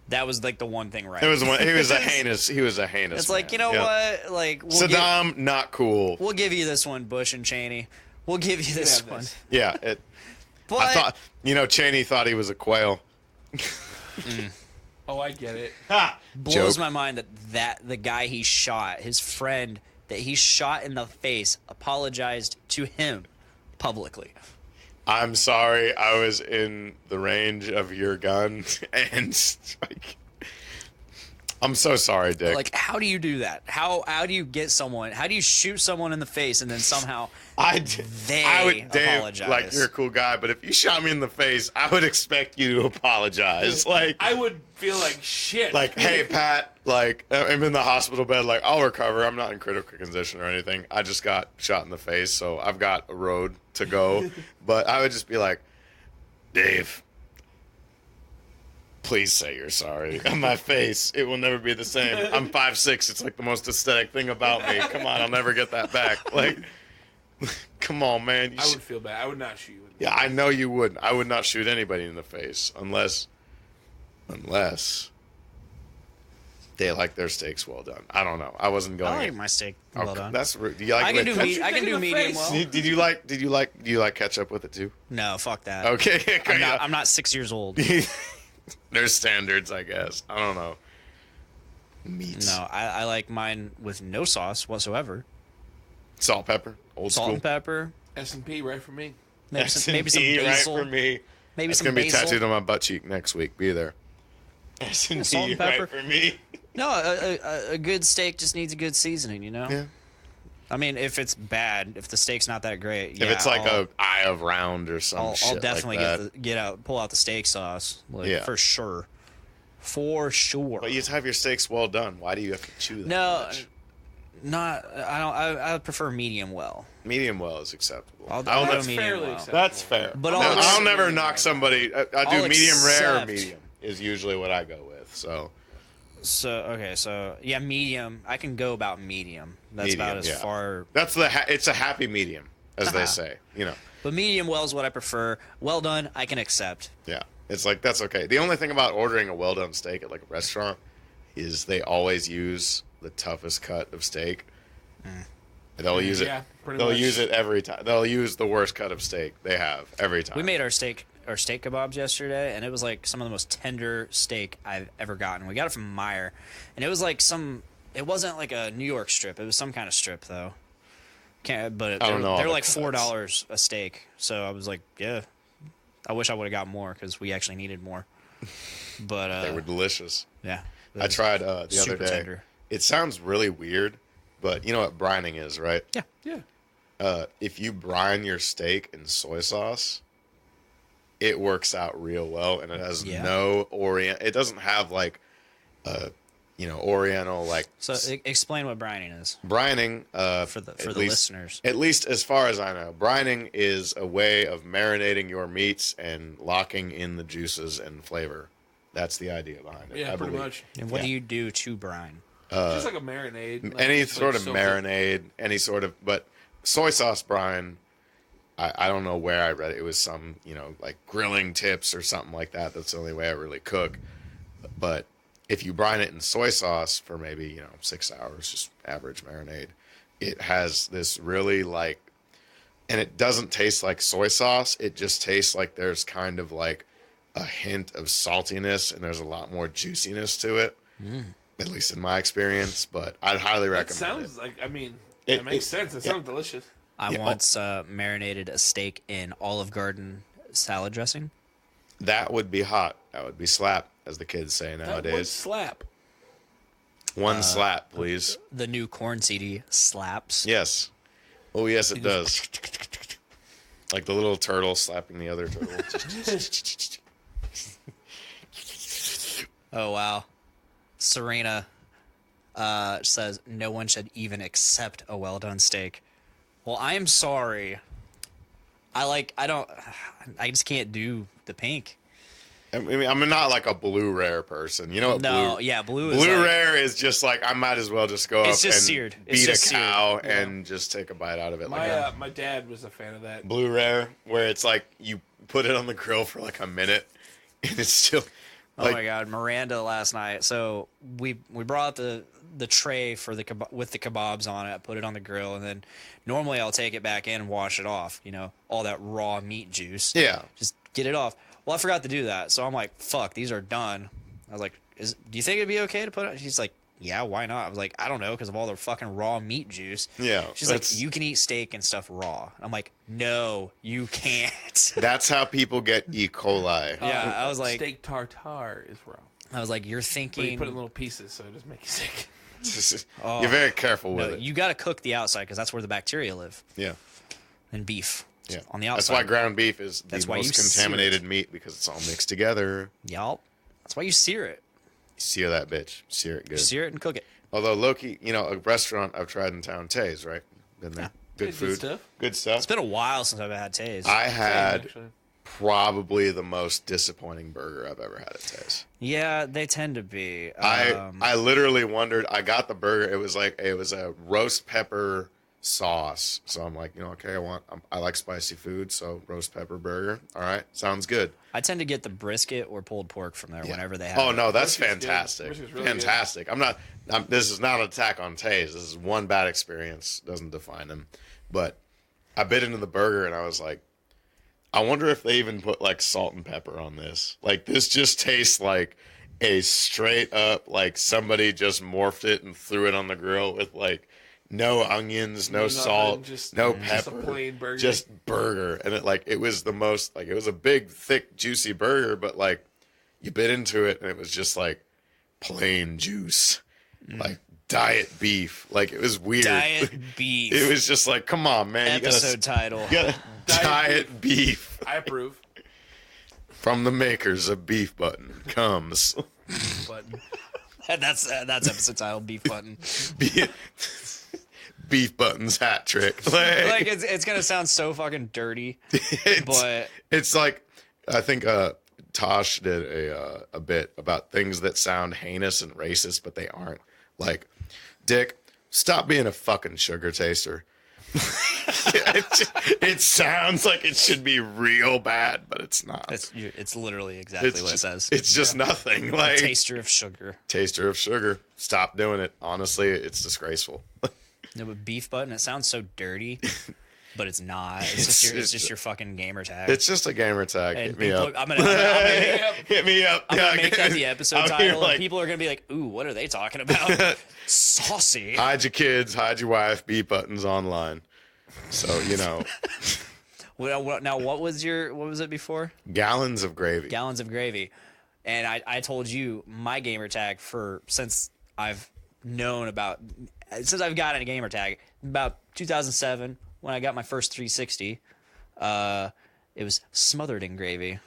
S6: that was like the one thing right.
S4: It was one. He was a heinous.
S6: It's like, you know what? Like
S4: Saddam, not cool.
S6: We'll give you this one, Bush and Cheney. We'll give you this one.
S3: This.
S4: Yeah,
S6: But
S4: I thought, you know, Cheney thought he was a quail.
S3: Oh, I get it.
S6: blows
S4: Joke.
S6: my mind that the guy he shot, his friend that he shot in the face, apologized to him publicly.
S4: I'm sorry, I was in the range of your gun, and like, I'm so sorry, Dick.
S6: Like, how do you do that? How do you get someone? How do you shoot someone in the face and then somehow
S4: I would, Dave,
S6: apologize?
S4: like, you're a cool guy, but if you shot me in the face, I would expect you to apologize. Like,
S3: I would feel like shit.
S4: like, hey, Pat, like, I'm in the hospital bed, like, I'll recover. I'm not in critical condition or anything. I just got shot in the face, so I've got a road to go. But I would just be like, Dave, please say you're sorry. On my face, it will never be the same. I'm 5'6". It's like the most aesthetic thing about me. Come on, I'll never get that back. Like, come on, man.
S3: I would feel bad. I would not shoot you.
S4: Yeah, I know you wouldn't. I would not shoot anybody in the face unless they like their steaks well done. I don't know. I wasn't going.
S6: I like my steak well
S4: Okay,
S6: done.
S4: that's rude. Do you like?
S6: I can do
S4: ketchup?
S6: I can do medium well.
S4: Do you like ketchup with it too?
S6: No, fuck that.
S4: Okay,
S6: I'm not 6 years old.
S4: There's standards, I guess. I don't know. Meats.
S6: No, I like mine with no sauce whatsoever.
S4: Salt, pepper, old
S6: Salt
S4: school.
S6: and pepper.
S3: S&P right for me.
S6: Maybe some
S4: S&P,
S6: basil.
S4: right for me.
S6: Maybe
S4: It's
S6: some
S4: gonna be
S6: basil.
S4: tattooed on my butt cheek next week. Be there. S&P,
S6: Salt and pepper.
S4: right for me.
S6: No, a good steak just needs a good seasoning, you know?
S4: Yeah.
S6: I mean, if it's bad, if the steak's not that great,
S4: if it's like a eye of round or some shit
S6: I'll definitely
S4: like
S6: pull out the steak sauce, for sure, for sure.
S4: But you have your steaks well done. Why do you have to chew that much?
S6: I prefer medium well.
S4: Medium well is acceptable.
S3: That's fairly acceptable.
S4: That's fair.
S6: But
S4: I'll never knock somebody. I do medium rare or medium is usually what I go with.
S6: So yeah, medium. I can go about medium. That's medium, about as far.
S4: That's it's a happy medium, as they say.
S6: But medium well is what I prefer. Well done, I can accept.
S4: Yeah, it's like that's okay. The only thing about ordering a well done steak at like a restaurant is they always use the toughest cut of steak. They'll use it. They'll use it every time. They'll use the worst cut of steak they have every time.
S6: We made our steak kebabs yesterday, and it was like some of the most tender steak I've ever gotten. We got it from Meyer, and it was like it wasn't like a New York strip. It was some kind of strip though. But they were like $4 a steak. So I was like, yeah, I wish I would have got more because we actually needed more. But
S4: they were delicious.
S6: Yeah,
S4: I tried the other day.
S6: Tender.
S4: It sounds really weird, but you know what brining is, right?
S6: Yeah.
S4: If you brine your steak in soy sauce, it works out real well, and it has no It doesn't have like, Oriental like.
S6: So explain what brining is.
S4: Brining,
S6: for the listeners,
S4: at least as far as I know, brining is a way of marinating your meats and locking in the juices and flavor. That's the idea behind it.
S3: Yeah, pretty much.
S6: And what do you do to brine?
S3: Just like a marinade. Like
S4: any sort of marinade, but soy sauce brine. I don't know where I read it. It was some, like grilling tips or something like that. That's the only way I really cook. But if you brine it in soy sauce for maybe, 6 hours, just average marinade, it has this really and it doesn't taste like soy sauce. It just tastes like there's kind of like a hint of saltiness and there's a lot more juiciness to it. At least in my experience, but I'd highly recommend it.
S3: Sounds like, it makes sense. It sounds delicious.
S6: I once marinated a steak in Olive Garden salad dressing.
S4: That would be hot. That would be slap, as the kids say nowadays.
S3: That would slap.
S4: One slap, please.
S6: The new corn CD slaps.
S4: Yes. Oh, yes, it does. Like the little turtle slapping the other turtle.
S6: Oh, wow. Serena says no one should even accept a well done steak. Well, I am sorry. I just can't do the pink.
S4: I mean, I'm not like a blue rare person. You know what?
S6: Blue
S4: rare is just like I might as well just go up and
S6: seared.
S4: beat a cow and just take a bite out of it.
S3: My dad was a fan of that.
S4: Blue rare, where it's like you put it on the grill for like a minute and it's still.
S6: Oh my God, Miranda last night. So we brought the tray for with the kebabs on it, put it on the grill, and then normally I'll take it back in and wash it off. All that raw meat juice.
S4: Yeah.
S6: Just get it off. Well, I forgot to do that, so I'm like, "Fuck, these are done." I was like, do you think it'd be okay to put it? She's like, "Yeah, why not?" I was like, "I don't know, because of all the fucking raw meat juice."
S4: Yeah.
S6: She's like, "You can eat steak and stuff raw." I'm like, "No, you can't."
S4: That's how people get E. coli.
S6: Yeah, I was like,
S3: steak tartare is raw.
S6: I was like, "You're thinking."
S3: But you put it in little pieces, so it doesn't make you sick.
S4: You're very careful with it.
S6: You got to cook the outside because that's where the bacteria live.
S4: Yeah.
S6: And beef.
S4: Yeah.
S6: On the outside.
S4: That's why ground beef is the most contaminated meat because it's all mixed together.
S6: Yup. That's why you sear it.
S4: Sear that bitch. Sear it good.
S6: Sear it and cook it.
S4: Although Loki, a restaurant I've tried in town, Tay's, right? Been there.
S6: Yeah.
S4: Good food. Good stuff.
S6: It's been a while since I've had Tay's.
S4: I had probably the most disappointing burger I've ever had at Tay's.
S6: Yeah, they tend to be.
S4: I literally wondered. I got the burger. It was a roast pepper sauce. So I'm like, okay, I like spicy food, so roast pepper burger. All right, sounds good.
S6: I tend to get the brisket or pulled pork from there whenever they have.
S4: Oh no, that's
S3: Brisket's
S4: fantastic.
S3: really
S4: fantastic.
S3: Good.
S4: This is not an attack on Tay's. This is one bad experience. Doesn't define them. But I bit into the burger and I was like, I wonder if they even put like salt and pepper on this. Like this just tastes like a straight up like somebody just morphed it and threw it on the grill with like no onions, no salt, no pepper,
S3: just a plain burger.
S4: Just burger. And it was the most it was a big, thick, juicy burger, but like you bit into it and it was just like plain juice. Like diet beef. Like, it was weird.
S6: Diet beef.
S4: It was just like, come on, man.
S6: Episode title.
S4: You gotta diet beef.
S3: I approve.
S4: From the makers of Beef Button comes.
S3: Button.
S6: That's episode title. Beef button.
S4: Beef Button's hat trick.
S6: Like it's gonna sound so fucking dirty, but
S4: it's like, I think Tosh did a bit about things that sound heinous and racist, but they aren't. Like, Dick, stop being a fucking sugar taster. It sounds like it should be real bad, but it's not.
S6: It's literally exactly what it says.
S4: It's just nothing. Like,
S6: Taster of sugar.
S4: Taster of sugar. Stop doing it. Honestly, it's disgraceful.
S6: No, but beef button. It sounds so dirty, but it's not. It's just your fucking gamer tag.
S4: It's just a gamer tag.
S6: And
S4: Hit me up.
S6: I'm gonna
S4: Hit me up.
S6: I'm gonna make that the episode title,
S4: like,
S6: and people are gonna be like, "Ooh, what are they talking about?" Saucy.
S4: Hide your kids, hide your wife. Beef Buttons online. So, you know.
S6: Now, what was it before?
S4: Gallons of gravy.
S6: Gallons of gravy. And I told you my gamer tag since I've gotten a gamer tag about 2007 when I got my first 360. It was smothered in gravy.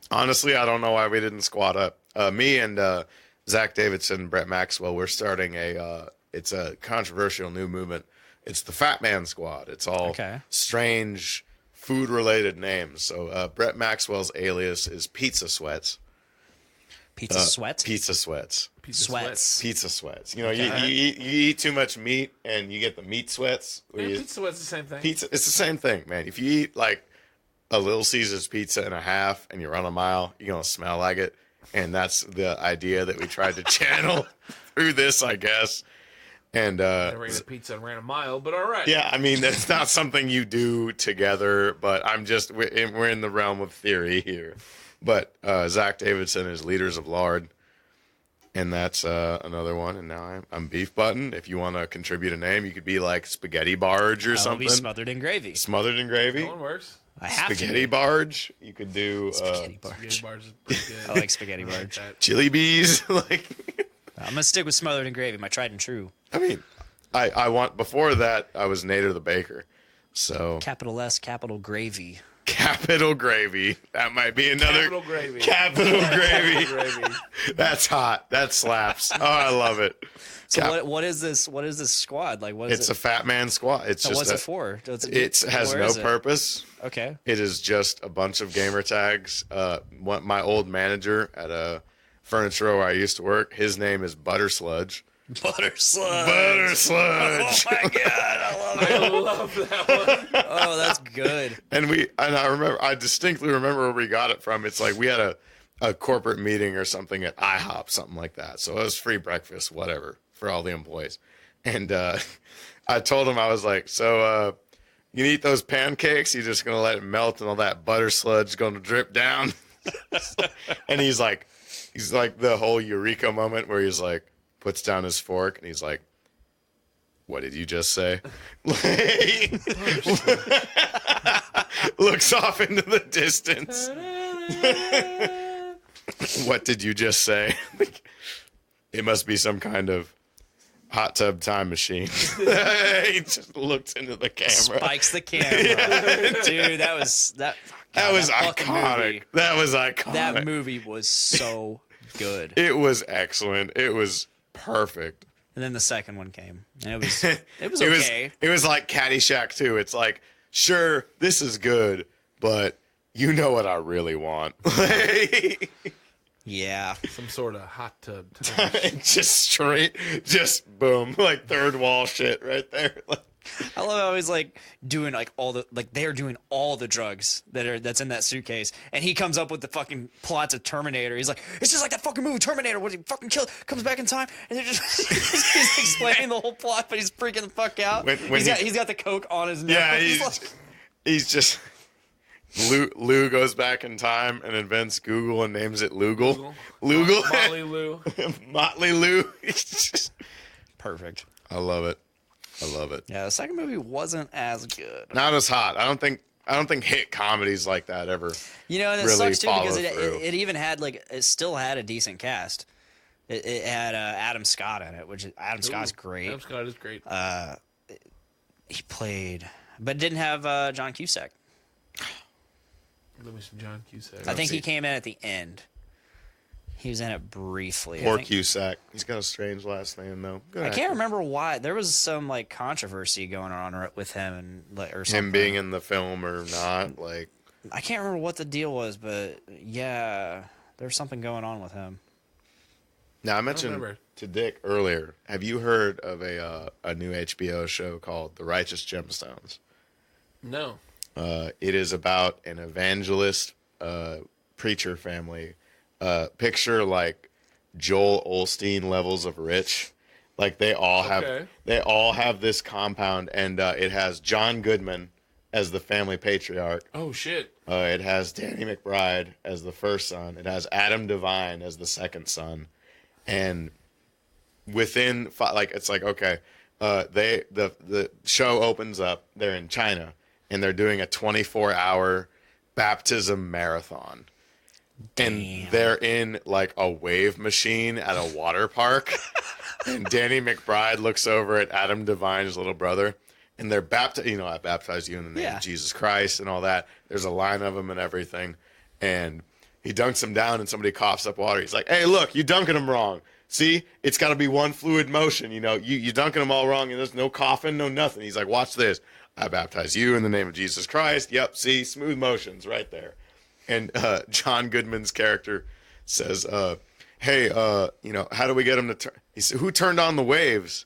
S4: Honestly, I don't know why we didn't squat up. Me and Zach Davidson, Brett Maxwell, we're starting it's a controversial new movement. It's the Fat Man Squad. It's all strange food-related names. So Brett Maxwell's alias is Pizza Sweats.
S6: Pizza Sweats?
S4: Pizza Sweats.
S6: Sweats.
S4: Pizza Sweats. You know, you eat too much meat and you get the meat sweats.
S3: Pizza Sweats the same thing.
S4: It's the same thing, man. If you eat like a Little Caesars pizza and a half and you run a mile, you're going to smell like it. And that's the idea that we tried to channel through this, I guess. And
S3: never ate a pizza and ran a mile, but all right.
S4: Yeah, I mean, that's not something you do together, but we're in the realm of theory here. But Zach Davidson is Leaders of Lard, and that's another one. And now I'm Beef Button. If you want to contribute a name, you could be like Spaghetti Barge or something.
S6: Be smothered in gravy.
S4: Smothered in gravy.
S3: That one works.
S6: I have
S4: Spaghetti Barge. You could do
S6: Spaghetti Barge.
S3: Spaghetti Barge is pretty good.
S6: I like Spaghetti Barge.
S4: Chili Bees. Like,
S6: I'm gonna stick with smothered in gravy. My tried and true.
S4: I mean, I want, before that I was Nader the Baker. So
S6: Capital S, capital gravy.
S4: Capital Gravy. That might be another
S3: Capital Gravy.
S4: Capital Gravy. That's hot. That slaps. Oh, I love it.
S6: So what is this? What is this squad like? What is
S4: It's
S6: it?
S4: a Fat Man Squad. It's just
S6: what's it for?
S4: It has
S6: where
S4: no
S6: is it?
S4: purpose.
S6: Okay.
S4: It is just a bunch of gamer tags. My old manager at a furniture where I used to work, his name is Butter Sludge.
S6: Butter sludge.
S4: Butter Sludge.
S6: Oh my god, I love it.
S3: I love that one.
S6: Oh, that's good.
S4: And I distinctly remember where we got it from. It's like we had a corporate meeting or something at IHOP, something like that. So it was free breakfast, whatever, for all the employees. And I told him, I was like, so you eat those pancakes, you're just going to let it melt and all that butter sludge is going to drip down. And he's like the whole eureka moment where he's like, puts down his fork and he's like, what did you just say? Looks off into the distance. What did you just say? It must be some kind of hot tub time machine. He just looks into the camera.
S6: Spikes the camera. Dude, that was
S4: iconic.
S6: Movie.
S4: That was iconic.
S6: That movie was so good.
S4: It was excellent. It was perfect.
S6: And then the second one came. And it was okay.
S4: It was like Caddyshack 2. It's like, sure, this is good, but you know what I really want.
S6: Yeah.
S3: Some sort of hot tub.
S4: Just boom, like third wall shit right there.
S6: I love how he's like doing like they're doing all the drugs that's in that suitcase, and he comes up with the fucking plots of Terminator. He's like, it's just like that fucking movie Terminator, where he fucking comes back in time, and they're just he's explaining the whole plot, but he's freaking the fuck out. He's got the coke on his nose.
S4: Yeah, he's just Lou goes back in time and invents Google and names it Lugal.
S3: Motley Lou.
S4: Motley Lou.
S6: Perfect.
S4: I love it.
S6: Yeah, the second movie wasn't as good.
S4: Not as hot. I don't think hit comedies like that ever.
S6: You know, and it
S4: really
S6: sucks too because
S4: follow through.
S6: it even had it still had a decent cast. It had Adam Scott in it, which Adam Scott's great.
S3: Adam Scott is great.
S6: He played, but didn't have John Cusack.
S3: Let me some John Cusack.
S6: I think he came in at the end. He was in it briefly.
S4: Poor Cusack. He's got a strange last name, though.
S6: I can't remember why. There was some like controversy going on with him and or something.
S4: Him being in the film or not, like.
S6: I can't remember what the deal was, but yeah, there's something going on with him.
S4: Now I mentioned to Dick earlier. Have you heard of a new HBO show called The Righteous Gemstones?
S3: No.
S4: It is about an evangelist preacher family. Picture like Joel Osteen levels of rich. Like they all have this compound, and it has John Goodman as the family patriarch.
S3: Oh shit!
S4: It has Danny McBride as the first son. It has Adam Devine as the second son, and within it's like okay, the show opens up. They're in China, and they're doing a 24-hour baptism marathon.
S6: Damn.
S4: And they're in like a wave machine at a water park. And Danny McBride looks over at Adam Devine's little brother. And they're baptized. You know, I baptized you in the name of Jesus Christ and all that. There's a line of them and everything. And he dunks him down and somebody coughs up water. He's like, hey, look, you dunking him wrong. See, it's got to be one fluid motion. You know, you dunking them all wrong and there's no coughing, no nothing. He's like, watch this. I baptize you in the name of Jesus Christ. Yep, see, smooth motions right there. And John Goodman's character says, hey, you know, how do we get him to turn? He said, who turned on the waves?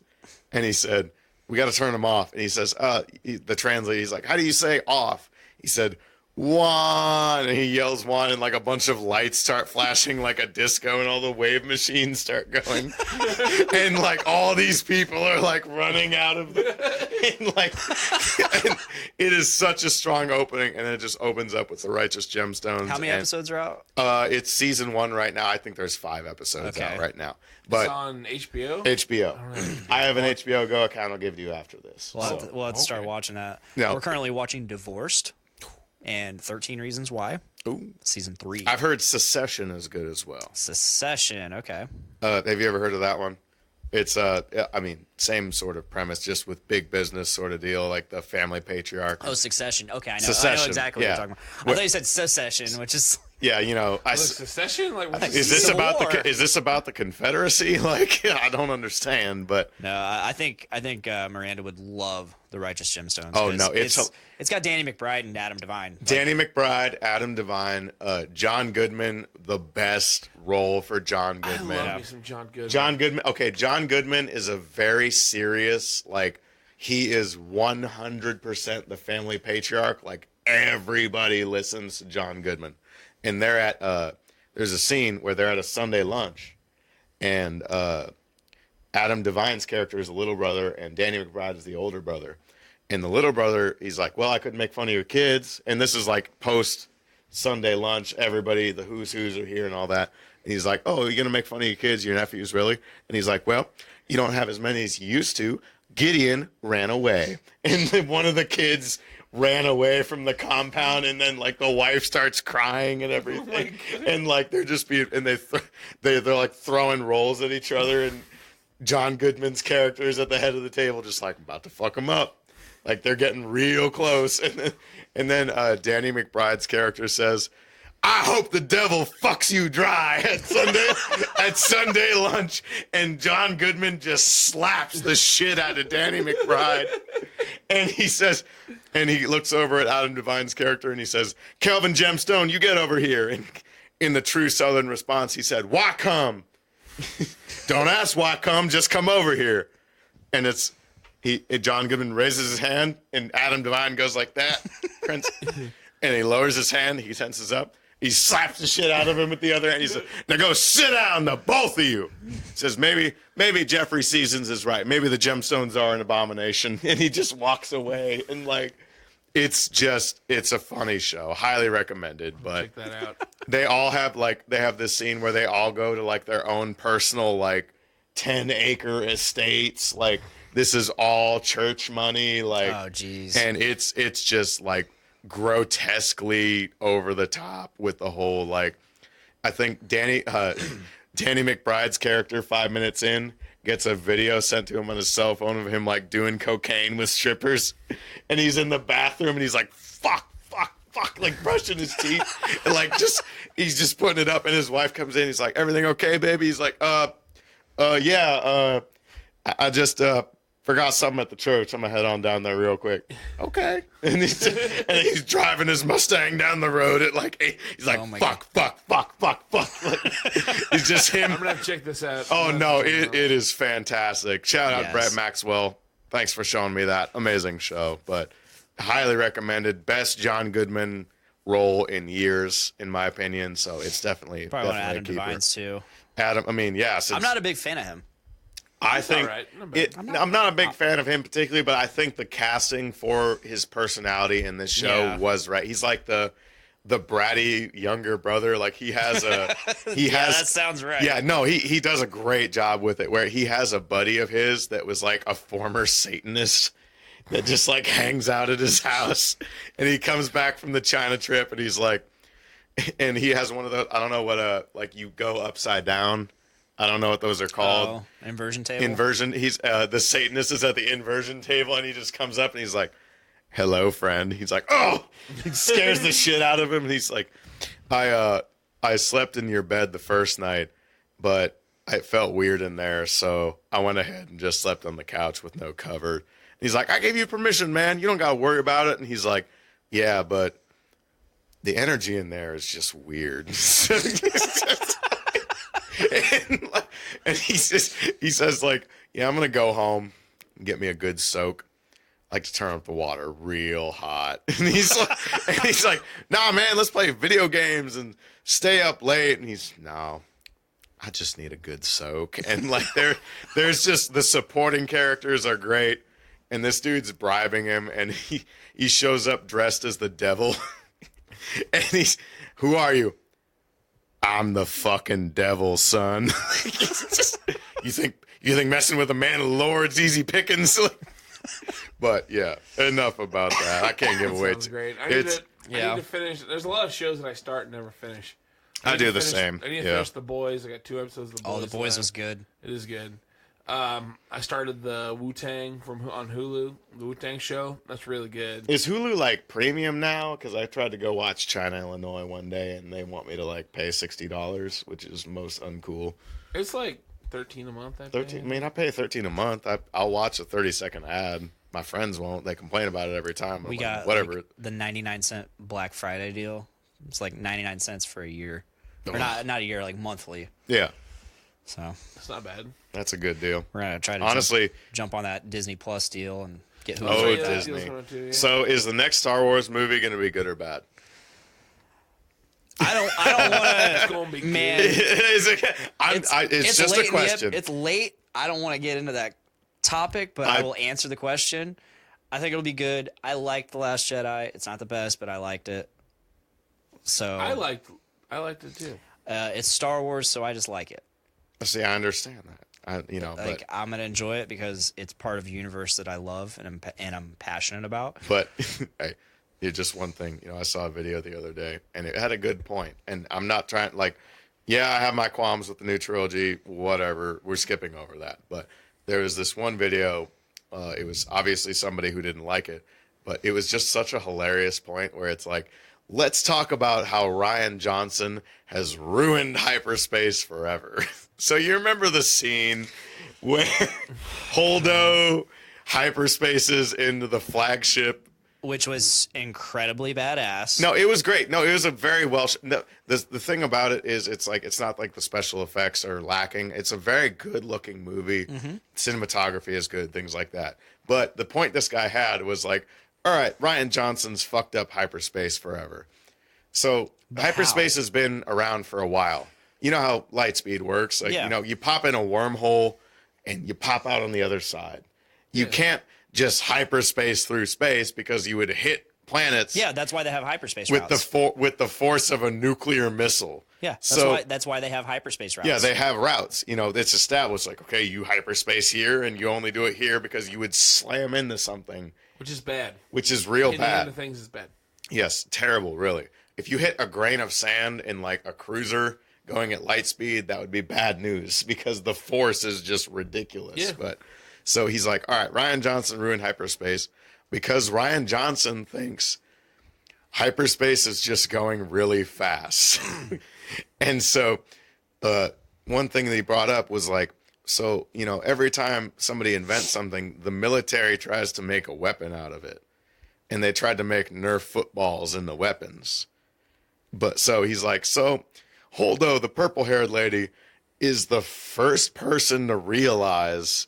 S4: And he said, we got to turn them off. And he says, the translator, he's like, how do you say off? He said, one. And he yells one, and like a bunch of lights start flashing like a disco, and all the wave machines start going. And like all these people are like running out of and like and it is such a strong opening, and it just opens up with the Righteous Gemstones.
S6: How many episodes are out?
S4: It's season 1 right now. I think there's 5 episodes out right now. But
S3: it's on HBO?
S4: HBO. I have an HBO Go account I'll give you after this.
S6: We'll have to start watching that.
S4: No.
S6: We're currently watching Divorced and 13 Reasons Why.
S4: Ooh.
S6: Season 3.
S4: I've heard Secession is good as well.
S6: Secession, okay.
S4: Have you ever heard of that one? It's I mean, same sort of premise, just with big business sort of deal, like the family patriarch.
S6: Oh, Succession. Okay, I know.
S4: Secession,
S6: I know exactly what you're talking about. I thought you said Secession, which is
S4: yeah, you know,
S3: Secession? Like,
S4: is this about the Confederacy? Like, yeah, I don't understand, but
S6: no, I think Miranda would love The Righteous Gemstones.
S4: Oh no,
S6: it's got Danny McBride and Adam Devine.
S4: Danny McBride, Adam Devine, John Goodman, the best role for John Goodman.
S3: I love me some John Goodman.
S4: John Goodman. Okay, John Goodman is a very serious, like, he is 100% the family patriarch. Like, everybody listens to John Goodman. And they're at, there's a scene where they're at a Sunday lunch, and Adam Devine's character is the little brother, and Danny McBride is the older brother. And the little brother, he's like, well, I couldn't make fun of your kids. And this is like post Sunday lunch. Everybody, the who's who's are here and all that. And he's like, oh, you're going to make fun of your kids, your nephews, really? And he's like, well, you don't have as many as you used to. Gideon ran away. And then one of the kids ran away from the compound, and then like the wife starts crying and everything. And like they're just being, and they're like throwing rolls at each other. And John Goodman's character is at the head of the table, just like, I'm about to fuck him up. Like, they're getting real close. And then Danny McBride's character says, I hope the devil fucks you dry at Sunday lunch. And John Goodman just slaps the shit out of Danny McBride. And he says, and he looks over at Adam Devine's character and he says, Kelvin Gemstone, you get over here. And in the true Southern response, he said, why come? Don't ask why come, just come over here. And John Goodman raises his hand, and Adam Devine goes like that. And he lowers his hand. He tenses up. He slaps the shit out of him with the other hand. He says, now go sit down, the both of you. He says, maybe Jeffrey Seasons is right. Maybe the Gemstones are an abomination. And he just walks away. And, like, it's a funny show. Highly recommended. But
S3: check that out.
S4: They all have, like, they have this scene where they all go to, like, their own personal, like, 10-acre estates. Like, this is all church money. Like,
S6: oh, geez.
S4: And it's just, like, grotesquely over the top with the whole, like, I think Danny McBride's character 5 minutes in gets a video sent to him on his cell phone of him like doing cocaine with strippers, and he's in the bathroom and he's like fuck, like brushing his teeth and like he's just putting it up, and his wife comes in, he's like, everything okay, baby? He's like, yeah, I just forgot something at the church. I'm gonna head on down there real quick. Okay. And he's driving his Mustang down the road at like 8. He's like, fuck. Like, it's just him.
S3: I'm gonna have to check this out.
S4: Oh no, it is fantastic. Shout out Brett Maxwell. Thanks for showing me that. Amazing show. But highly recommended. Best John Goodman role in years, in my opinion. So it's definitely
S6: Probably one of
S4: a
S6: Adam
S4: keeper.
S6: Devine's too.
S4: Adam, I mean, yeah.
S6: I'm not a big fan of him.
S4: I think
S3: right.
S4: I'm not a big fan of him particularly, but I think the casting for his personality in this show was right. He's like the bratty younger brother. Like he has
S6: that sounds right.
S4: Yeah, no, he does a great job with it, where he has a buddy of his that was like a former Satanist that just like hangs out at his house, and he comes back from the China trip and he's like, and he has one of those, I don't know what like you go upside down. I don't know what those are called.
S6: Oh, inversion table?
S4: Inversion. He's the Satanist is at the inversion table, and he just comes up and he's like, hello, friend. He's like, oh! He scares the shit out of him, and he's like, I slept in your bed the first night, but it felt weird in there, so I went ahead and just slept on the couch with no cover. And he's like, I gave you permission, man. You don't got to worry about it. And he's like, yeah, but the energy in there is just weird. And he says like, yeah, I'm gonna go home and get me a good soak. I like to turn up the water real hot. And he's like, nah, man, let's play video games and stay up late. And he's, no, I just need a good soak. And like there's just the supporting characters are great, and this dude's bribing him, and he shows up dressed as the devil, and he's, who are you? I'm the fucking devil, son. You think messing with a man of the Lord's easy pickings? But yeah, enough about that. I can't give away.
S3: Sounds great. I need to finish. There's a lot of shows that I start and never finish.
S4: I do the same.
S3: I need to finish The Boys. I got 2 episodes of The Boys.
S6: Oh, The Boys was good.
S3: It is good. I started the Wu-Tang on Hulu, the Wu-Tang show. That's really good.
S4: Is Hulu like premium now? Because I tried to go watch China, Illinois one day, and they want me to like pay $60, which is most uncool.
S3: It's like $13 a month. I
S4: mean, I pay $13 a month. I'll watch a 30-second ad. My friends won't. They complain about it every time.
S6: We got
S4: whatever.
S6: like, the 99-cent Black Friday deal. It's like 99 cents for a year, or not a year, like monthly.
S4: Yeah.
S6: So
S3: that's not bad.
S4: That's a good deal.
S6: We're gonna try to
S4: honestly
S6: jump on that Disney Plus deal and get Hulu.
S4: Oh, Disney. So is the next Star Wars movie going to be good or bad?
S6: I don't want to. Man,
S4: it's just a question.
S6: It's late. I don't want to get into that topic, but I will answer the question. I think it'll be good. I liked The Last Jedi. It's not the best, but I liked it. So
S3: I liked it too.
S6: It's Star Wars, so I just like it.
S4: See, I understand that. But
S6: I'm gonna enjoy it because it's part of a universe that I love and I'm passionate about.
S4: But hey, just one thing. I saw a video the other day, and it had a good point. And I'm not trying yeah, I have my qualms with the new trilogy. Whatever, we're skipping over that. But there was this one video. It was obviously somebody who didn't like it, but it was just such a hilarious point where it's like, let's talk about how Rian Johnson has ruined hyperspace forever. So you remember the scene where Holdo hyperspaces into the flagship,
S6: which was incredibly badass.
S4: No, it was great. No, it was a very well. The thing about it is, it's not like the special effects are lacking. It's a very good looking movie. Mm-hmm. Cinematography is good, things like that. But the point this guy had was like, all right, Rian Johnson's fucked up hyperspace forever. So hyperspace has been around for a while. You know how light speed works? You pop in a wormhole and you pop out on the other side. You can't just hyperspace through space because you would hit planets.
S6: Yeah, that's why they have hyperspace
S4: with
S6: routes.
S4: With the force of a nuclear missile.
S6: Yeah, that's why they have hyperspace routes.
S4: Yeah, they have routes. It's established like, okay, you hyperspace here and you only do it here because you would slam into something.
S3: Which is bad.
S4: Which is real bad.
S3: Hitting into things is bad.
S4: Yes, terrible, really. If you hit a grain of sand in like a cruiser going at light speed, that would be bad news because the force is just ridiculous.
S3: Yeah.
S4: But so he's like, all right, Ryan Johnson ruined hyperspace because Ryan Johnson thinks hyperspace is just going really fast. And so one thing that he brought up was like, so, you know, every time somebody invents something, the military tries to make a weapon out of it. And they tried to make Nerf footballs in the weapons. But so he's like, so Holdo, the purple-haired lady, is the first person to realize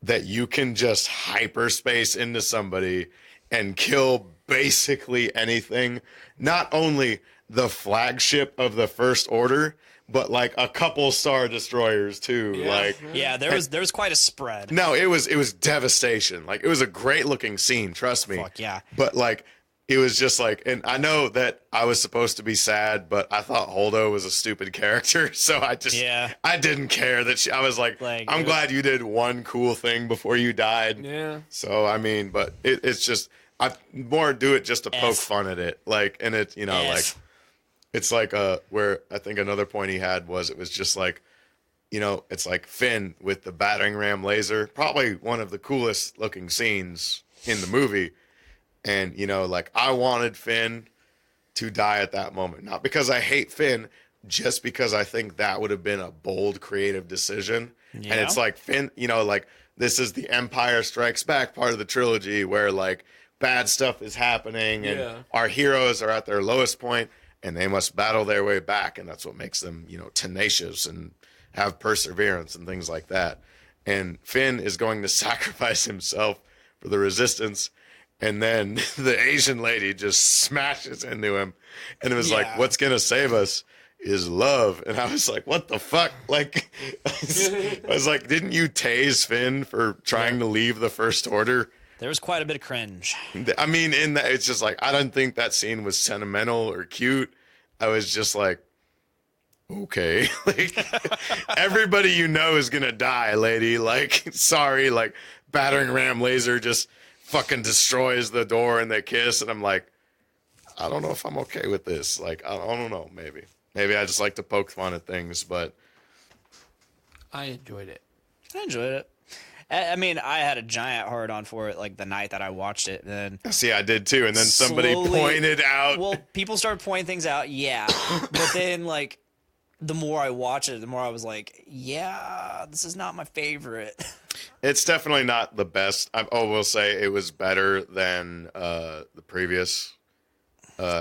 S4: that you can just hyperspace into somebody and kill basically anything. Not only the flagship of the First Order, but like a couple Star Destroyers too.
S3: Yeah.
S4: Like,
S6: Yeah, there was quite a spread.
S4: no, it was devastation. Like, it was a great looking scene, trust me.
S6: Fuck yeah.
S4: But like, it was just like, and I know that I was supposed to be sad, but I thought Holdo was a stupid character, so I didn't care that I was like I'm glad you did one cool thing before you died.
S3: Yeah.
S4: So I mean, but it's just I more do it just to poke fun at it, like, and it, you know, like, it's like where I think another point he had was it was just like, you know, it's like Finn with the battering ram laser, probably one of the coolest looking scenes in the movie. And, you know, like, I wanted Finn to die at that moment. Not because I hate Finn, just because I think that would have been a bold, creative decision. Yeah. And it's like Finn, you know, like, this is the Empire Strikes Back part of the trilogy where, like, bad stuff is happening and our heroes are at their lowest point and they must battle their way back. And that's what makes them, you know, tenacious and have perseverance and things like that. And Finn is going to sacrifice himself for the Resistance. And then the Asian lady just smashes into him. And it was like, what's going to save us is love. And I was like, what the fuck? Like, I was like, didn't you tase Finn for trying to leave the First Order?
S6: There was quite a bit of cringe.
S4: I mean, in that, it's just like, I don't think that scene was sentimental or cute. I was just like, okay. Like, everybody you know is going to die, lady. Like, sorry, like, battering ram laser just fucking destroys the door and they kiss, and I'm like, I don't know if I'm okay with this. Like, I don't know, maybe I just like to poke fun at things, but
S3: I enjoyed it.
S6: I enjoyed it. I mean, I had a giant hard on for it like the night that I watched it. And then
S4: see, I did too, and then somebody pointed out.
S6: Well, people started pointing things out, yeah, but then like the more I watched it, the more I was like, yeah, this is not my favorite.
S4: It's definitely not the best. We'll say it was better than the previous.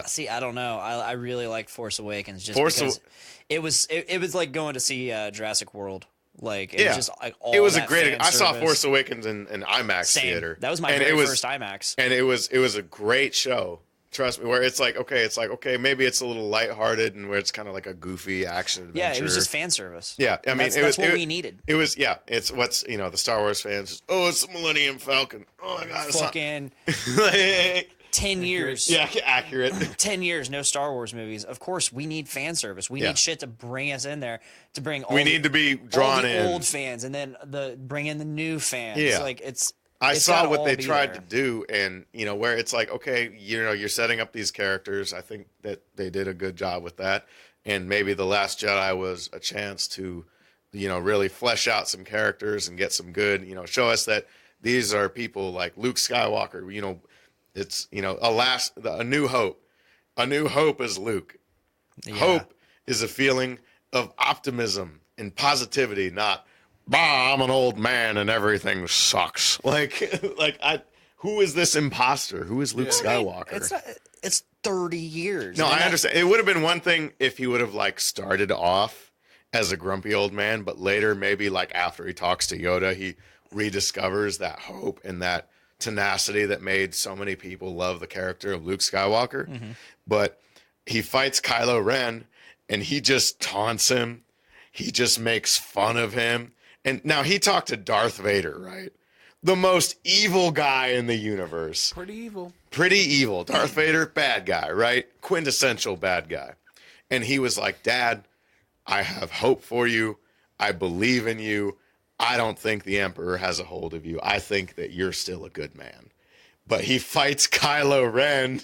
S6: See, I don't know. I really liked Force Awakens just because it was like going to see Jurassic World. Like, it was just like all.
S4: It was
S6: that
S4: a great. I saw
S6: service.
S4: Force Awakens in IMAX theater.
S6: That was my very first IMAX.
S4: And it was a great show. Trust me, where it's like okay, maybe it's a little lighthearted and where it's kind of like a goofy action adventure.
S6: Yeah, it was just fan service.
S4: Yeah, I mean,
S6: that's what we needed.
S4: It was, it's what's, you know, the Star Wars fans just, it's the Millennium Falcon. Oh my god, it's
S6: fucking
S4: like,
S6: 10 years.
S4: Yeah, accurate.
S6: 10 years, no Star Wars movies. Of course, we need fan service. We need shit to bring us in there, to bring all
S4: need to be drawn
S6: all the
S4: in.
S6: old fans, and then bring in the new fans.
S4: Yeah.
S6: Like, it's.
S4: I
S6: It's
S4: saw
S6: gotta
S4: what
S6: all
S4: they
S6: be
S4: tried
S6: there.
S4: to do, and you know, where it's like, okay, you know, you're setting up these characters. I think that they did a good job with that, and maybe The Last Jedi was a chance to, you know, really flesh out some characters and get some good, you know, show us that these are people like Luke Skywalker. You know, it's, you know, a New Hope. A New Hope is Luke.
S6: Yeah.
S4: Hope is a feeling of optimism and positivity, not, I'm an old man and everything sucks. Who is this imposter? Who is Luke Skywalker?
S6: It's 30 years.
S4: No,
S6: And
S4: I understand. It would have been one thing if he would have like started off as a grumpy old man, but later maybe like after he talks to Yoda, he rediscovers that hope and that tenacity that made so many people love the character of Luke Skywalker. Mm-hmm. But he fights Kylo Ren and he just taunts him. He just makes fun of him. And now he talked to Darth Vader, right? The most evil guy in the universe.
S3: Pretty evil.
S4: Pretty evil. Darth Vader, bad guy, right? Quintessential bad guy. And he was like, Dad, I have hope for you. I believe in you. I don't think the Emperor has a hold of you. I think that you're still a good man. But he fights Kylo Ren,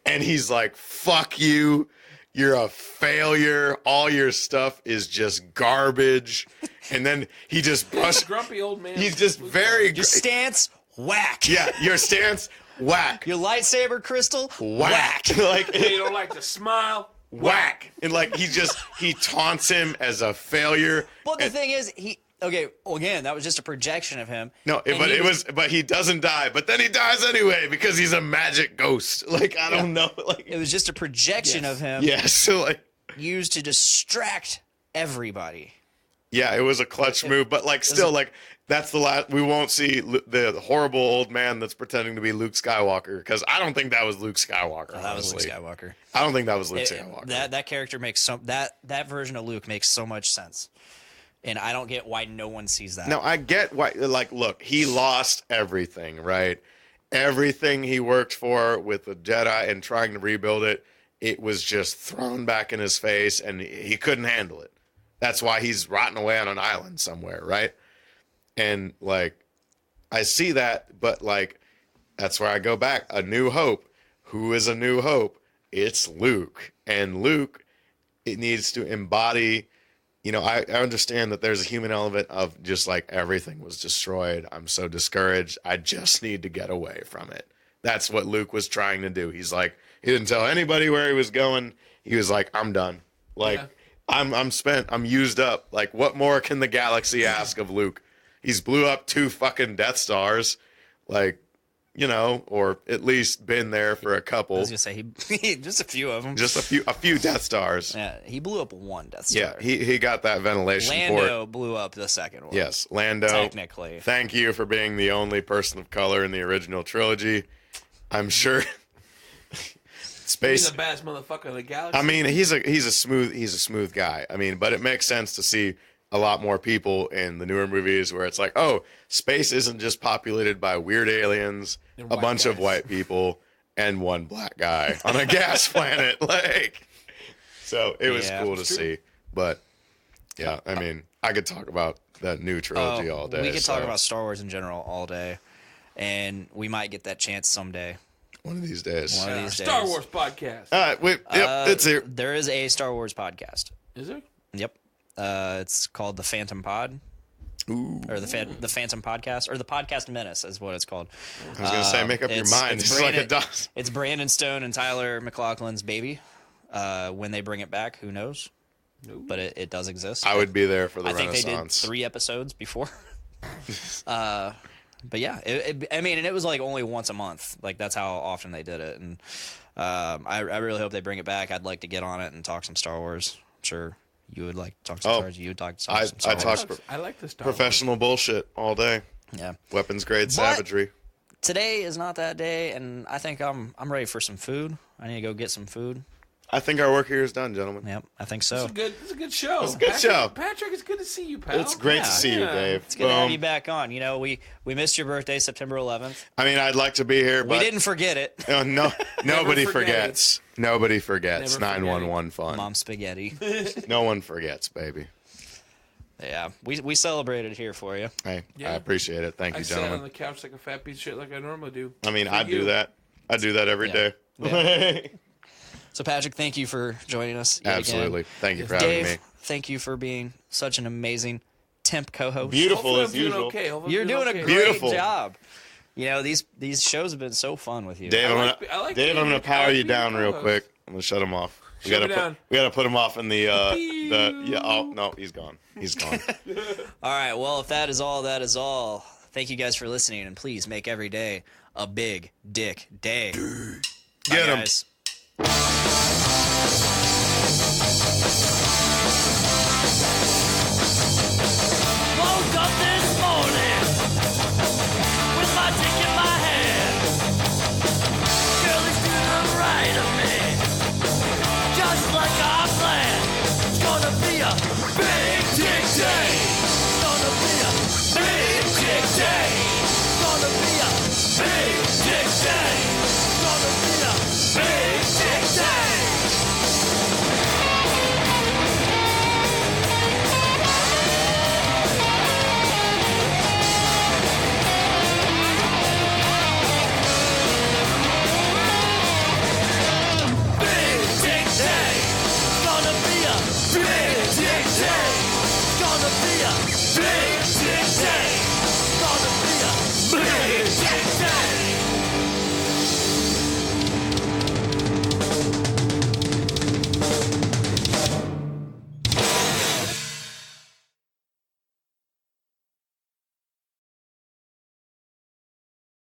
S4: and he's like, fuck you. you're a failure. All your stuff is just garbage. And then he just brushed.
S3: Grumpy old man.
S4: He's just very.
S6: Your stance, whack.
S4: Yeah, your stance, whack.
S6: Your lightsaber crystal,
S4: Whack. Like,
S3: You don't like to smile.
S4: whack. And like, he taunts him as a failure.
S6: But the thing is, again, that was just a projection of him.
S4: No, but he doesn't die. But then he dies anyway because he's a magic ghost. Like, I don't know. Like,
S6: It was just a projection of him
S4: yeah. So like,
S6: used to distract everybody.
S4: yeah, it was a clutch move. But like, still, like, that's the last. We won't see the horrible old man that's pretending to be Luke Skywalker because I don't think that was Luke Skywalker.
S6: That was Luke
S4: honestly.
S6: Skywalker.
S4: I don't think that was Luke Skywalker.
S6: That character makes that version of Luke makes so much sense. And I don't get why no one sees that.
S4: No, I get why. Like, look, he lost everything, right? Everything he worked for with the Jedi and trying to rebuild it, it was just thrown back in his face, and he couldn't handle it. That's why he's rotting away on an island somewhere, right? And like, I see that, but like, that's where I go back. A New Hope. Who is A New Hope? It's Luke, and Luke, it needs to embody. You know, I understand that there's a human element of just like everything was destroyed. I'm so discouraged. I just need to get away from it. That's what Luke was trying to do. He's like, he didn't tell anybody where he was going. He was like, I'm done. Like, I'm spent. I'm used up. Like, what more can the galaxy ask of Luke? He's blew up 2 fucking Death Stars. Like, you know, or at least been there for a couple.
S6: I was gonna say he just a few of them.
S4: Just a few Death Stars.
S6: Yeah, he blew up 1 Death Star.
S4: Yeah, he got that ventilation
S6: Lando blew up the second one.
S4: Yes, Lando.
S6: Technically.
S4: Thank you for being the only person of color in the original trilogy. I'm sure. Space.
S3: He's the baddest motherfucker in the galaxy.
S4: I mean, he's a smooth guy. I mean, but it makes sense to see a lot more people in the newer movies where it's like, oh, space isn't just populated by weird aliens,
S3: And
S4: a
S3: white
S4: bunch of
S3: guys.
S4: white people, and 1 black guy on a gas planet. Like, so it was cool to see. But yeah, I mean, I could talk about that new trilogy all day.
S6: We could talk about Star Wars in general all day, and we might get that chance someday.
S4: one of these days.
S6: One of these
S3: Star
S6: days.
S3: Wars podcast.
S4: All right, it's here.
S6: There is a Star Wars podcast.
S3: Is there?
S6: Yep. It's called the Phantom Pod.
S4: Ooh.
S6: Or the Phantom Podcast, or the Podcast Menace is what it's called.
S4: I was gonna say, make up your mind. It's like a DOS.
S6: It's Brandon Stone and Tyler McLaughlin's baby. When they bring it back, who knows? But it does exist.
S4: I would be there for the
S6: I think
S4: Renaissance.
S6: they did 3 episodes before. But yeah, I mean, and it was like only once a month. Like, that's how often they did it. And I really hope they bring it back. I'd like to get on it and talk some Star Wars. I'm sure you would like to talk some Star Wars. You would talk some Star Wars.
S3: I like this Star
S4: Professional bullshit all day.
S6: Yeah.
S4: Weapons grade savagery.
S6: Today is not that day, and I think I'm ready for some food. I need to go get some food.
S4: I think our work here is done, gentlemen.
S6: Yep, I think so.
S3: It's a good show.
S4: It's a good show.
S3: Patrick, it's good to see you, pal.
S4: It's great to see you, Dave.
S6: It's good to have you back on. You know, we missed your birthday, September 11th.
S4: I mean, I'd like to be here, but
S6: We didn't forget it.
S4: no, nobody
S3: forget
S4: forgets. Nobody forgets.
S3: Never forget
S4: 911 fun.
S6: Mom spaghetti.
S4: No one forgets, baby.
S6: Yeah, we celebrated here for you.
S4: Hey,
S3: Yeah.
S4: I appreciate it. Thank
S3: I
S4: you,
S3: sat on
S4: gentlemen.
S3: the couch like a fat piece of shit like I normally do.
S4: I mean,
S3: For
S4: I
S3: you.
S4: do that. I do that every day.
S6: So, Patrick, thank you for joining us. Yet
S4: Absolutely.
S6: Again.
S4: Thank you for having
S6: Dave,
S4: me.
S6: thank you for being such an amazing temp co-host.
S4: Beautiful
S3: Hopefully
S4: as
S3: I'm doing
S4: usual.
S3: okay. Hopefully
S6: You're
S3: I'm
S6: doing a
S3: okay.
S6: great
S4: Beautiful.
S6: job. You know, these shows have been so fun with you.
S4: Dave,
S3: I
S4: I'm
S3: like
S4: gonna
S3: being
S4: I'm gonna
S3: a
S4: power you
S3: co-host.
S4: down real quick. I'm gonna shut him off. We
S3: Shut
S4: gotta
S3: me down.
S4: put him off in the yeah. Oh no, he's gone. He's gone.
S6: All right, well, if that is all, that is all. Thank you guys for listening, and please make every day a big dick day. Bye,
S4: Get him.
S6: guys.